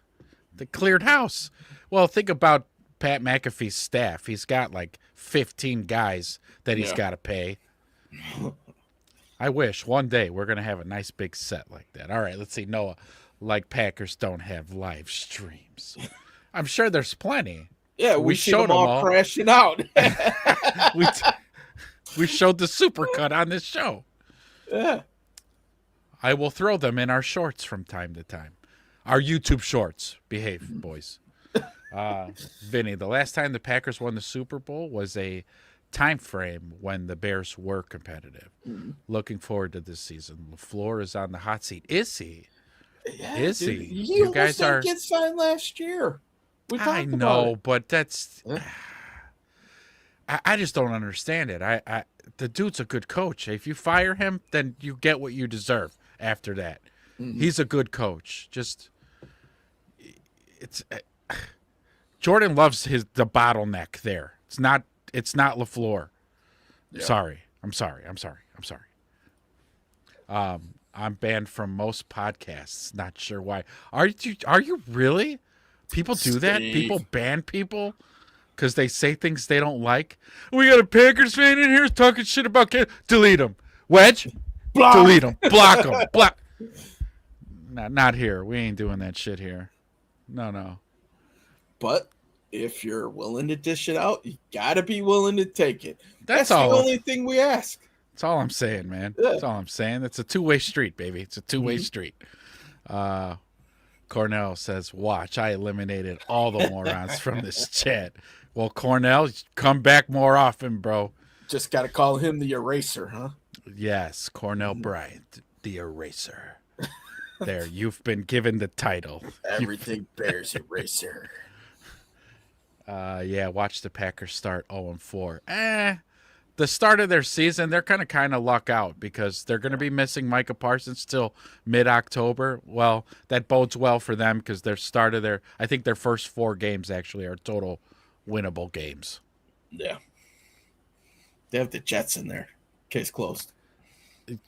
They cleared house. Well, think about Pat McAfee's staff. He's got like 15 guys that he's got to pay. I wish one day we're going to have a nice big set like that. All right, let's see. Noah, like Packers don't have live streams. I'm sure there's plenty. Yeah, we showed them all crashing out. We showed the supercut on this show. Yeah. I will throw them in our shorts from time to time. Our YouTube shorts. Behave, boys. Vinny, the last time the Packers won the Super Bowl was a time frame when the Bears were competitive. Looking forward to this season. LaFleur is on the hot seat. Is he? Yeah, is dude, he? You guys are get signed last year. I know, but that's... I just don't understand it. The dude's a good coach. If you fire him, then you get what you deserve after that. He's a good coach. Jordan loves the bottleneck there. It's not LaFleur. Yeah. I'm sorry. I'm banned from most podcasts. Not sure why. Are you really? People do that? People ban people because they say things they don't like? We got a Packers fan in here talking shit about kids. Delete them. Wedge? Block. Delete them. Block them. Block. Not here. We ain't doing that shit here. No. But if you're willing to dish it out, you got to be willing to take it. That's all. The only thing we ask. That's all I'm saying, man. That's all I'm saying. It's a two-way street, baby. It's a two-way street. Cornell says, watch, I eliminated all the morons from this chat. Well, Cornell, come back more often, bro. Just got to call him the eraser, huh? Yes, Cornell Bryant, the eraser. There, you've been given the title. Everything Bears eraser. Yeah, watch the Packers start 0-4. The start of their season, they're kind of luck out because they're going to be missing Micah Parsons till mid-October. Well, that bodes well for them because I think their first 4 games actually are total winnable games. Yeah. They have the Jets in there. Case closed.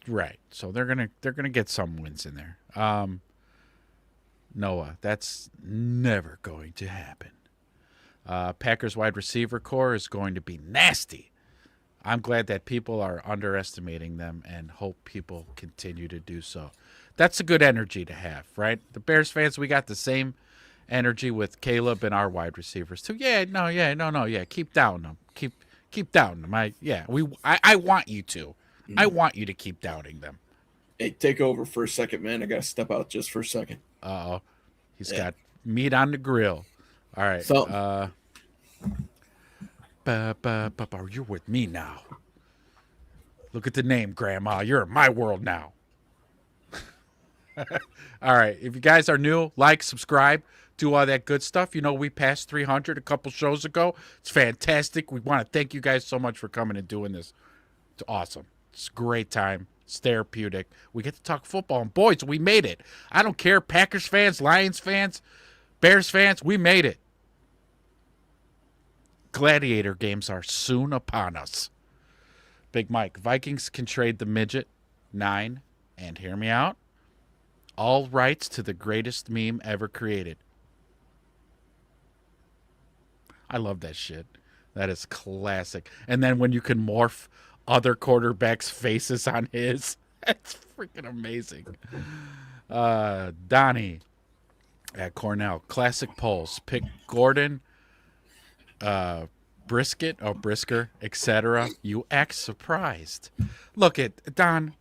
Right. So they're gonna get some wins in there. Noah, that's never going to happen. Packers wide receiver core is going to be nasty. I'm glad that people are underestimating them and hope people continue to do so. That's a good energy to have, right? The Bears fans, we got the same energy with Caleb and our wide receivers too. Yeah. Keep down them. Keep down them. I want you to. I want you to keep doubting them. Hey, take over for a second, man. I got to step out just for a second. Uh-oh. He's got meat on the grill. All right. So, you're with me now. Look at the name, Grandma. You're in my world now. All right. If you guys are new, like, subscribe, do all that good stuff. You know, we passed 300 a couple shows ago. It's fantastic. We want to thank you guys so much for coming and doing this. It's awesome. It's a great time. It's therapeutic. We get to talk football, and boys, we made it. I don't care, Packers fans, Lions fans, Bears fans, we made it. Gladiator games are soon upon us. Big Mike, Vikings can trade the midget 9, and hear me out, all rights to the greatest meme ever created. I love that shit. That is classic. And then when you can morph other quarterbacks' faces on his, that's freaking amazing. Donnie at Cornell, classic polls. Pick Gordon, Brisker, etc. You act surprised. Look at Don.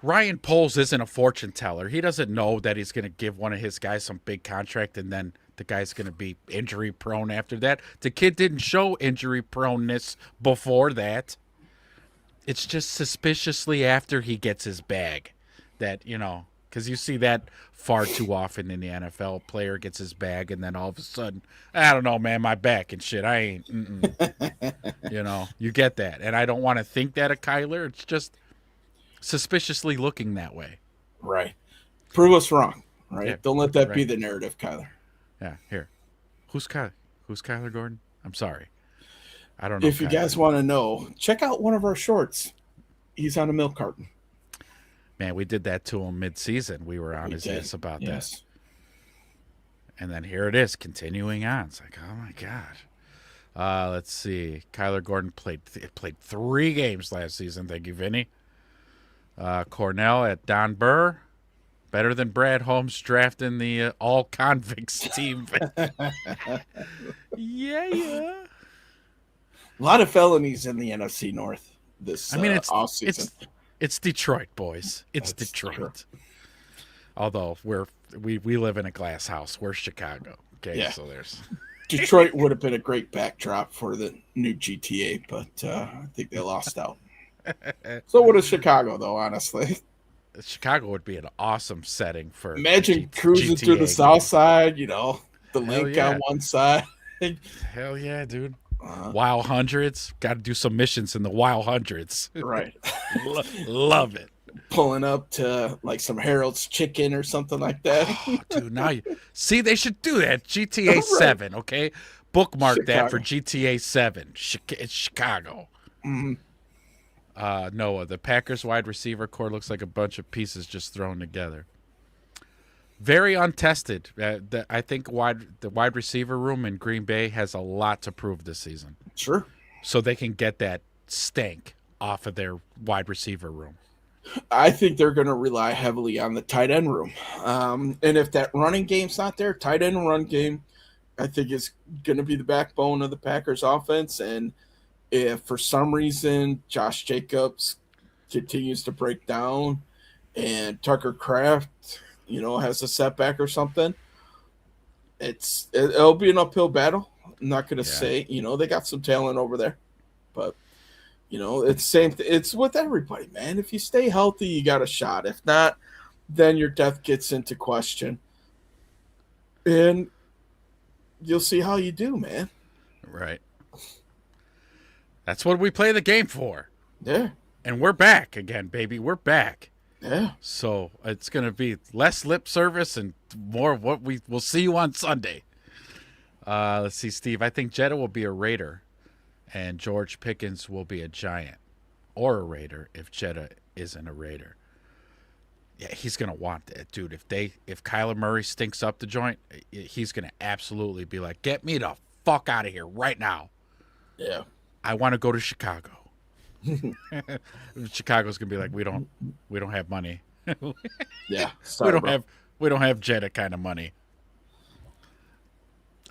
Ryan Poles isn't a fortune teller. He doesn't know that he's going to give one of his guys some big contract and then the guy's going to be injury prone after that. The kid didn't show injury proneness before that. It's just suspiciously after he gets his bag that, you know, because you see that far too often in the NFL. Player gets his bag and then all of a sudden, I don't know, man, my back and shit. I ain't, you know, you get that. And I don't want to think that of Kyler. It's just suspiciously looking that way. Right. Prove us wrong. Right. Yeah, don't let that be the narrative, Kyler. Yeah. Here. Who's Kyler Gordon? I'm sorry. I don't know. If you guys want to know, check out one of our shorts. He's on a milk carton. Man, we did that to him mid-season. We were on his ass about that. And then here it is, continuing on. It's like, oh my God. Let's see. Kyler Gordon played 3 games last season. Thank you, Vinny. Cornell at Don Burr. Better than Brad Holmes drafting the all-convicts team. Yeah. A lot of felonies in the NFC North this offseason. It's Detroit, boys. It's Detroit. True. Although we live in a glass house. We're Chicago. Okay, yeah. So there's Detroit would have been a great backdrop for the new GTA, but I think they lost out. So would have Chicago, though, honestly. Chicago would be an awesome setting for. Imagine cruising through the south side, you know, the link on one side. Hell yeah, dude. Wild Hundreds. Got to do some missions in the Wild Hundreds. Right. Love it. Pulling up to like some Harold's Chicken or something like that. Oh, dude, now you see, they should do that. GTA 7, okay? Bookmark that for GTA 7. It's Chicago. Mm-hmm. Noah, the Packers wide receiver core looks like a bunch of pieces just thrown together. Very untested. I think the wide receiver room in Green Bay has a lot to prove this season. Sure. So they can get that stank off of their wide receiver room. I think they're going to rely heavily on the tight end room. And if that running game's not there, tight end and run game, I think is going to be the backbone of the Packers offense. And if for some reason Josh Jacobs continues to break down and Tucker Kraft, you know, has a setback or something, it'll be an uphill battle. I'm not going to say, you know, they got some talent over there, but you know, it's same. It's with everybody, man. If you stay healthy, you got a shot. If not, then your depth gets into question, and you'll see how you do, man. Right. That's what we play the game for. Yeah. And we're back again, baby. We're back. Yeah. So it's going to be less lip service and more of what we'll see you on Sunday. Let's see, Steve. I think Jetta will be a Raider and George Pickens will be a Giant or a Raider if Jetta isn't a Raider. Yeah, he's going to want that, dude. If Kyler Murray stinks up the joint, he's going to absolutely be like, get me the fuck out of here right now. Yeah. I want to go to Chicago. Chicago's gonna be like, we don't have money. Yeah, sorry, we don't have Jetta kind of money.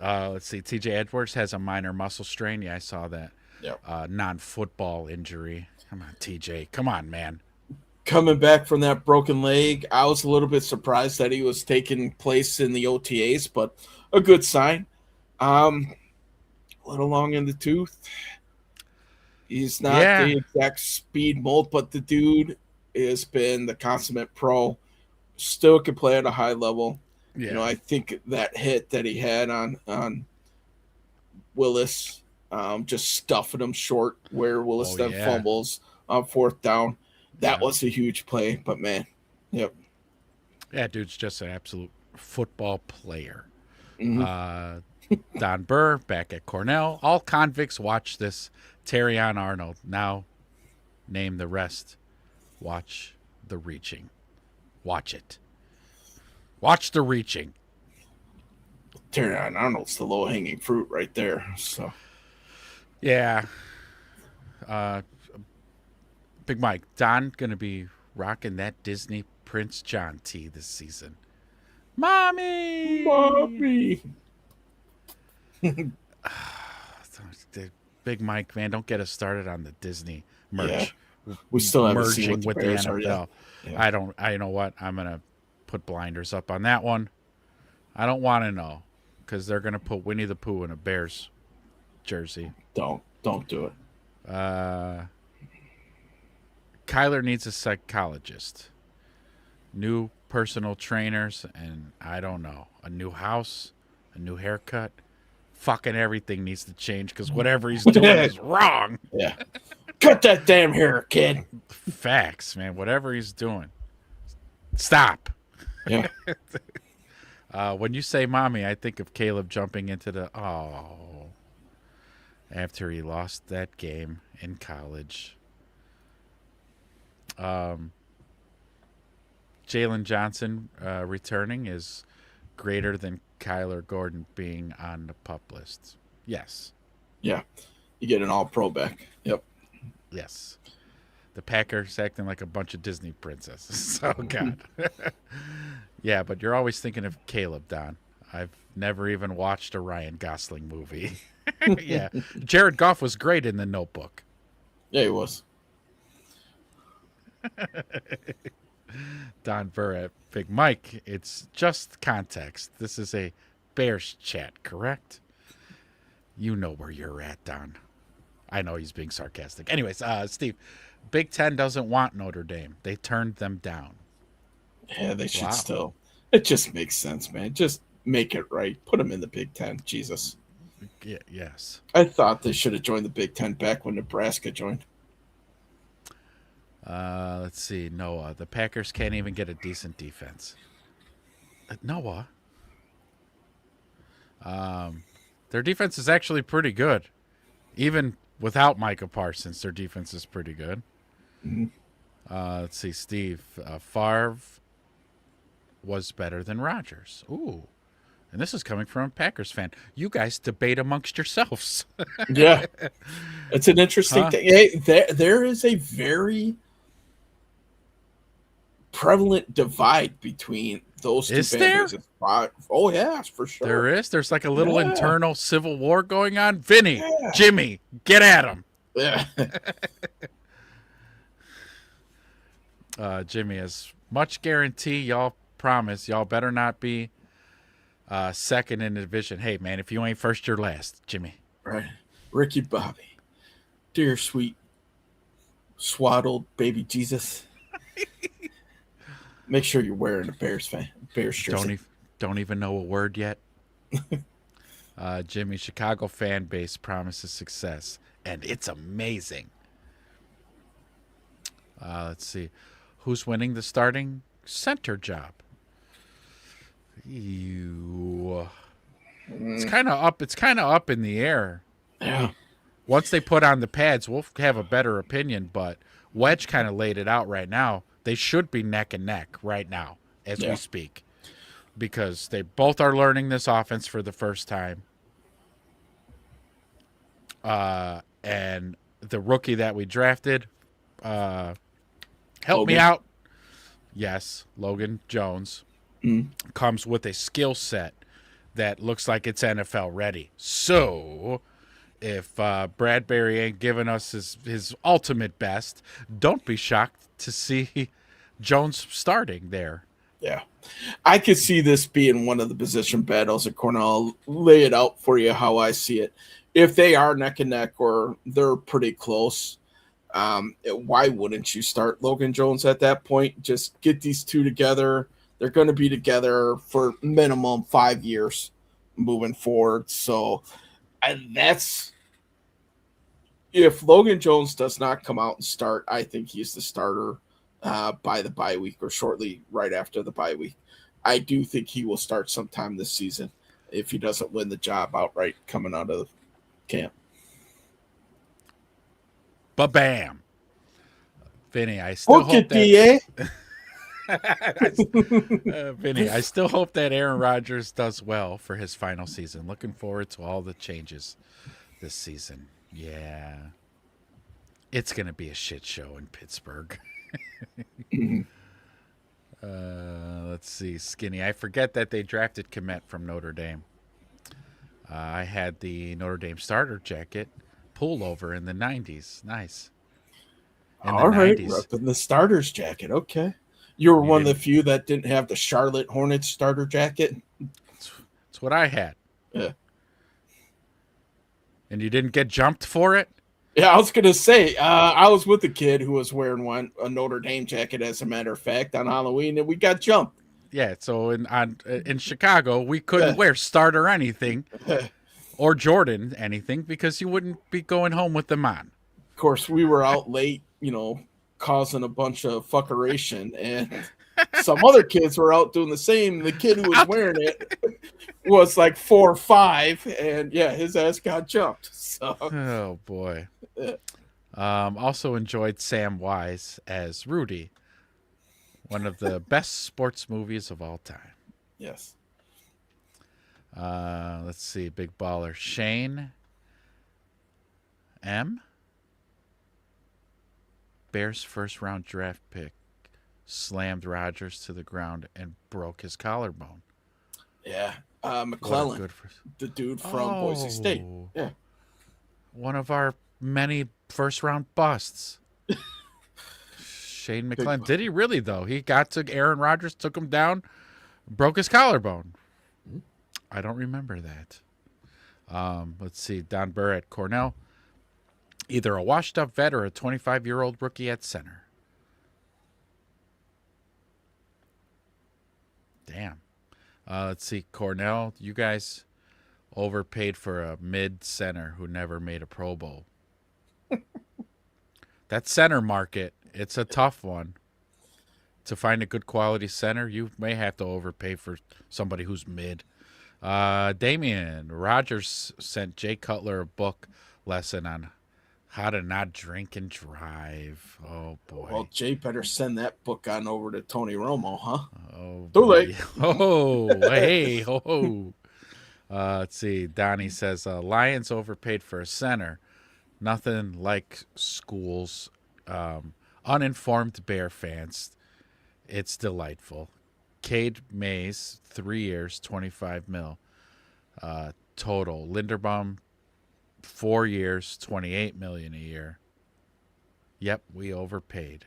Let's see. TJ Edwards has a minor muscle strain. Yeah, I saw that. Yeah. Non-football injury. Come on, TJ. Come on, man. Coming back from that broken leg, I was a little bit surprised that he was taking place in the OTAs, but a good sign. A little long in the tooth. He's not the exact speed mold, but the dude has been the consummate pro. Still can play at a high level. Yeah. You know, I think that hit that he had on Willis, just stuffing him short where Willis fumbles, on fourth down. That was a huge play, but man, yep. Yeah, dude's just an absolute football player. Mm-hmm. Don Burr back at Cornell. All convicts watch this. Terrion Arnold. Now name the rest. Watch the reaching. Watch it. Watch the reaching. Terrion Arnold's the low-hanging fruit right there. So, yeah. Big Mike, Don gonna be rocking that Disney Prince John tee this season. Mommy. Big Mike, man, don't get us started on the Disney merch. Yeah. We still haven't seen merging with the NFL. Yeah. I know what, I'm gonna put blinders up on that one. I don't want to know because they're gonna put Winnie the Pooh in a Bears jersey. Don't do it. Kyler needs a psychologist, new personal trainers, and I don't know, a new house, a new haircut. Fucking everything needs to change because whatever he's doing is wrong. Yeah. Cut that damn hair, kid. Facts, man. Whatever he's doing. Stop. Yeah. When you say mommy, I think of Caleb jumping into the after he lost that game in college. Jaylon Johnson returning is greater than Kyler Gordon being on the PUP list. Yes. Yeah. You get an all-pro back. Yep. Yes. The Packers acting like a bunch of Disney princesses. Oh, God. Yeah, but you're always thinking of Caleb, Don. I've never even watched a Ryan Gosling movie. Yeah. Jared Goff was great in The Notebook. Yeah, he was. Don Burr at Big Mike. It's just context. This is a Bears chat, correct? You know where you're at, Don. I know he's being sarcastic. Anyways, Steve, Big Ten doesn't want Notre Dame. They turned them down. Yeah, they should still. It just makes sense, man. Just make it right. Put them in the Big Ten. Jesus. Yeah, yes. I thought they should have joined the Big Ten back when Nebraska joined. Let's see. Noah. The Packers can't even get a decent defense. Noah. Their defense is actually pretty good. Even without Micah Parsons, their defense is pretty good. Mm-hmm. Let's see. Steve. Favre was better than Rodgers. Ooh. And this is coming from a Packers fan. You guys debate amongst yourselves. Yeah. It's an interesting thing. Hey, there is a very prevalent divide between those two families. Oh, yeah, for sure. There is? There's like a little internal civil war going on? Vinny, Jimmy, get at him. Yeah. Jimmy, as much guarantee y'all promise, y'all better not be second in the division. Hey, man, if you ain't first, you're last, Jimmy. Right. Ricky Bobby. Dear sweet swaddled baby Jesus. Make sure you're wearing a Bears jersey. Don't even know a word yet. Jimmy, Chicago fan base promises success, and it's amazing. Let's see. Who's winning the starting center job? It's kind of up. It's kind of up in the air. Yeah. Once they put on the pads, we'll have a better opinion. But Wedge kind of laid it out right now. They should be neck and neck right now as we speak, because they both are learning this offense for the first time. And the rookie that we drafted, help me out. Yes, Logan Jones comes with a skill set that looks like it's NFL ready. So if Bradbury ain't giving us his ultimate best, don't be shocked to see Jones starting there. Yeah. I could see this being one of the position battles at Cornell. I'll lay it out for you how I see it. If they are neck and neck or they're pretty close, why wouldn't you start Logan Jones at that point? Just get these two together. They're going to be together for minimum 5 years moving forward. So that's if Logan Jones does not come out and start, I think he's the starter by the bye week or shortly right after the bye week. I do think he will start sometime this season if he doesn't win the job outright coming out of camp. Ba-bam. Vinny, I still hope that... Vinny, I still hope that Aaron Rodgers does well for his final season. Looking forward to all the changes this season. Yeah. It's going to be a shit show in Pittsburgh. Let's see. Skinny. I forget that they drafted Kmet from Notre Dame. I had the Notre Dame starter jacket pullover in the 90s. Nice. All right. Repping the starter's jacket. Okay. You were one of the few that didn't have the Charlotte Hornets starter jacket. That's what I had. Yeah. And you didn't get jumped for it? Yeah, I was going to say, I was with a kid who was wearing a Notre Dame jacket, as a matter of fact, on Halloween, and we got jumped. Yeah, so in Chicago, we couldn't wear starter anything or Jordan anything because you wouldn't be going home with them on. Of course, we were out late, causing a bunch of fuckeration, and some other kids were out doing the same. The kid who was wearing it was like 4 or 5, and his ass got jumped. So. Oh boy. Also enjoyed Sam Wise as Rudy, one of the best sports movies of all time. Yes. Let's see, big baller Shane M. Bears first round draft pick slammed Rodgers to the ground and broke his collarbone. Yeah. McClellan, the dude from Boise State. Yeah. One of our many first round busts. Shane McClellan. Did he really, though? He got to Aaron Rodgers, took him down, broke his collarbone. I don't remember that. Let's see. Don Burr at Cornell. Either a washed-up vet or a 25-year-old rookie at center. Damn. Let's see. Cornell, you guys overpaid for a mid-center who never made a Pro Bowl. That center market, it's a tough one. To find a good quality center, you may have to overpay for somebody who's mid. Damian, Rodgers sent Jay Cutler a book lesson on how to not drink and drive. Oh, boy. Well, Jay better send that book on over to Tony Romo, huh? Oh, too late. Oh, hey, ho. Let's see. Donnie says, Lions overpaid for a center. Nothing like schools. Uninformed Bear fans. It's delightful. Cade Mays, 3 years, $25 million total. Linderbaum, 4 years, $28 million a year. Yep, we overpaid.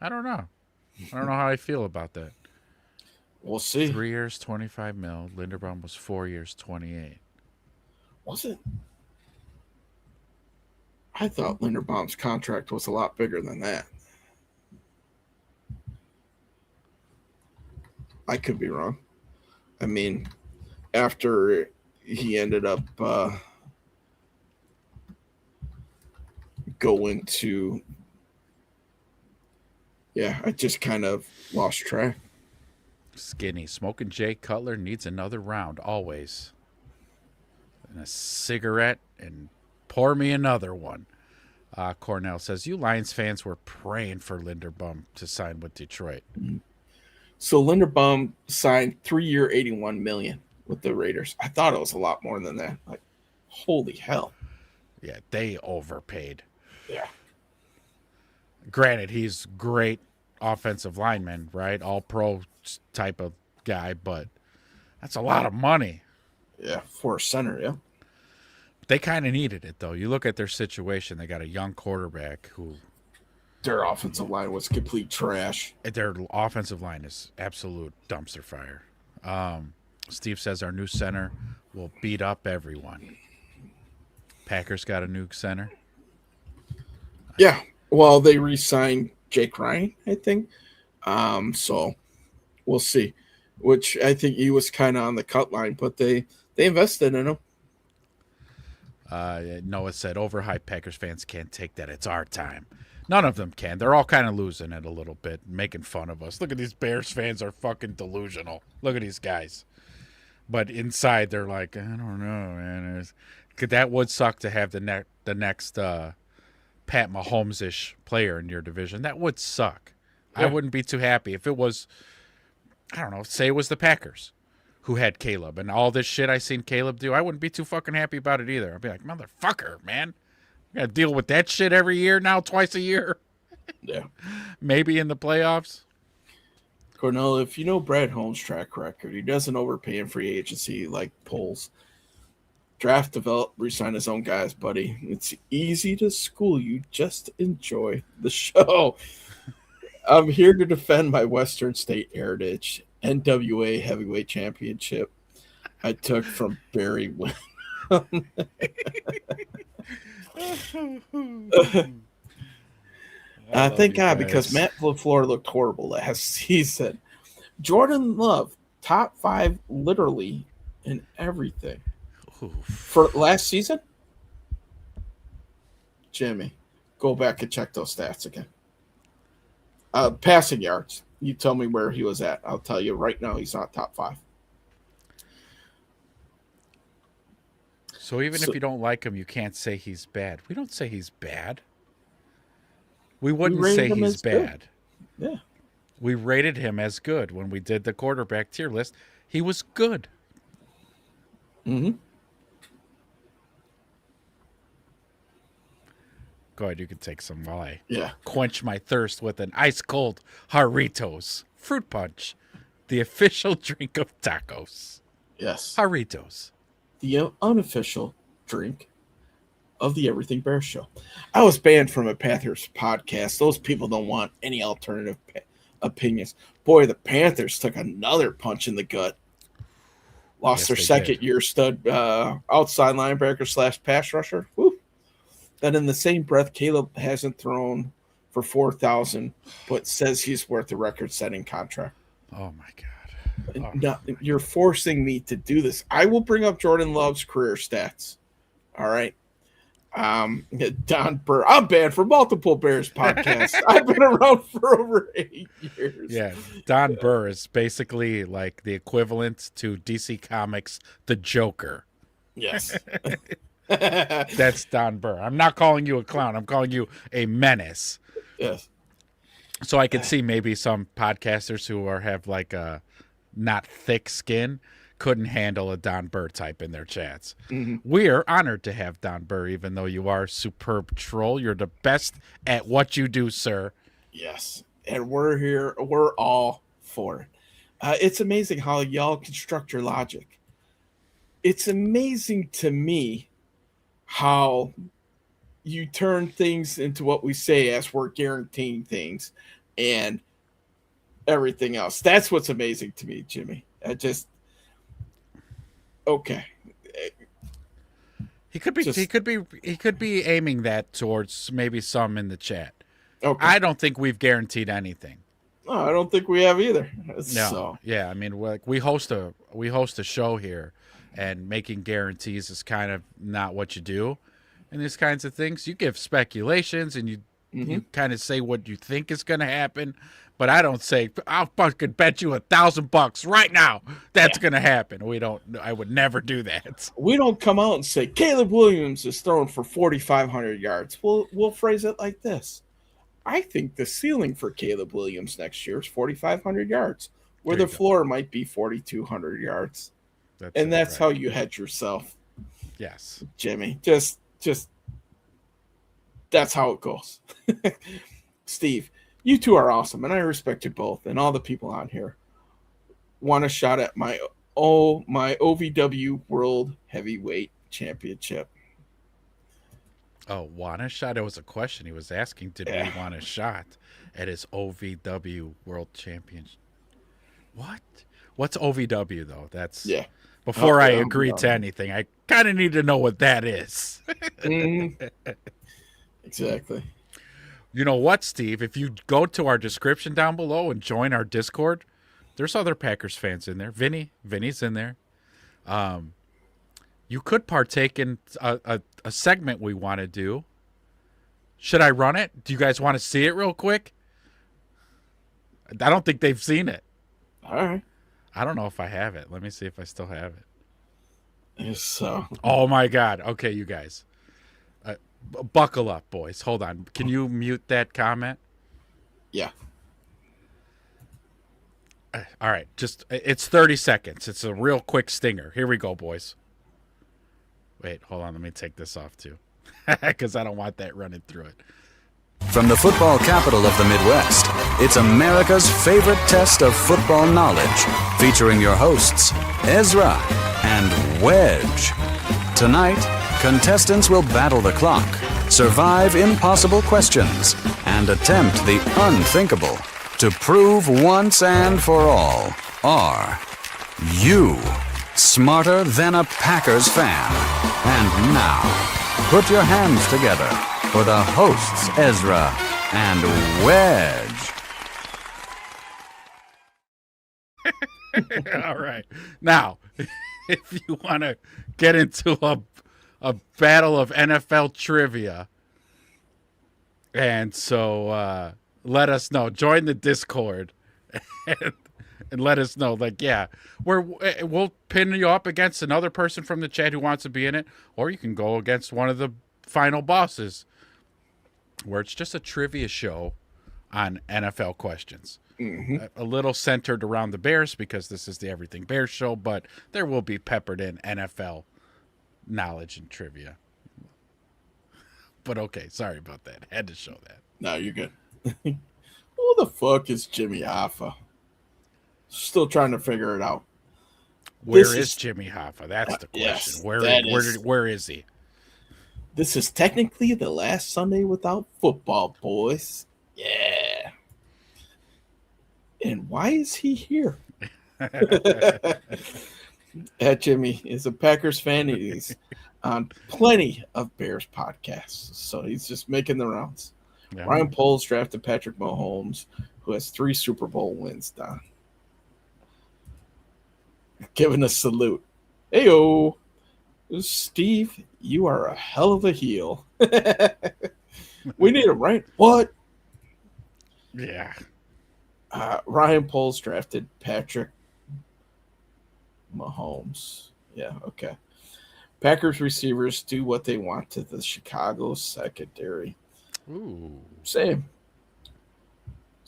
I don't know. I don't know how I feel about that. We'll see. 3 years, $25 million. Linderbaum was 4 years, $28. Was it? I thought Linderbaum's contract was a lot bigger than that. I could be wrong. I mean, after he ended up going to... Yeah, I just kind of lost track. Skinny. Smoking Jay Cutler needs another round, always. And a cigarette, and pour me another one. Cornell says, you Lions fans were praying for Linderbaum to sign with Detroit. So Linderbaum signed 3-year, $81 million with the Raiders. I thought it was a lot more than that. Like, holy hell. Yeah, they overpaid. Yeah. Granted, he's great offensive lineman, right? All pro type of guy, but that's a lot of money. Yeah, for a center, yeah. They kind of needed it, though. You look at their situation. They got a young quarterback who... Their offensive line was complete trash. Their offensive line is absolute dumpster fire. Steve says our new center will beat up everyone. Packers got a new center. Yeah. Well, they re-signed Jake Ryan, I think. So we'll see. Which I think he was kind of on the cut line, but they invested in him. Noah said, overhyped Packers fans can't take that. It's our time. None of them can. They're all kind of losing it a little bit, making fun of us. Look at these Bears fans are fucking delusional. Look at these guys. But inside, they're like, I don't know, man. That would suck to have the next Pat Mahomes-ish player in your division. That would suck. Yeah. I wouldn't be too happy if it was, I don't know, say it was the Packers who had Caleb and all this shit I seen Caleb do. I wouldn't be too fucking happy about it either. I'd be like, motherfucker, man. I got to deal with that shit every year now, twice a year. Yeah. Maybe in the playoffs. Cornell, if you know Brad Holmes' track record, he doesn't overpay in free agency like Poles. Draft, develop, resign his own guys, buddy. It's easy to school you. Just enjoy the show. I'm here to defend my Western State heritage. NWA Heavyweight Championship I took from Barry Wynn. Thank God, because Matt LaFleur looked horrible last season. Jordan Love, top 5 literally in everything. For last season? Jimmy, go back and check those stats again. Passing yards. You tell me where he was at. I'll tell you right now he's not top 5. So even if you don't like him, you can't say he's bad. We don't say he's bad. We wouldn't say he's bad. Good. Yeah. We rated him as good when we did the quarterback tier list. He was good. Mm-hmm. Go ahead, you can take some while I quench my thirst with an ice-cold Jarritos fruit punch, the official drink of tacos. Yes. Jarritos. The unofficial drink of the Everything Bears show. I was banned from a Panthers podcast. Those people don't want any alternative opinions. Boy, the Panthers took another punch in the gut. Lost their second-year stud outside linebacker / pass rusher. Woo. Then in the same breath, Caleb hasn't thrown for 4,000, but says he's worth a record-setting contract. Oh, my God. No, you're forcing me to do this. I will bring up Jordan Love's career stats. All right. Don Burr. I'm banned for multiple Bears podcasts. I've been around for over 8 years. Yeah. Don Burr is basically like the equivalent to DC Comics, the Joker. Yes. That's Don Burr. I'm not calling you a clown. I'm calling you a menace. Yes. So I could see maybe some podcasters who have like a not thick skin couldn't handle a Don Burr type in their chats. Mm-hmm. We're honored to have Don Burr, even though you are a superb troll. You're the best at what you do, sir. Yes. And we're here. We're all for it. It's amazing how y'all construct your logic. It's amazing to me how you turn things into what we say as we're guaranteeing things and everything else. That's what's amazing to me, Jimmy. Okay. He could be aiming that towards maybe some in the chat. Okay. I don't think we've guaranteed anything. No, I don't think we have either. No. So. Yeah, I mean, we host a show here, and making guarantees is kind of not what you do in these kinds of things. You give speculations and you kind of say what you think is going to happen, but I don't say I'll fucking bet you $1,000 right now that's going to happen. I would never do that. We don't come out and say Caleb Williams is throwing for 4,500 yards. We'll phrase it like this. I think the ceiling for Caleb Williams next year is 4,500 yards, where the floor might be 4,200 yards. That's how you hedge yourself. Yes. Jimmy, just that's how it goes. Steve, you two are awesome, and I respect you both, and all the people on here want a shot at my OVW World Heavyweight Championship. Oh, want a shot? It was a question he was asking. Did we want a shot at his OVW World Championship? What? What's OVW, though? That's before I agree to anything. I kind of need to know what that is. Exactly. You know what, Steve? If you go to our description down below and join our Discord, there's other Packers fans in there. Vinny's in there. You could partake in a a segment we want to do. Should I run it? Do you guys want to see it real quick? I don't think they've seen it. All right. I don't know if I have it. Let me see if I still have it. So. Oh, my God. Okay, you guys. Buckle up, boys. Hold on. Can you mute that comment? Yeah. All right. It's 30 seconds. It's a real quick stinger. Here we go, boys. Wait, hold on. Let me take this off, too, because I don't want that running through it. From the football capital of the Midwest, it's America's favorite test of football knowledge, featuring your hosts, Ezra and Wedge. Tonight, contestants will battle the clock, survive impossible questions, and attempt the unthinkable to prove once and for all, are you smarter than a Packers fan? And now, put your hands together for the hosts, Ezra and Wedge. All right. Now, if you want to get into a battle of NFL trivia, and so let us know. Join the Discord and let us know. Like, yeah, we'll pin you up against another person from the chat who wants to be in it, or you can go against one of the final bosses, where it's just a trivia show on NFL questions. Mm-hmm. A little centered around the Bears because this is the Everything Bears show, but there will be peppered in NFL knowledge and trivia. But okay, sorry about that. Had to show that. No, you're good. Who the fuck is Jimmy Hoffa? Still trying to figure it out. Where is Jimmy Hoffa? That's the question. Yes, where is he? This is technically the last Sunday without football, boys. Yeah. And why is he here? Jimmy is a Packers fan. He's on plenty of Bears podcasts, so he's just making the rounds. Yeah. Ryan Poles drafted Patrick Mahomes, who has 3 Super Bowl wins, Don. Giving a salute. Hey-o. Steve, you are a hell of a heel. We need him, right? What? Yeah. Ryan Poles drafted Patrick Mahomes. Yeah, okay. Packers receivers do what they want to the Chicago secondary. Ooh. Same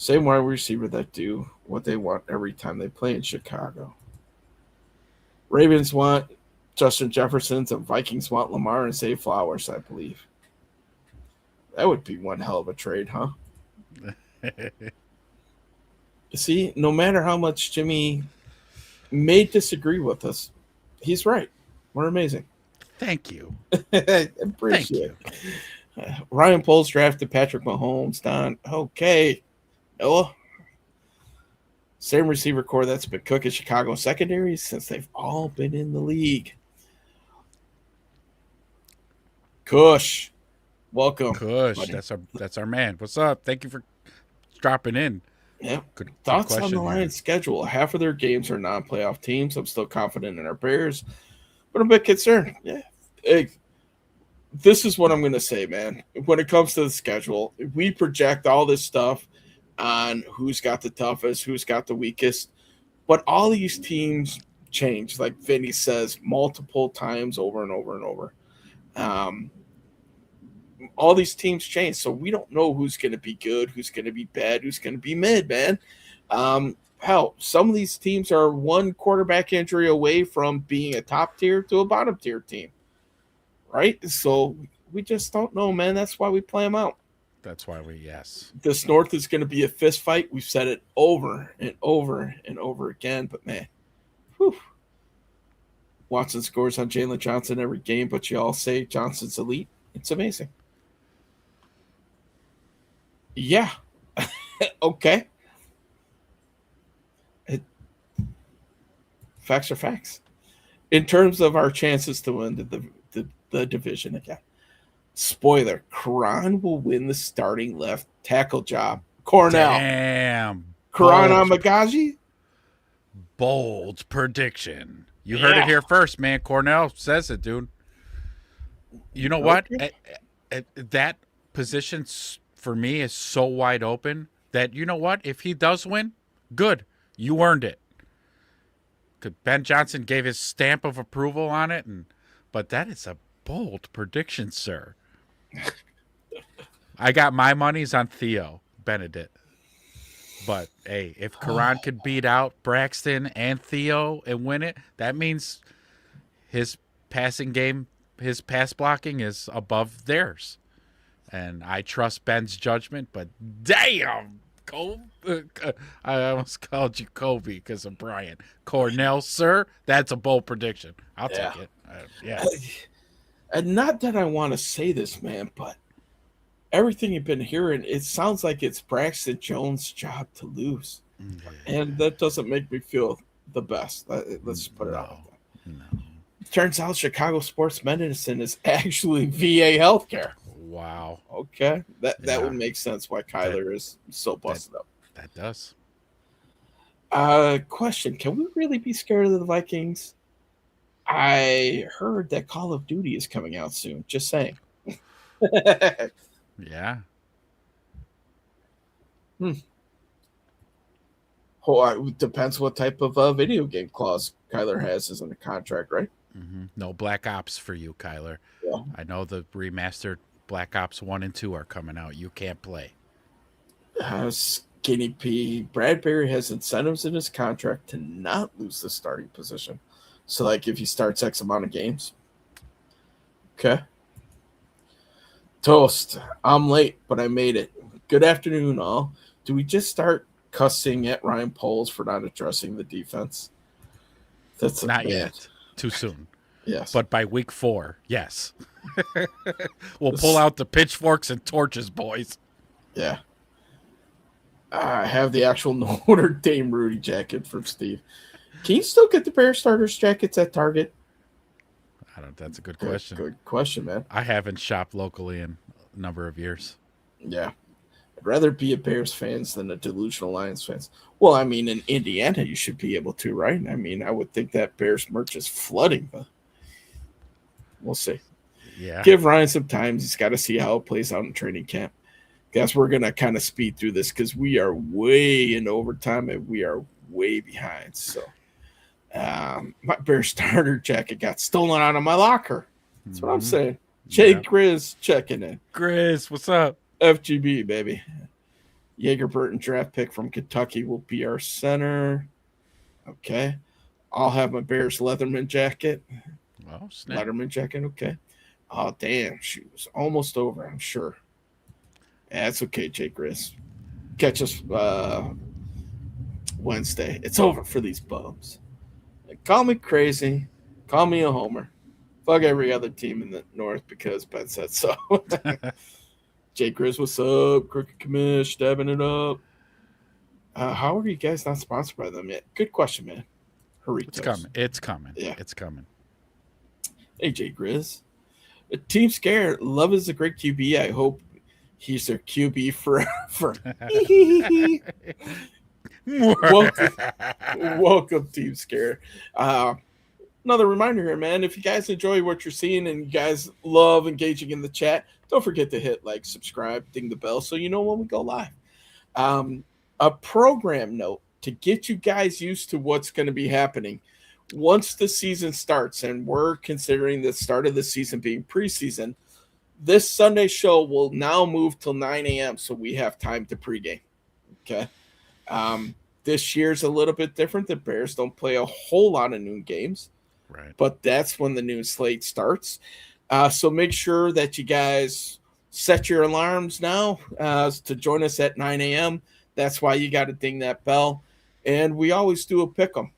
wide receiver that do what they want every time they play in Chicago. Ravens want Justin Jefferson, and Vikings want Lamar and Zay Flowers, I believe. That would be one hell of a trade, huh? See, no matter how much Jimmy may disagree with us, he's right. We're amazing. Thank you. Appreciate it. Ryan Poles drafted Patrick Mahomes, Don. Okay. Noah. Same receiver core that's been cooking Chicago secondary since they've all been in the league. Kush. Welcome. Kush, buddy. that's our man. What's up? Thank you for dropping in. Yeah. Good Thoughts on the here. Lions' schedule? Half of their games are non-playoff teams. I'm still confident in our Bears, but I'm a bit concerned. Yeah. Hey, this is what I'm going to say, man. When it comes to the schedule, we project all this stuff on who's got the toughest, who's got the weakest, but all these teams change, like Vinny says, multiple times over and over and over. All these teams change, so we don't know who's going to be good, who's going to be bad, who's going to be mid, man. Hell, some of these teams are one quarterback injury away from being a top tier to a bottom tier team, right? So we just don't know, man. That's why we play them out. That's why yes. This North is going to be a fist fight. We've said it over and over and over again, but man, whew. Watson scores on Jaylon Johnson every game, but you all say Johnson's elite. It's amazing. Yeah. Okay. Facts are facts. In terms of our chances to win the division again, spoiler, Karan will win the starting left tackle job. Cornell. Damn. Karan Amagaji? Bold prediction. You heard it here first, man. Cornell says it, dude. You know what? That position for me is so wide open that, you know what? If he does win, good. You earned it. Ben Johnson gave his stamp of approval on it, but that is a bold prediction, sir. I got my money's on Theo Benedict. But, hey, if Karan could beat out Braxton and Theo and win it, that means his passing game, his pass blocking is above theirs. And I trust Ben's judgment, but damn, I almost called you Kobe because of Brian. Cornell, sir, that's a bold prediction. I'll take it. And not that I want to say this, man, but everything you've been hearing, it sounds like it's Braxton Jones' job to lose. And that doesn't make me feel the best. Let's just put it out like that. No. Turns out Chicago sports medicine is actually VA healthcare. Wow. Okay. That would make sense why Kyler is so busted up. That does. Question. Can we really be scared of the Vikings? I heard that Call of Duty is coming out soon. Just saying. Yeah. Oh, it depends what type of video game clause Kyler has is in the contract, right? Mm-hmm. No Black Ops for you, Kyler. Yeah. I know the remastered Black Ops 1 and 2 are coming out. You can't play. Skinny P. Bradbury has incentives in his contract to not lose the starting position. So, like, if he starts X amount of games. Okay. Toast. I'm late, but I made it. Good afternoon, all. Do we just start cussing at Ryan Poles for not addressing the defense? That's not yet. Too soon. Yes. But by week 4, yes. We'll pull out the pitchforks and torches, boys. Yeah. I have the actual Notre Dame Rudy jacket from Steve. Can you still get the Bear starters jackets at Target? That's a good question. Good question, man. I haven't shopped locally in a number of years. Yeah. I'd rather be a Bears fan than a delusional Lions fan. Well, I mean, in Indiana, you should be able to, right? I mean, I would think that Bears merch is flooding, but we'll see. Yeah. Give Ryan some time. He's got to see how it plays out in training camp. Guys, we're going to kind of speed through this because we are way in overtime and we are way behind. So my Bear starter jacket got stolen out of my locker. That's what I'm saying. Jay Grizz checking in. Grizz, what's up? FGB, baby. Jaeger Burton draft pick from Kentucky will be our center. Okay. I'll have my Bears Leatherman jacket. Oh, snap. Letterman jacket, okay. Oh, damn. She was almost over, I'm sure. Yeah, that's okay, Jay Grizz. Catch us Wednesday. It's over for these bums. Call me crazy. Call me a homer. Fuck every other team in the North because Ben said so. Jay Grizz, what's up? Crooked Commish, dabbing it up. How are you guys not sponsored by them yet? Good question, man. Hurritos. It's coming. Yeah. It's coming. Hey, Jay Grizz. Team Scare. Love is a great QB. I hope he's their QB forever. Welcome, Team Scare. Another reminder here, man. If you guys enjoy what you're seeing and you guys love engaging in the chat, don't forget to hit like, subscribe, ding the bell so you know when we go live. A program note to get you guys used to what's going to be happening once the season starts, and we're considering the start of the season being preseason. This Sunday show will now move till 9 a.m. so we have time to pregame. Okay. This year's a little bit different. The Bears don't play a whole lot of noon games. Right. But that's when the noon slate starts. So make sure that you guys set your alarms now to join us at 9 a.m. That's why you got to ding that bell. And we always do a pick 'em.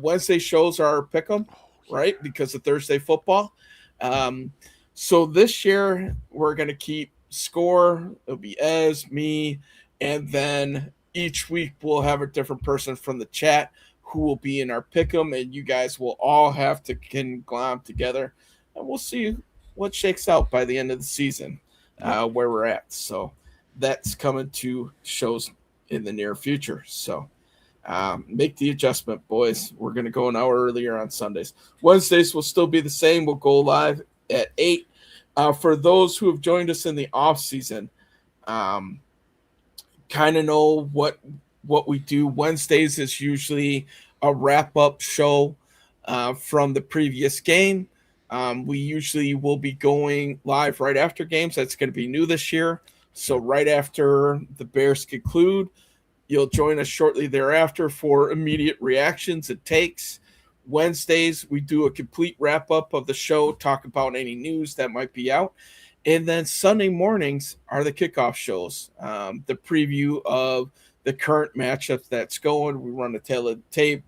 Wednesday shows are pick 'em, right? Because of Thursday football. So this year we're going to keep score. It'll be Ez, me, and then each week we'll have a different person from the chat who will be in our pick 'em, and you guys will all have to conglom together, and we'll see what shakes out by the end of the season, where we're at. So that's coming to shows in the near future. So make the adjustment, boys. We're going to go an hour earlier on Sundays. Wednesdays will still be the same. We'll go live at 8. For those who have joined us in the off season, kind of know what we do. Wednesdays is usually a wrap up show from the previous game. We usually will be going live right after games. That's going to be new this year. So right after the Bears conclude, you'll join us shortly thereafter for immediate reactions and takes. Wednesdays, we do a complete wrap-up of the show, talk about any news that might be out. And then Sunday mornings are the kickoff shows, the preview of the current matchup that's going. We run a tail of the tape,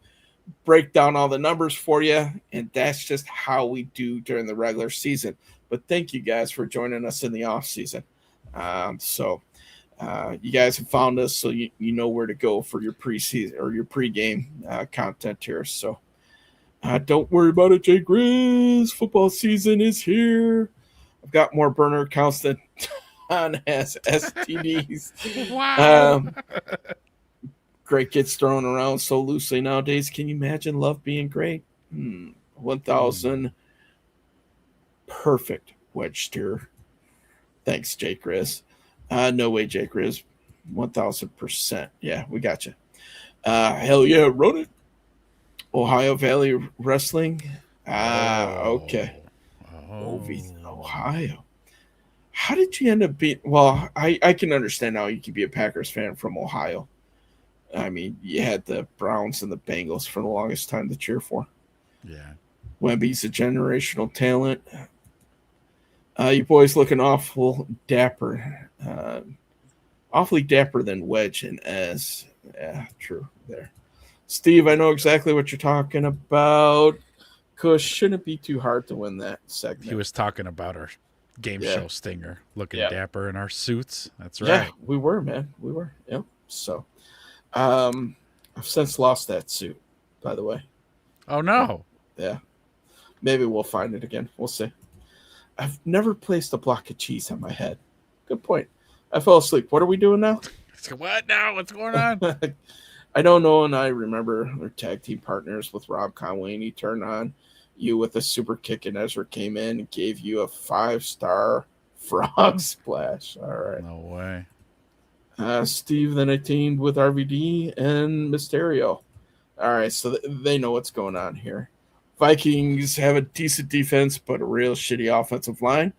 break down all the numbers for you, and that's just how we do during the regular season. But thank you guys for joining us in the off season. You guys have found us, so you know where to go for your preseason or your pregame content here. So don't worry about it, Jay Grizz. Football season is here. I've got more burner accounts than Don has STDs. Wow. Great gets thrown around so loosely nowadays. Can you imagine love being great? 1,000 perfect wedge steer. Thanks, Jake Riz. No way, Jake Riz. 1,000%. Yeah, we got you. Hell yeah, run it. Ohio Valley Wrestling. Okay. Ohio. How did you end up being? Well, I can understand how you could be a Packers fan from Ohio. I mean, you had the Browns and the Bengals for the longest time to cheer for. Yeah. Wemby's a generational talent. You boys looking awful dapper. Awfully dapper than Wedge and Ez. Yeah, true there. Steve, I know exactly what you're talking about. Kush, shouldn't be too hard to win that segment. He was talking about our game show stinger, looking dapper in our suits. That's right. Yeah, we were, man. We were. Yep. So, I've since lost that suit, by the way. Oh, no. Yeah. Maybe we'll find it again. We'll see. I've never placed a block of cheese on my head. Good point. I fell asleep. What are we doing now? What now? What's going on? I don't know, and I remember our tag team partners with Rob Conway, and he turned on you with a super kick, and Ezra came in and gave you a 5-star frog splash. All right. No way. Steve, then I teamed with RVD and Mysterio. All right, so they know what's going on here. Vikings have a decent defense, but a real shitty offensive line.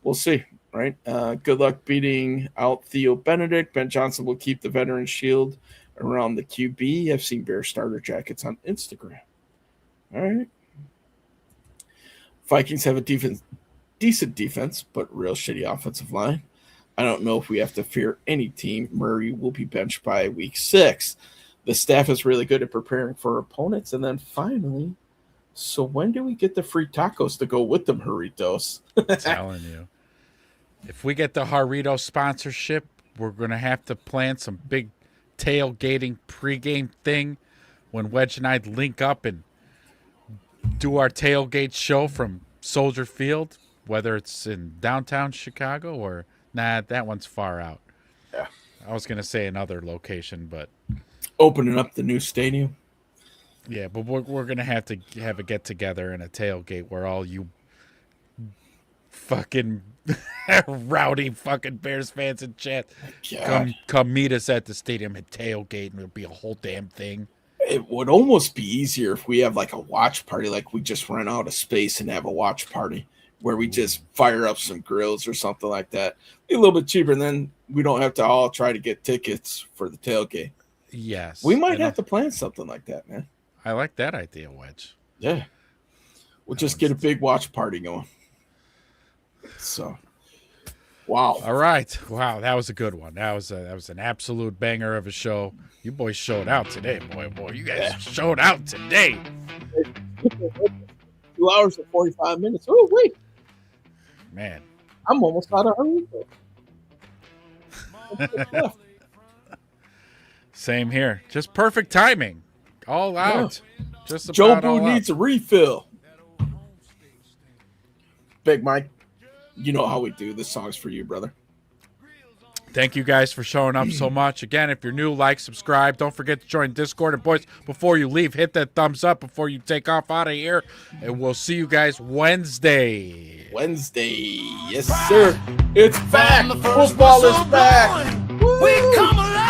We'll see, right? Good luck beating out Theo Benedict. Ben Johnson will keep the veteran shield around the QB. I've seen Bear starter jackets on Instagram. All right. Vikings have a decent defense, but real shitty offensive line. I don't know if we have to fear any team. Murray will be benched by week 6. The staff is really good at preparing for opponents. And then finally, so when do we get the free tacos to go with them burritos? I'm telling you. If we get the Jarrito sponsorship, we're going to have to plan some big tailgating pregame thing when Wedge and I link up and do our tailgate show from Soldier Field, whether it's in downtown Chicago or that one's far out. Yeah. I was going to say another location, but opening up the new stadium. Yeah, but we're going to have a get-together and a tailgate where all you fucking rowdy fucking Bears fans in chat come meet us at the stadium and tailgate, and it'll be a whole damn thing. It would almost be easier if we have like a watch party, like we just rent out a space and have a watch party where we just fire up some grills or something like that. Be a little bit cheaper, and then we don't have to all try to get tickets for the tailgate. Yes. We might have to plan something like that, man. I like that idea, Wedge. Yeah. We'll just get a big watch party going. So, wow. All right. Wow, that was a good one. That was an absolute banger of a show. You boys showed out today, boy. You guys showed out today. 2 hours and 45 minutes. Oh, wait. Man. I'm almost out of hurry. Same here. Just perfect timing. All out. Yeah. Just about Joe Boo all needs out. a refill. Big Mike, you know how we do. This song's for you, brother. Thank you guys for showing up so much. Again, if you're new, like, subscribe. Don't forget to join Discord. And boys, before you leave, hit that thumbs up before you take off out of here. And we'll see you guys Wednesday. Yes, sir. It's back. Football is back. We come alive.